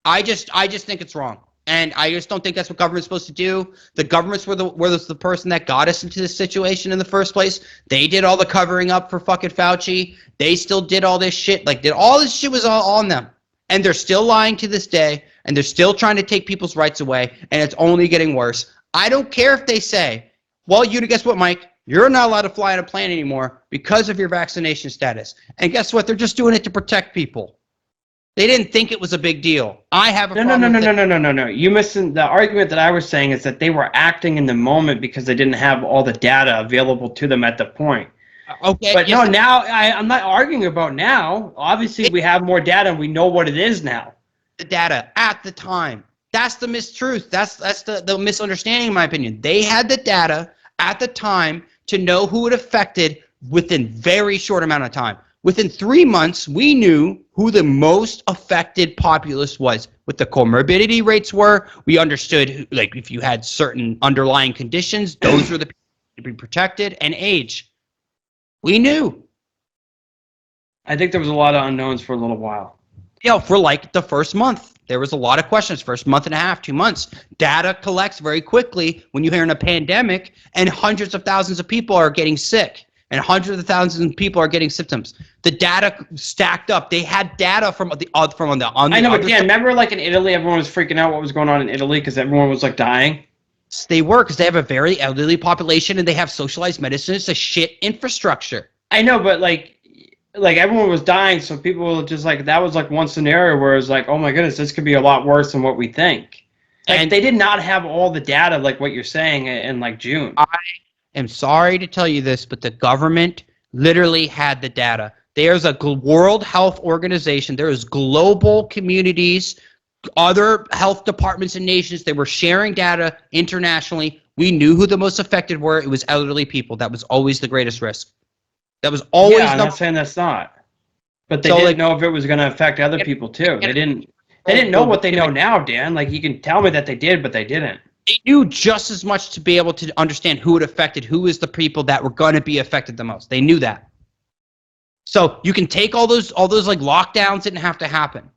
Speaker 3: I just think it's wrong. And I just don't think that's what government's supposed to do. The governments were the person that got us into this situation in the first place. They did all the covering up for fucking Fauci. They still did all this shit. Like, all this shit was all on them. And they're still lying to this day. And they're still trying to take people's rights away. And it's only getting worse. I don't care if they say, well, guess what, Mike? You're not allowed to fly on a plane anymore because of your vaccination status. And guess what? They're just doing it to protect people. They didn't think it was a big deal. I have a problem.
Speaker 4: No. You missing the argument that I was saying is that they were acting in the moment because they didn't have all the data available to them at the point.
Speaker 3: Okay.
Speaker 4: But yes, no, now I'm not arguing about now. Obviously, we have more data and we know what it is now.
Speaker 3: The data at the time. That's the mistruth. That's the misunderstanding, in my opinion. They had the data at the time to know who it affected within very short amount of time. Within 3 months, we knew who the most affected populace was, what the comorbidity rates were. We understood, like, if you had certain underlying conditions, those were the people to be protected, and age. We knew.
Speaker 4: I think there was a lot of unknowns for a little while.
Speaker 3: For like the first month. There was a lot of questions, first month and a half, 2 months. Data collects very quickly when you're in a pandemic and hundreds of thousands of people are getting sick. And hundreds of thousands of people are getting symptoms. The data stacked up. They had data from the I know,
Speaker 4: but Dan, remember, like in Italy, everyone was freaking out what was going on in Italy because everyone was like dying.
Speaker 3: They were, because they have a very elderly population and they have socialized medicine. It's a shit infrastructure.
Speaker 4: I know, but like everyone was dying, so people were just like, that was like one scenario where it was like, oh my goodness, this could be a lot worse than what we think. Like, and they did not have all the data like what you're saying in like June.
Speaker 3: I'm sorry to tell you this, but the government literally had the data. There's a World Health Organization. There is global communities, other health departments and nations. They were sharing data internationally. We knew who the most affected were. It was elderly people. That was always the greatest risk. That was always.
Speaker 4: Yeah, I'm not saying that's not. But they didn't know if it was going to affect other people too. They didn't know what they know now, Dan. Like, you can tell me that they did, but they didn't.
Speaker 3: They knew just as much to be able to understand who it affected, who is the people that were going to be affected the most. They knew that. So you can take all those like lockdowns didn't have to happen.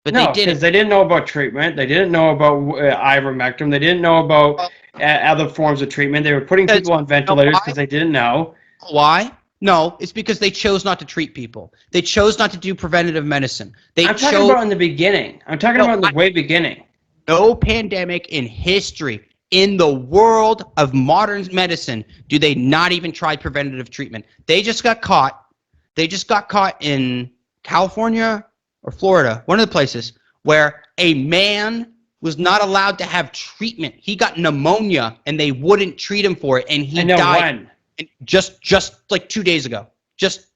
Speaker 3: But
Speaker 4: no,
Speaker 3: they did,
Speaker 4: because they didn't know about treatment. They didn't know about ivermectin. They didn't know about other forms of treatment. They were putting people on ventilators because they didn't know.
Speaker 3: Why? No, it's because they chose not to treat people. They chose not to do preventative medicine.
Speaker 4: I'm talking about in the beginning. I'm talking about in the way beginning. No
Speaker 3: pandemic in history, in the world of modern medicine, do they not even try preventative treatment. They just got caught. They just got caught in California or Florida, one of the places, where a man was not allowed to have treatment. He got pneumonia, and they wouldn't treat him for it, and he died. When? Just like 2 days ago.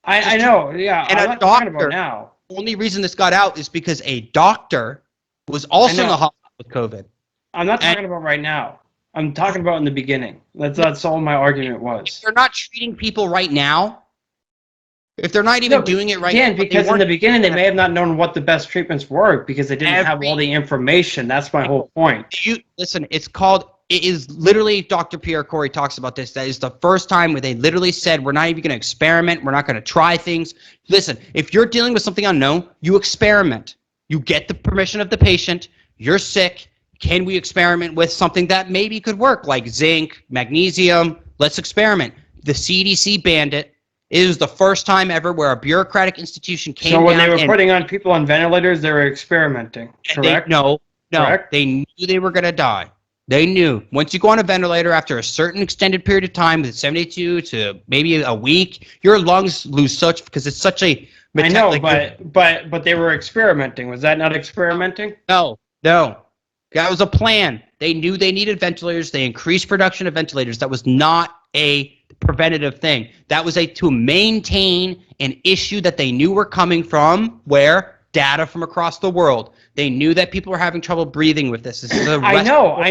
Speaker 4: I know, yeah.
Speaker 3: And
Speaker 4: I'm not talking about now.
Speaker 3: The only reason this got out is because a doctor was also in the hospital with COVID.
Speaker 4: I'm not talking about right now. I'm talking about in the beginning. That's all my argument was.
Speaker 3: If they're not treating people right now, if they're not even doing it right now.
Speaker 4: Because in the beginning they may have not known what the best treatments were because they didn't have all the information. That's my whole point.
Speaker 3: Listen, it is literally, Dr. Pierre Corey talks about this. That is the first time where they literally said, we're not even going to experiment. We're not going to try things. Listen, if you're dealing with something unknown, you experiment. You get the permission of the patient. You're sick. Can we experiment with something that maybe could work, like zinc, magnesium? Let's experiment. The CDC banned it. It was the first time ever where a bureaucratic institution came down.
Speaker 4: So when they were putting on people on ventilators, they were experimenting, correct?
Speaker 3: No.
Speaker 4: Correct?
Speaker 3: They knew they were going to die. They knew. Once you go on a ventilator after a certain extended period of time, with 72 to maybe a week, your lungs lose such, because it's such a...
Speaker 4: I know, but they were experimenting. Was that not experimenting?
Speaker 3: No. That was a plan. They knew they needed ventilators. They increased production of ventilators. That was not a preventative thing. That was to maintain an issue that they knew were coming from where data from across the world. They knew that people were having trouble breathing with this.
Speaker 4: I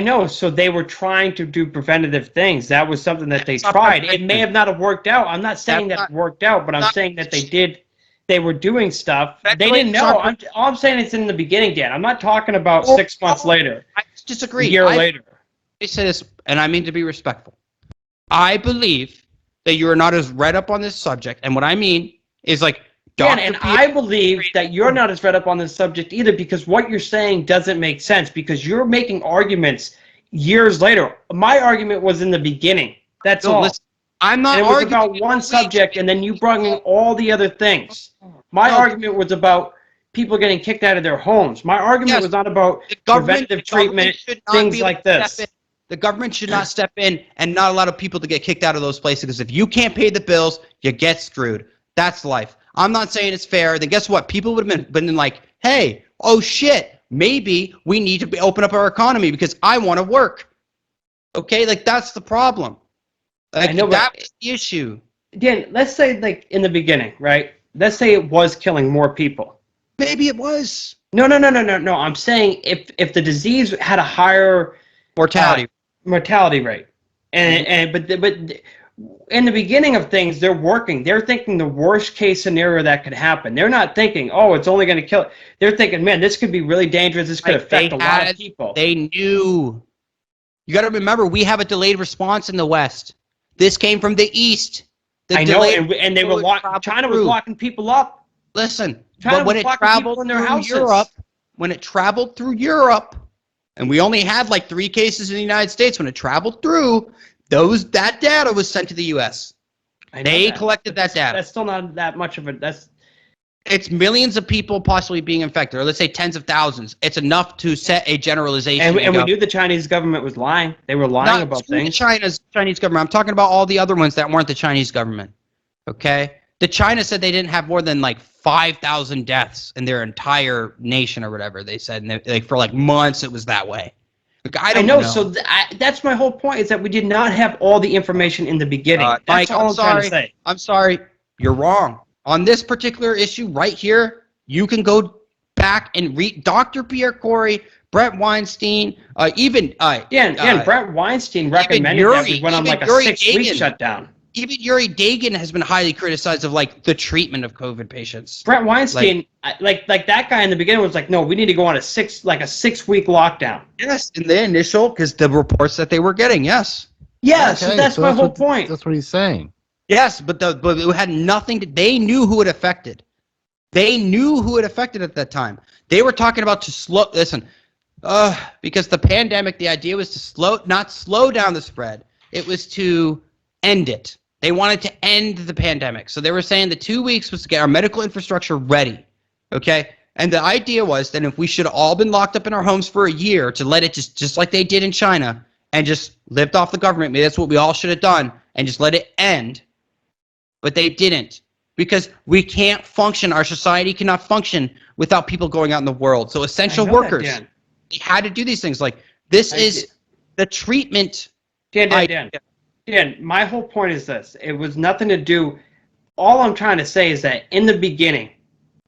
Speaker 4: know. So they were trying to do preventative things. That was something that they tried. It may have not have worked out. I'm not saying that it worked out, but I'm saying that they did. They were doing stuff. They didn't know. All I'm saying is in the beginning, Dan. I'm not talking about 6 months later.
Speaker 3: I disagree.
Speaker 4: A year later.
Speaker 3: I say this, and I mean to be respectful. I believe that you are not as read up on this subject, and what I mean is, like,
Speaker 4: Dan, and I believe that you're not as read up on this subject either, because what you're saying doesn't make sense, because you're making arguments years later. My argument was in the beginning. That's all.
Speaker 3: Listen, I'm not
Speaker 4: and it was
Speaker 3: arguing
Speaker 4: about one subject, and then you brought in all the other things. My argument was about people getting kicked out of their homes. My argument was not about preventative treatment, things like this.
Speaker 3: The government should not step in and not allow people to get kicked out of those places, because if you can't pay the bills, you get screwed. That's life. I'm not saying it's fair. Then guess what? People would have been like, hey, oh shit, maybe we need to open up our economy because I want to work. Okay, like that's the problem. Like, I know that was the issue.
Speaker 4: Dan, let's say like in the beginning, right? Let's say it was killing more people.
Speaker 3: Maybe it was.
Speaker 4: No. I'm saying if the disease had a higher mortality rate, but in the beginning of things, they're working. They're thinking the worst case scenario that could happen. They're not thinking, oh, it's only going to kill. They're thinking, man, this could be really dangerous. This could affect a lot of people.
Speaker 3: They knew. You got to remember, we have a delayed response in the West. This came from the East.
Speaker 4: I know, and they were China was locking people up.
Speaker 3: Listen, but when it traveled through Europe, and we only had like 3 cases in the United States, when it traveled through, that data was sent to the U.S. They collected that data.
Speaker 4: That's still not that much of a.
Speaker 3: It's millions of people possibly being infected, or let's say tens of thousands. It's enough to set a generalization.
Speaker 4: And we knew the Chinese government was lying. They were lying about things.
Speaker 3: The Chinese government. I'm talking about all the other ones that weren't the Chinese government. Okay? The China said they didn't have more than like 5,000 deaths in their entire nation or whatever they said. And for like months it was that way. Like, I know.
Speaker 4: So that's my whole point, is that we did not have all the information in the beginning. That's all I'm trying to say.
Speaker 3: I'm sorry. You're wrong. On this particular issue right here, you can go back and read Dr. Pierre Corey, Brett Weinstein, even
Speaker 4: Brett Weinstein recommended that we went on like a 6-week shutdown.
Speaker 3: Even Yuri Gagin has been highly criticized of like the treatment of COVID patients.
Speaker 4: Brett Weinstein, like that guy in the beginning was like, no, we need to go on a 6-week lockdown.
Speaker 3: Yes, in the initial, because the reports that they were getting, yes.
Speaker 4: Yes, okay, so that's my whole point.
Speaker 2: That's what he's saying.
Speaker 3: Yes, but it had nothing to. They knew who it affected. They knew who it affected at that time. They were talking about to slow. Listen, because the pandemic, the idea was to not slow down the spread. It was to end it. They wanted to end the pandemic. So they were saying the 2 weeks was to get our medical infrastructure ready. Okay, and the idea was that if we should have all been locked up in our homes for a year, to let it just like they did in China and just lived off the government. Maybe that's what we all should have done, and just let it end. But they didn't, because we can't function. Our society cannot function without people going out in the world. So essential workers, they had to do these things. Like this is the treatment.
Speaker 4: Dan, my whole point is this. It was nothing to do. All I'm trying to say is that in the beginning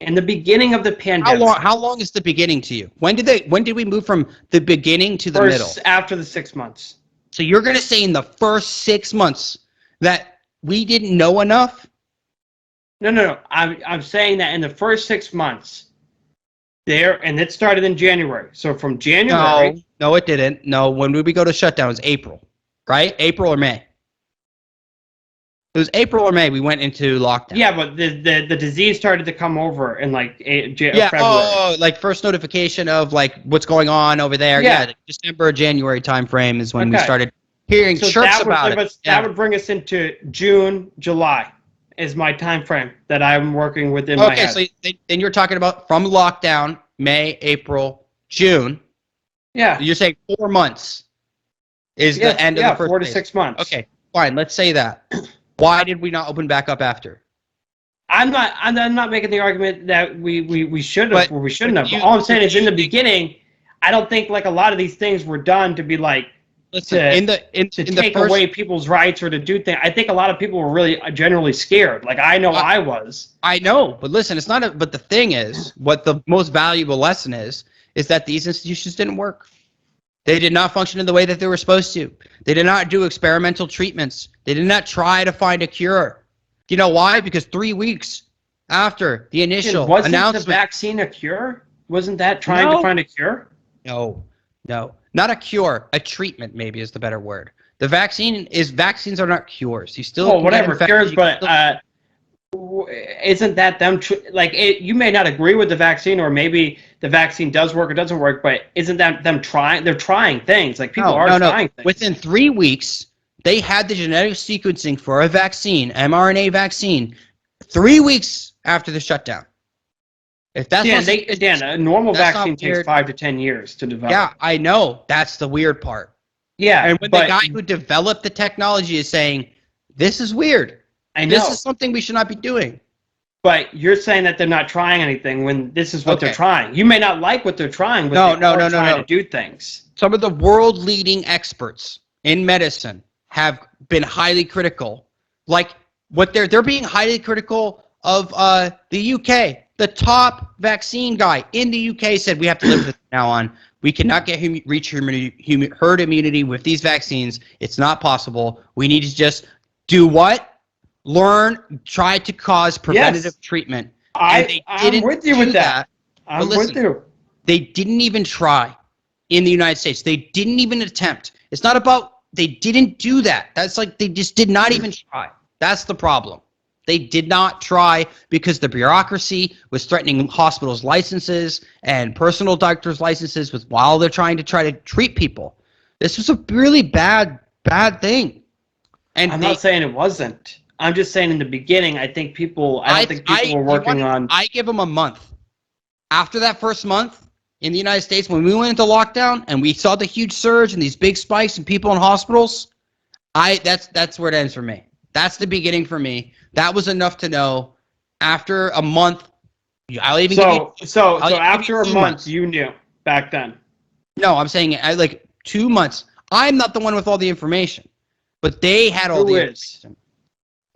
Speaker 4: of the pandemic.
Speaker 3: How long is the beginning to you? When did we move from the beginning to the middle?
Speaker 4: After the 6 months.
Speaker 3: So you're going to say in the first 6 months that we didn't know enough?
Speaker 4: No. I'm saying that in the first 6 months, and it started in January. So from January.
Speaker 3: No, it didn't. No, when did we go to shutdown? It was April, right? April or May? It was April or May we went into lockdown.
Speaker 4: Yeah, but the disease started to come over in like February.
Speaker 3: Like first notification of like what's going on over there. Yeah, like December, January time frame is when we started hearing chirps about it.
Speaker 4: That would bring us into June, July is my time frame that I'm working within my head.
Speaker 3: Okay, so then you're talking about from lockdown, May, April, June.
Speaker 4: Yeah.
Speaker 3: You're saying 4 months is the end of the first
Speaker 4: 4 to 6 months.
Speaker 3: Okay, fine. Let's say that. Why did we not open back up after?
Speaker 4: I'm not making the argument that we should have or we shouldn't have. All I'm saying is in the beginning, I don't think like a lot of these things were done to be like to take away people's rights or to do things. I think a lot of people were really generally scared. Like I know I was.
Speaker 3: I know, but listen, it's not. But the thing is, what the most valuable lesson is that these institutions didn't work. They did not function in the way that they were supposed to. They did not do experimental treatments. They did not try to find a cure. Do you know why? Because 3 weeks after the initial announcement,
Speaker 4: wasn't the vaccine a cure? Wasn't that trying to find a cure?
Speaker 3: No, not a cure. A treatment maybe is the better word. Vaccines are not cures. You still
Speaker 4: whatever cures, but isn't that them? You may not agree with the vaccine, or maybe the vaccine does work or doesn't work, but isn't that them trying? They're trying things. Like people are trying things.
Speaker 3: Within 3 weeks, they had the genetic sequencing for a vaccine, mRNA vaccine, 3 weeks after the shutdown. If that's
Speaker 4: a normal vaccine takes 5 to 10 years to develop.
Speaker 3: Yeah, I know. That's the weird part.
Speaker 4: Yeah,
Speaker 3: and when the guy who developed the technology is saying, "This is weird.
Speaker 4: I know.
Speaker 3: This is something we should not be doing."
Speaker 4: But you're saying that they're not trying anything when this is what they're trying. You may not like what they're trying, but they're trying to do things.
Speaker 3: Some of the world-leading experts in medicine have been highly critical. Like what they're being highly critical of the UK. The top vaccine guy in the UK said we have to live with this from now on. We cannot reach herd immunity with these vaccines. It's not possible. We need to just do what? Learn, try to cause preventative treatment.
Speaker 4: I'm with you with that. I'm with you.
Speaker 3: They didn't even try in the United States. They didn't even attempt. It's not about they didn't do that. That's like they just did not even try. That's the problem. They did not try because the bureaucracy was threatening hospitals' licenses and personal doctors' licenses while they're trying to treat people. This was a really bad thing. And
Speaker 4: I'm not saying it wasn't. I'm just saying in the beginning, I don't think people were working on.
Speaker 3: I give them a month. After that first month in the United States, when we went into lockdown and we saw the huge surge and these big spikes in people in hospitals, that's where it ends for me. That's the beginning for me. That was enough to know. After a month, I'll even
Speaker 4: after a month, you knew back then.
Speaker 3: No, I'm saying like 2 months. I'm not the one with all the information, but they had all the information.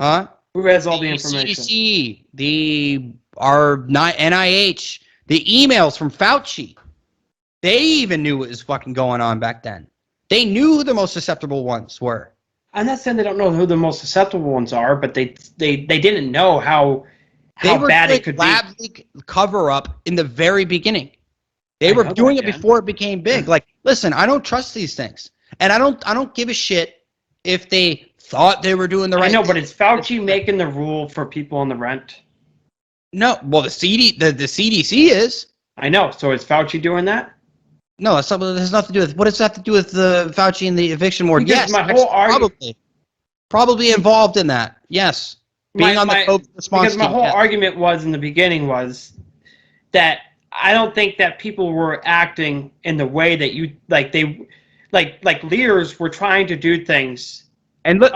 Speaker 3: Huh?
Speaker 4: Who has all the information?
Speaker 3: CDC, our NIH, the emails from Fauci. They even knew what was fucking going on back then. They knew who the most susceptible ones were.
Speaker 4: I'm not saying they don't know who the most susceptible ones are, but they didn't know how bad it could be.
Speaker 3: They were doing cover-up in the very beginning. They were doing it before it became big. Like, listen, I don't trust these things, and I don't give a shit if they thought they were doing the right thing.
Speaker 4: I know, but is Fauci making the rule for people on the rent?
Speaker 3: No. Well, the CDC is.
Speaker 4: I know. So is Fauci doing that?
Speaker 3: No, that's not, it has nothing to do with. What does that have to do with the Fauci and the eviction board?
Speaker 4: Because
Speaker 3: Yes, probably involved in that. Yes, being on the COVID response
Speaker 4: because my whole argument was in the beginning was that I don't think that people were acting in the way that you like. Leaders were trying to do things.
Speaker 3: And look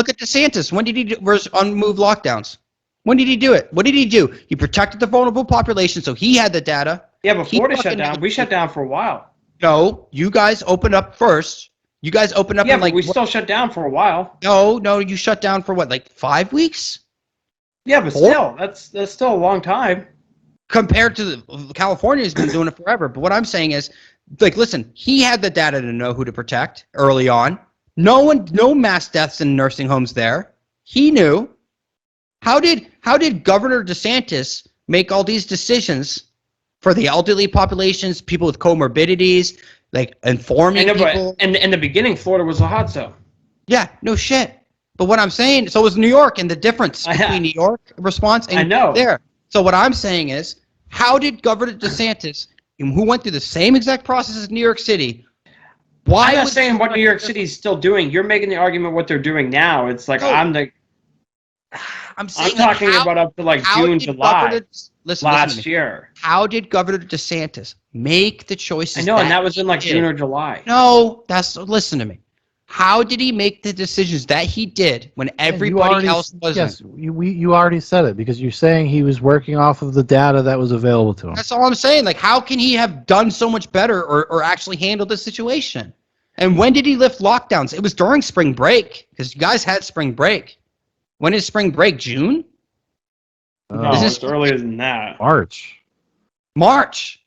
Speaker 3: at DeSantis. When did he unmove lockdowns? When did he do it? What did he do? He protected the vulnerable population, so he had the data.
Speaker 4: Yeah, before they shut down, we shut down for a while.
Speaker 3: No, you guys opened up first. You guys opened up.
Speaker 4: Yeah, but we still shut down for a while.
Speaker 3: No, you shut down for what, like 5 weeks?
Speaker 4: Yeah, but still, that's still a long time.
Speaker 3: Compared to California's been doing it forever. But what I'm saying is, like, listen, he had the data to know who to protect early on. No mass deaths in nursing homes there. He knew. How did Governor DeSantis make all these decisions for the elderly populations, people with comorbidities, like informing people?
Speaker 4: And in the beginning, Florida was a hot zone.
Speaker 3: Yeah, no shit. But what I'm saying, so was New York, and the difference between New York response and there. So what I'm saying is, how did Governor DeSantis, who went through the same exact process as New York City,
Speaker 4: I'm not saying what New York City is still doing. You're making the argument what they're doing now. It's like I'm talking about up to like June, July last year.
Speaker 3: How did Governor DeSantis make the choices?
Speaker 4: I know, and that was in like June or July.
Speaker 3: No, listen to me. How did he make the decisions that he did when everybody else wasn't?
Speaker 2: Yes, you already said it because you're saying he was working off of the data that was available to him.
Speaker 3: That's all I'm saying. Like, how can he have done so much better or actually handled the situation? And when did he lift lockdowns? It was during spring break because you guys had spring break. When is spring break? June?
Speaker 4: No, it's earlier than that.
Speaker 2: March.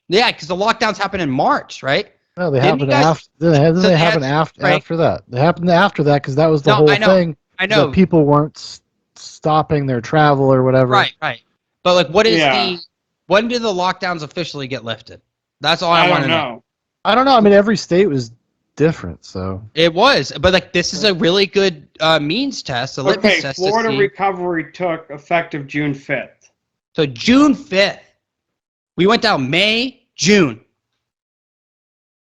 Speaker 3: Yeah, because the lockdowns happen in March, right?
Speaker 2: No, they happened after. They happened after that. They happened after that because that was the whole thing.
Speaker 3: I know.
Speaker 2: That people weren't stopping their travel or whatever.
Speaker 3: Right. But like, when did the lockdowns officially get lifted? That's all I want to know.
Speaker 2: I don't know. I mean, every state was different. So
Speaker 3: It was, but like this is a really good means test, a litmus
Speaker 4: Okay,
Speaker 3: test.
Speaker 4: Florida
Speaker 3: to see.
Speaker 4: recovery took effective June 5th.
Speaker 3: So June 5th, we went down May, June.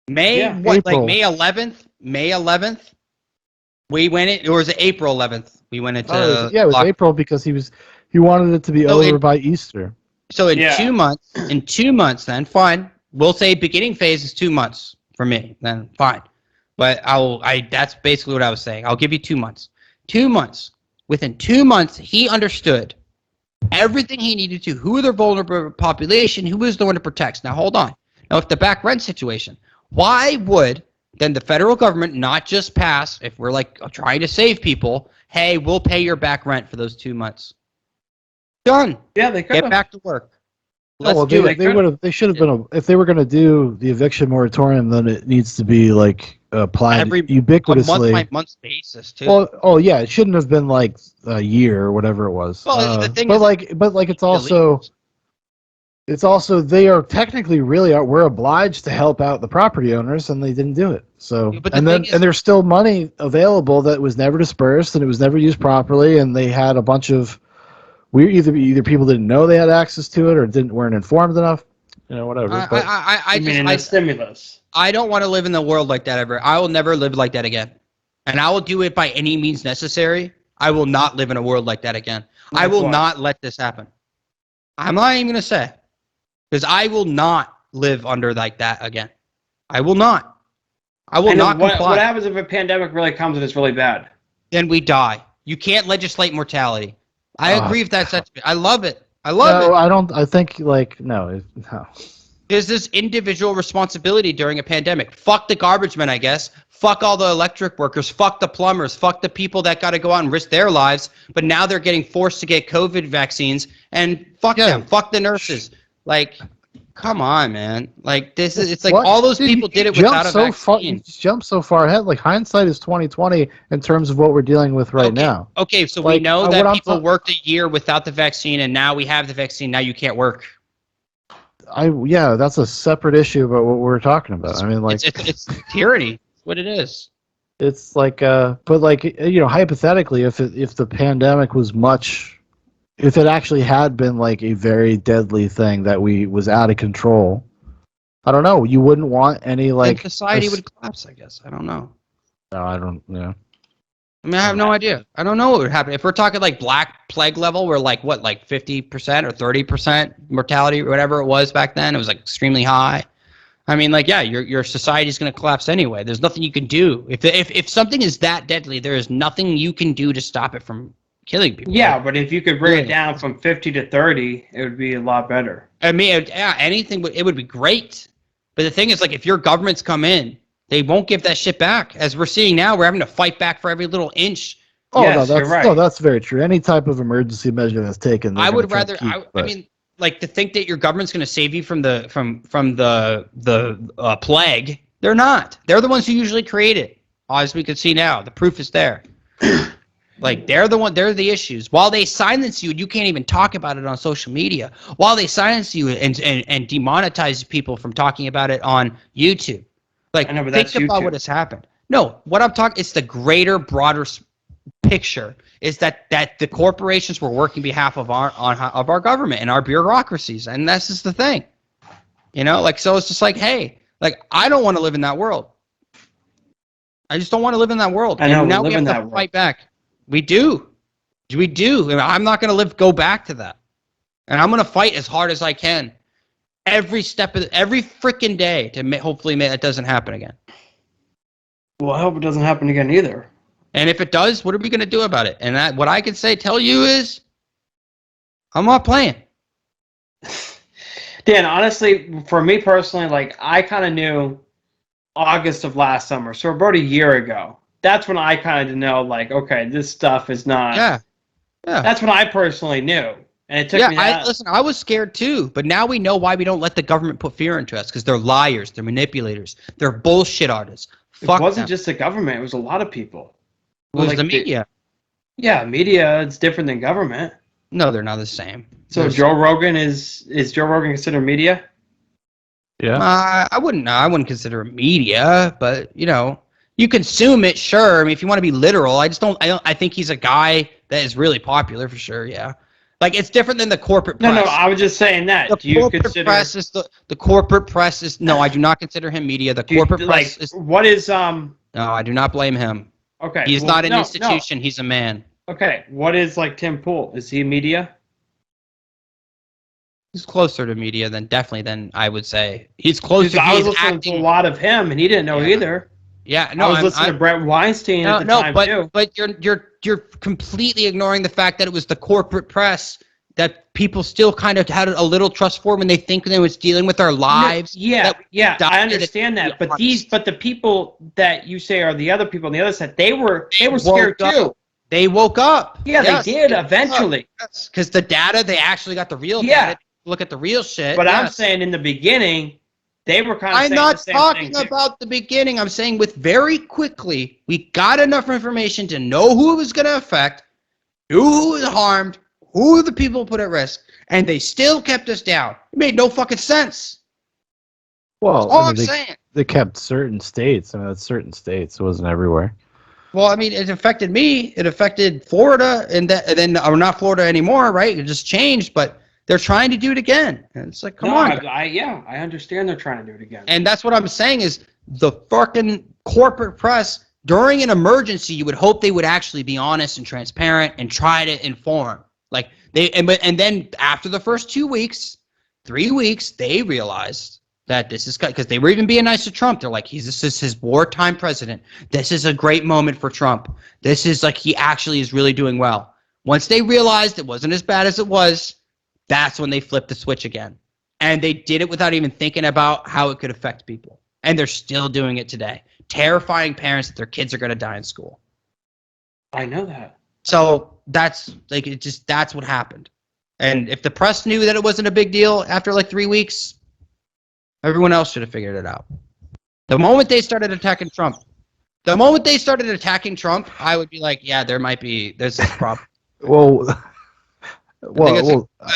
Speaker 3: May
Speaker 4: Yeah.
Speaker 3: what?
Speaker 2: April.
Speaker 3: Like May 11th. May 11th. We went in, or was it April 11th? We went into
Speaker 2: it was April because he wanted it to be
Speaker 3: So
Speaker 2: over by Easter.
Speaker 3: So in
Speaker 4: Yeah.
Speaker 3: 2 months, then fine. We'll say beginning phase is 2 months for me. Then fine. But that's basically what I was saying. I'll give you 2 months. 2 months. Within 2 months, he understood everything he needed to. Who are the vulnerable population? Who is the one to protect? Now hold on. Now if the back rent situation, why would then the federal government not just pass, if we're like trying to save people, hey, we'll pay your back rent for those 2 months? Done.
Speaker 4: Yeah, they could
Speaker 3: Get
Speaker 4: have.
Speaker 3: back to work. Let's do
Speaker 2: they,
Speaker 3: it.
Speaker 2: They would have. They should have been. If they were going to do the eviction moratorium, then it needs to be like applied
Speaker 3: Every
Speaker 2: ubiquitously.
Speaker 3: month-by-month basis too.
Speaker 2: Well, yeah, it shouldn't have been like a year or whatever it was.
Speaker 3: Well, the thing
Speaker 2: but
Speaker 3: is,
Speaker 2: it's also they are technically we're obliged to help out the property owners, and they didn't do it. So
Speaker 3: Yeah, but the
Speaker 2: and
Speaker 3: thing is-
Speaker 2: there's still money available that was never dispersed and it was never used properly, and they had a bunch of either people didn't know they had access to it or weren't informed enough, whatever.
Speaker 4: I mean, in the stimulus.
Speaker 3: I don't want to live in the world like that ever. I will never live like that again, and I will do it by any means necessary. I will not live in a world like that again. I will not let this happen. I'm not even gonna say, because I will not live under like that again. I will not. I will not comply.
Speaker 4: What happens if a pandemic really comes and it's really bad?
Speaker 3: Then we die. You can't legislate mortality. I agree with that sentiment. I love it. I love it.
Speaker 2: No, I don't. I think no.
Speaker 3: There's this individual responsibility during a pandemic. Fuck the garbage men, I guess. Fuck all the electric workers. Fuck the plumbers. Fuck the people that got to go out and risk their lives, but now they're getting forced to get COVID vaccines. And fuck them. Fuck the nurses. Like, come on, man. Like this is. It's like all those people did it without a vaccine.
Speaker 2: You jumped so far ahead. Like hindsight is 20/20 in terms of what we're dealing with right now.
Speaker 3: Okay, so
Speaker 2: Like,
Speaker 3: we know that
Speaker 2: what
Speaker 3: people worked a year without the vaccine, and now we have the vaccine. Now you can't work.
Speaker 2: That's a separate issue about what we're talking about. I mean, like
Speaker 3: it's tyranny. It's what it is.
Speaker 2: It's like, but like hypothetically, if the pandemic was if it actually had been like a very deadly thing that was out of control, I don't know. You wouldn't want any like
Speaker 3: society would collapse. I guess I don't know.
Speaker 2: No, I don't. Yeah.
Speaker 3: I mean, I have no idea. I don't know what would happen if we're talking like Black Plague level. We're like what, like 50% or 30% mortality, or whatever it was back then. It was like extremely high. I mean, like, yeah, your society is going to collapse anyway. There's nothing you can do. If something is that deadly, there is nothing you can do to stop it from killing people.
Speaker 4: Yeah, but if you could bring it down from 50 to 30, it would be a lot better.
Speaker 3: I mean, anything, it would be great. But the thing is, like, if your governments come in, they won't give that shit back. As we're seeing now, we're having to fight back for every little inch.
Speaker 2: Oh,
Speaker 4: yes,
Speaker 2: no,
Speaker 4: you're right.
Speaker 2: that's very true. Any type of emergency measure that's taken,
Speaker 3: I would rather. I mean, like, to think that your government's going to save you from the plague. They're not. They're the ones who usually create it. As we can see now, the proof is there. Like, they're the issues. While they silence you, you can't even talk about it on social media. While they silence you and demonetize people from talking about it on YouTube. Like,
Speaker 4: I know, but
Speaker 3: think
Speaker 4: that's
Speaker 3: about
Speaker 4: YouTube.
Speaker 3: what has happened. No, what I'm talking, it's the greater, broader picture is that the corporations were working behalf of our government and our bureaucracies, and that's just the thing. Like, so it's just like, hey, like, I don't want to live in that world. I just don't want to live in that world.
Speaker 4: I know,
Speaker 3: and now
Speaker 4: we
Speaker 3: we
Speaker 4: live
Speaker 3: have
Speaker 4: in
Speaker 3: to
Speaker 4: that
Speaker 3: fight back. We do. And I'm not going to go back to that. And I'm going to fight as hard as I can every step of every freaking day to hopefully that doesn't happen again.
Speaker 4: Well, I hope it doesn't happen again either.
Speaker 3: And if it does, what are we going to do about it? And what I can tell you is, I'm not playing.
Speaker 4: Dan, honestly, for me personally, like, I kind of knew August of last summer, so about a year ago. That's when I kind of know, like, okay, this stuff is not.
Speaker 3: Yeah.
Speaker 4: That's when I personally knew, and it took me.
Speaker 3: Listen, I was scared too, but now we know why we don't let the government put fear into us, because they're liars, they're manipulators, they're bullshit artists. Fuck
Speaker 4: it wasn't
Speaker 3: them.
Speaker 4: just the government; it was a lot of people.
Speaker 3: It was
Speaker 4: Like
Speaker 3: the media.
Speaker 4: Media. It's different than government.
Speaker 3: No, they're not the same.
Speaker 4: So Joe Rogan is Joe Rogan considered media?
Speaker 2: Yeah.
Speaker 3: I wouldn't consider it media, but you consume it, sure. I mean, if you want to be literal, I think he's a guy that is really popular for sure. Yeah, like it's different than the corporate press.
Speaker 4: No, I was just saying that.
Speaker 3: The
Speaker 4: Do you
Speaker 3: corporate
Speaker 4: consider
Speaker 3: press is the corporate press is no, I do not consider him media. The corporate press is
Speaker 4: what is
Speaker 3: no, I do not blame him.
Speaker 4: Okay,
Speaker 3: He's
Speaker 4: well,
Speaker 3: not an
Speaker 4: no.
Speaker 3: institution. He's a man.
Speaker 4: Okay, what is like Tim Pool? Is he media?
Speaker 3: He's closer to media than I would say. He's closer.
Speaker 4: I was
Speaker 3: He's
Speaker 4: listening
Speaker 3: acting.
Speaker 4: to a lot of him, and he didn't know either.
Speaker 3: Yeah, no,
Speaker 4: I was listening to Brett Weinstein at the time too.
Speaker 3: But you're completely ignoring the fact that it was the corporate press that people still kind of had a little trust for when they think they was dealing with our lives.
Speaker 4: No, I understand that. But the people that you say are the other people on the other side, they were scared too.
Speaker 3: They woke up.
Speaker 4: Yeah, yes, they did eventually.
Speaker 3: Because the data, they actually got the real data. Look at the real shit.
Speaker 4: But I'm saying in the beginning, they were kind of saying the same thing.
Speaker 3: I'm not talking about the beginning. I'm saying with very quickly, we got enough information to know who it was going to affect, who was harmed, who the people put at risk, and they still kept us down. It made no fucking sense.
Speaker 2: Well,
Speaker 3: I'm saying.
Speaker 2: They kept certain states. I mean, that's certain states. It wasn't everywhere.
Speaker 3: Well, I mean, it affected me. It affected Florida, and then or not Florida anymore, right? It just changed, but they're trying to do it again. And it's like, come on.
Speaker 4: I understand they're trying to do it again.
Speaker 3: And that's what I'm saying is the fucking corporate press, during an emergency, you would hope they would actually be honest and transparent and try to inform. Like and then after the first 2 weeks, 3 weeks, they realized that this is because they were even being nice to Trump. They're like, this is his wartime president. This is a great moment for Trump. This is like he actually is really doing well. Once they realized it wasn't as bad as it was, that's when they flipped the switch again. And they did it without even thinking about how it could affect people. And they're still doing it today. Terrifying parents that their kids are going to die in school.
Speaker 4: I know that.
Speaker 3: So that's what happened. And if the press knew that it wasn't a big deal after like 3 weeks, everyone else should have figured it out. The moment they started attacking Trump, I would be like, yeah, there's this problem.
Speaker 2: Well,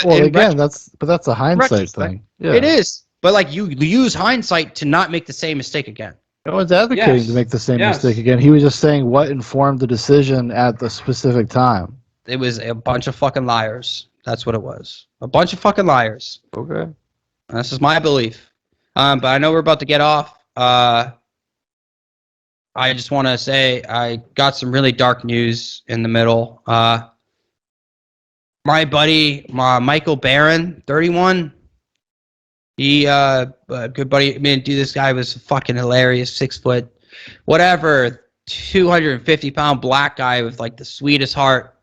Speaker 2: again, that's a hindsight thing. Yeah.
Speaker 3: It is, but like you use hindsight to not make the same mistake again.
Speaker 2: No one's advocating to make the same mistake again. He was just saying what informed the decision at the specific time.
Speaker 3: It was a bunch of fucking liars. That's what it was. A bunch of fucking liars.
Speaker 2: Okay.
Speaker 3: This is my belief. But I know we're about to get off. I just want to say I got some really dark news in the middle. My buddy, Michael Barron, 31. He, good buddy. I mean, dude, this guy was fucking hilarious. 6 foot, whatever, 250-pound black guy with like the sweetest heart.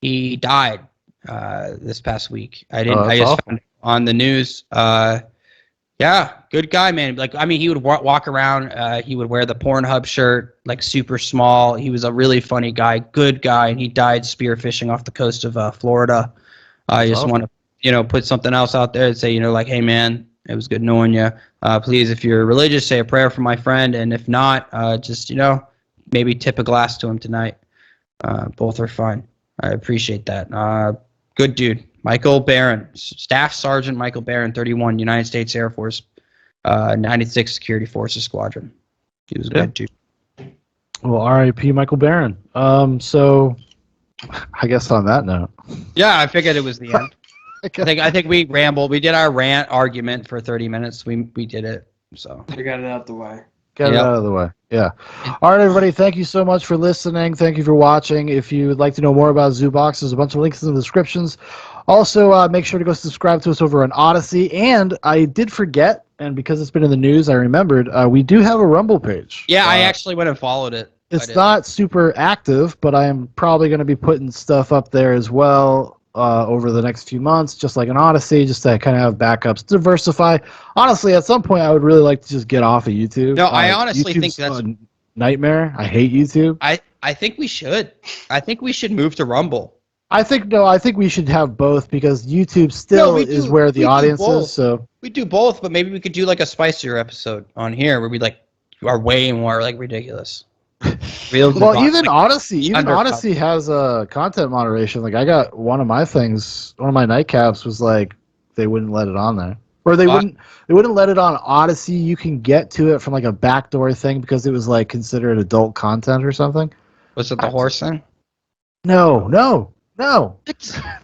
Speaker 3: He died this past week. I just found it on the news. Yeah, good guy, man. Like, I mean, he would walk around. He would wear the Pornhub shirt, like super small. He was a really funny guy, good guy, and he died spearfishing off the coast of Florida. I just want to, put something else out there and say, like, hey, man, it was good knowing you. Please, if you're religious, say a prayer for my friend, and if not, just, maybe tip a glass to him tonight. Both are fine. I appreciate that. Good dude. Michael Barron, Staff Sergeant Michael Barron, 31, United States Air Force, 96 Security Forces Squadron. He was a good dude.
Speaker 2: Well, R.I.P. Michael Barron. So, I guess on that note.
Speaker 3: Yeah, I figured it was the end. I think we rambled. We did our rant argument for 30 minutes. We did it. So
Speaker 4: we got it out the way.
Speaker 2: Get it out of the way. Yeah. All right, everybody. Thank you so much for listening. Thank you for watching. If you would like to know more about Zoobox, there's a bunch of links in the descriptions. Also, make sure to go subscribe to us over on Odyssey. And I did forget, and because it's been in the news, I remembered, we do have a Rumble page.
Speaker 3: Yeah, I actually went and followed it.
Speaker 2: It's not super active, but I am probably going to be putting stuff up there as well over the next few months, just like an Odyssey, just to kind of have backups, diversify. Honestly, at some point, I would really like to just get off of YouTube.
Speaker 3: No, I honestly
Speaker 2: YouTube's
Speaker 3: think that's
Speaker 2: a nightmare. I hate YouTube.
Speaker 3: I think we should. I think we should move to Rumble.
Speaker 2: I think we should have both because YouTube still is where the audience is. So
Speaker 3: we do both, but maybe we could do like a spicier episode on here where we like are way more like ridiculous.
Speaker 2: Well, even Odyssey has a content moderation. Like I got one of my nightcaps was like they wouldn't let it on there. Or they wouldn't let it on Odyssey. You can get to it from like a backdoor thing because it was like considered adult content or something.
Speaker 3: Was it the horse thing?
Speaker 2: No. No,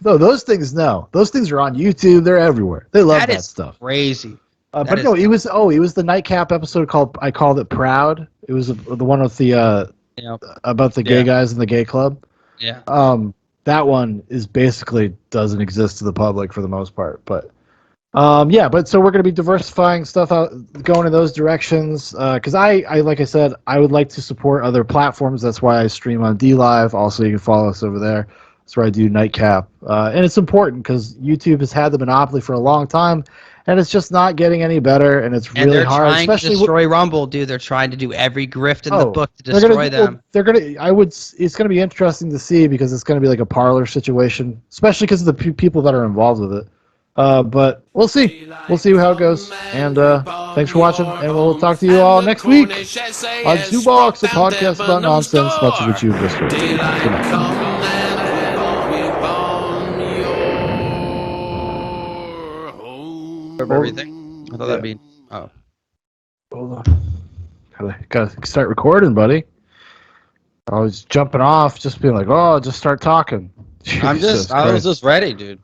Speaker 2: those things, no. Those things are on YouTube. They're everywhere. They love that stuff.
Speaker 3: Crazy.
Speaker 2: But no, it was the Nightcap episode I called it Proud. It was the one with the about the gay guys in the gay club.
Speaker 3: Yeah.
Speaker 2: That one is basically doesn't exist to the public for the most part. But but so we're going to be diversifying stuff out, going in those directions. Because I like I said, I would like to support other platforms. That's why I stream on DLive. Also, you can follow us over there. That's where I do Nightcap. And it's important because YouTube has had the monopoly for a long time, and it's just not getting any better. And it's really hard.
Speaker 3: They're trying to destroy Rumble, dude. They're trying to do every grift in the book to destroy them.
Speaker 2: It's gonna be interesting to see because it's gonna be like a parlor situation, especially because of the people that are involved with it. But we'll see. We'll see how it goes. And thanks for watching, and we'll talk to you all next week on Zoobox, a podcast about nonsense, much of which you've just heard. Good night.
Speaker 3: Of everything. I thought that'd be. Oh.
Speaker 2: Hold on. Gotta start recording, buddy. I was jumping off, just being like, "Oh, just start talking."
Speaker 3: I was just ready, dude.